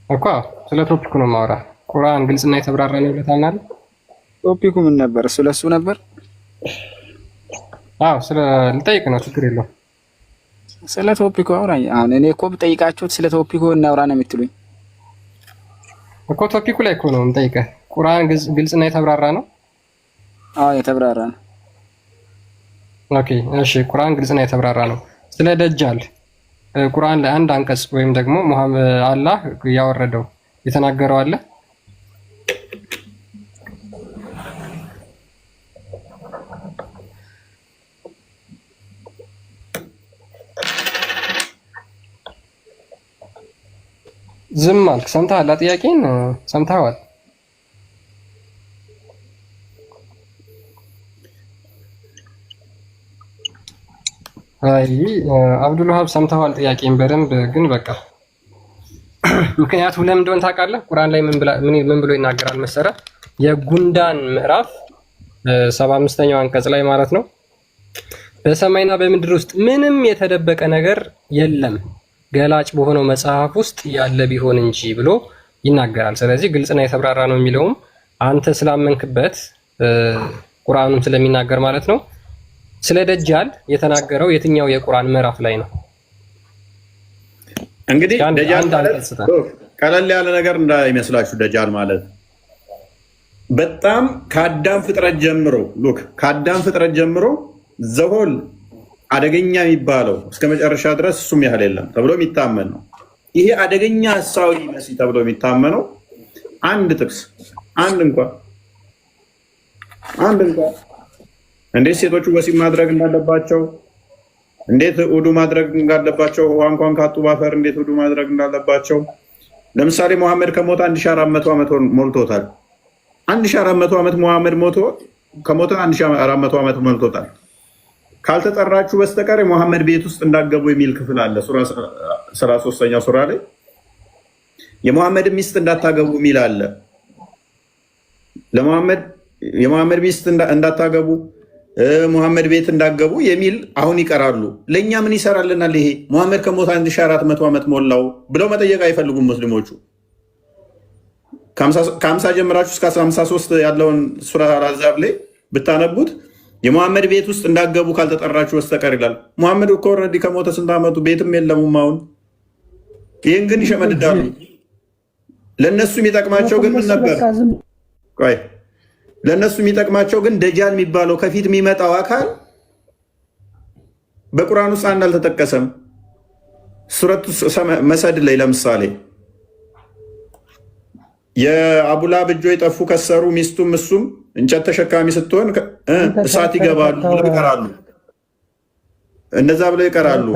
D: እኮ ስለ ቶፒኩ ነው የማወራህ። ቁርአን ግልጽና የተብራራ ነው ብለህ ታምናለህ?
I: ቶፒኩ ምን ነበር? ስለሱ ነበር።
D: አዎ ስለ ልጠይቅ ነው፣ ችግር የለውም።
I: ስለ ቶፒኩ አውራኝ። አሁን እኔ እኮ ብጠይቃችሁት ስለ ቶፒኩ እናውራ ነው የምትሉኝ
D: እኮ። ቶፒኩ ላይ እኮ ነው የምጠይቀህ። ቁርአን ግልጽና የተብራራ ነው?
I: አዎ የተብራራ ነው።
D: ኦኬ እሺ፣ ቁርአን ግልጽና የተብራራ ነው። ስለ ደጃል ቁርአን ላይ አንድ አንቀጽ ወይም ደግሞ አላህ ያወረደው የተናገረው አለ? ዝም አልክ። ሰምተሃል? ጥያቄን ሰምተሃል? አይ አብዱልዋሃብ ሰምተሃል ጥያቄን በደንብ ግን በቃ ምክንያቱም ለምን እንደሆነ ታውቃለህ? ቁርአን ላይ ምን ብሎ ይናገራል መሰረት? የጉንዳን ምዕራፍ 75ኛው አንቀጽ ላይ ማለት ነው፣ በሰማይና በምድር ውስጥ ምንም የተደበቀ ነገር የለም ገላጭ በሆነው መጽሐፍ ውስጥ ያለ ቢሆን እንጂ ብሎ ይናገራል። ስለዚህ ግልጽና የተብራራ ነው የሚለውም አንተ ስላመንክበት ቁርአኑም ስለሚናገር ማለት ነው። ስለ ደጃል የተናገረው የትኛው የቁርአን ምዕራፍ ላይ ነው?
A: እንግዲህ ደጃል ማለት ቀለል ያለ ነገር እንዳይመስላችሁ። ደጃል ማለት በጣም ከአዳም ፍጥረት ጀምሮ ከአዳም ፍጥረት ጀምሮ ዘሆል አደገኛ የሚባለው እስከ መጨረሻ ድረስ እሱም ያህል የለም ተብሎ የሚታመን ነው። ይሄ አደገኛ ሐሳዊ መሲህ ተብሎ የሚታመነው አንድ ጥቅስ አንድ እንኳን እንዴት ሴቶቹ ወሲብ ማድረግ እንዳለባቸው፣ እንዴት ውዱ ማድረግ እንዳለባቸው፣ ውሃ እንኳን ካጡ ባፈር እንዴት ውዱ ማድረግ እንዳለባቸው። ለምሳሌ መሐመድ ከሞተ 1400 ዓመት ሞልቶታል። 1400 ዓመት መሐመድ ከሞተ 1400 ዓመት ሞልቶታል። ካልተጠራችሁ በስተቀር የመሐመድ ቤት ውስጥ እንዳገቡ የሚል ክፍል አለ። ሱራ 33ኛው ሱራ ላይ የመሐመድ ሚስት እንዳታገቡ የሚል አለ። የመሐመድ ሚስት እንዳታገቡ መሐመድ ቤት እንዳገቡ የሚል አሁን ይቀራሉ። ለእኛ ምን ይሰራልናል? ይሄ መሐመድ ከሞተ 1400 ዓመት ሞላው ብለው መጠየቅ አይፈልጉም ሙስሊሞቹ። ከ50 ጀምራችሁ እስከ 53 ያለውን ሱራ አልአሕዛብ ላይ ብታነቡት የመሐመድ ቤት ውስጥ እንዳገቡ ካልተጠራችሁ በስተቀር ይላል። መሐመድ እኮ ኦልሬዲ ከሞተ ስንት ዓመቱ? ቤትም የለሙም አሁን። ይህን ግን ይሸመድዳሉ። ለእነሱ የሚጠቅማቸው ግን ምን ነበር? ለእነሱ የሚጠቅማቸው ግን ደጃል የሚባለው ከፊት የሚመጣው አካል በቁርአን ውስጥ አንድ አልተጠቀሰም። ሱረቱ መሰድ ላይ ለምሳሌ የአቡላብ እጆች ጠፉ፣ ከሰሩ፣ ሚስቱም እሱም እንጨት ተሸካሚ ስትሆን እሳት ይገባሉ ብለው ይቀራሉ። እንደዛ ብለው ይቀራሉ።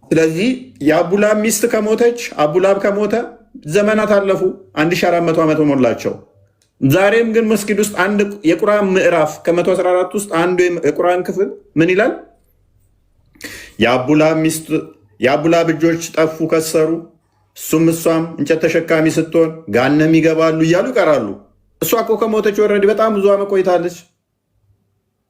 A: ስለዚህ የአቡላብ ሚስት ከሞተች፣ አቡላብ ከሞተ ዘመናት አለፉ፣ 1400 ዓመት ሞላቸው። ዛሬም ግን መስጊድ ውስጥ አንድ የቁርአን ምዕራፍ ከ114 ውስጥ አንዱ የቁርአን ክፍል ምን ይላል? የአቡላብ እጆች ጠፉ፣ ከሰሩ፣ እሱም እሷም እንጨት ተሸካሚ ስትሆን ጋነም ይገባሉ እያሉ ይቀራሉ። እሷ እኮ ከሞተች ወረድ በጣም ብዙ ዓመት ቆይታለች።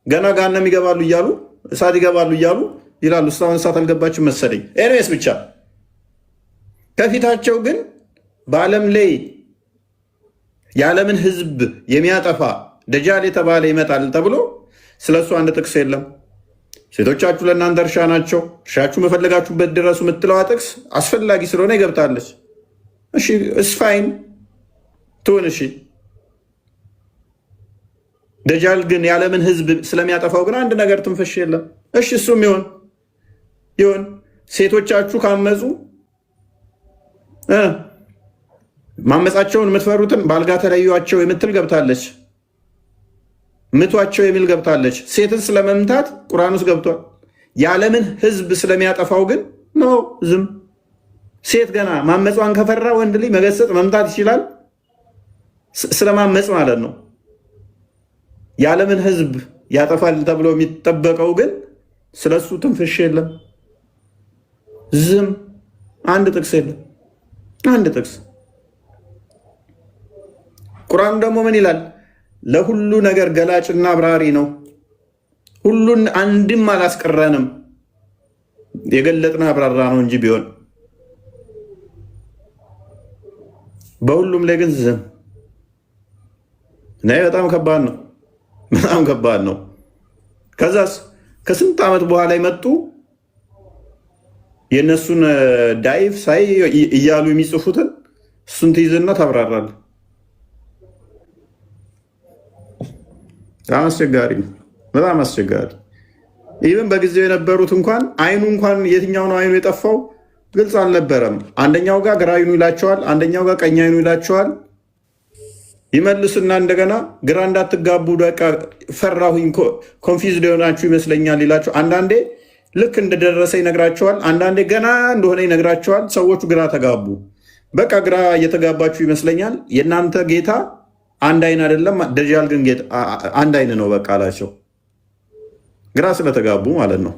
A: ገና ጋነም ይገባሉ እያሉ እሳት ይገባሉ እያሉ ይላሉ። እስካሁን እሳት አልገባችም መሰለኝ። ኤኒዌይስ ብቻ ከፊታቸው ግን በዓለም ላይ የዓለምን ሕዝብ የሚያጠፋ ደጃል የተባለ ይመጣል ተብሎ ስለሱ አንድ ጥቅስ የለም። ሴቶቻችሁ ለእናንተ እርሻ ናቸው፣ እርሻችሁ መፈለጋችሁበት ድረሱ የምትለዋ ጥቅስ አስፈላጊ ስለሆነ ይገብታለች። እሺ እስፋይን ትሁን። እሺ ደጃል ግን የዓለምን ሕዝብ ስለሚያጠፋው ግን አንድ ነገር ትንፍሽ የለም። እሺ እሱም ይሁን። ሴቶቻችሁ ካመፁ ማመፃቸውን የምትፈሩትን በአልጋ ተለዩዋቸው የምትል ገብታለች። ምቷቸው የሚል ገብታለች። ሴትን ስለመምታት ቁርአን ውስጥ ገብቷል። የዓለምን ህዝብ ስለሚያጠፋው ግን ኖ ዝም። ሴት ገና ማመጿን ከፈራ ወንድ ልጅ መገሰጥ መምታት ይችላል። ስለማመፅ ማለት ነው። የዓለምን ሕዝብ ያጠፋል ተብሎ የሚጠበቀው ግን ስለሱ ትንፍሽ የለም። ዝም። አንድ ጥቅስ የለም። አንድ ጥቅስ። ቁርአን ደግሞ ምን ይላል? ለሁሉ ነገር ገላጭና አብራሪ ነው። ሁሉን አንድም አላስቀረንም። የገለጥና አብራራ ነው እንጂ ቢሆን በሁሉም ላይ ግን ዝም። እና በጣም ከባድ ነው። በጣም ከባድ ነው። ከዛስ ከስንት ዓመት በኋላ የመጡ የእነሱን ዳይፍ ሳይ እያሉ የሚጽፉትን እሱን ትይዝና ታብራራል። በጣም አስቸጋሪ ነው። በጣም አስቸጋሪ። ኢቨን በጊዜው የነበሩት እንኳን አይኑ እንኳን የትኛው ነው አይኑ የጠፋው ግልጽ አልነበረም። አንደኛው ጋር ግራ አይኑ ይላቸዋል፣ አንደኛው ጋር ቀኝ አይኑ ይላቸዋል። ይመልስና እንደገና ግራ እንዳትጋቡ በቃ ፈራሁኝ፣ ኮንፊውዝድ የሆናችሁ ይመስለኛል ይላቸው። አንዳንዴ ልክ እንደደረሰ ይነግራቸዋል፣ አንዳንዴ ገና እንደሆነ ይነግራቸዋል። ሰዎቹ ግራ ተጋቡ። በቃ ግራ እየተጋባችሁ ይመስለኛል፣ የእናንተ ጌታ አንድ አይን አይደለም፣ ደጃል ግን አንድ አይን ነው በቃ አላቸው። ግራ ስለተጋቡ ማለት ነው።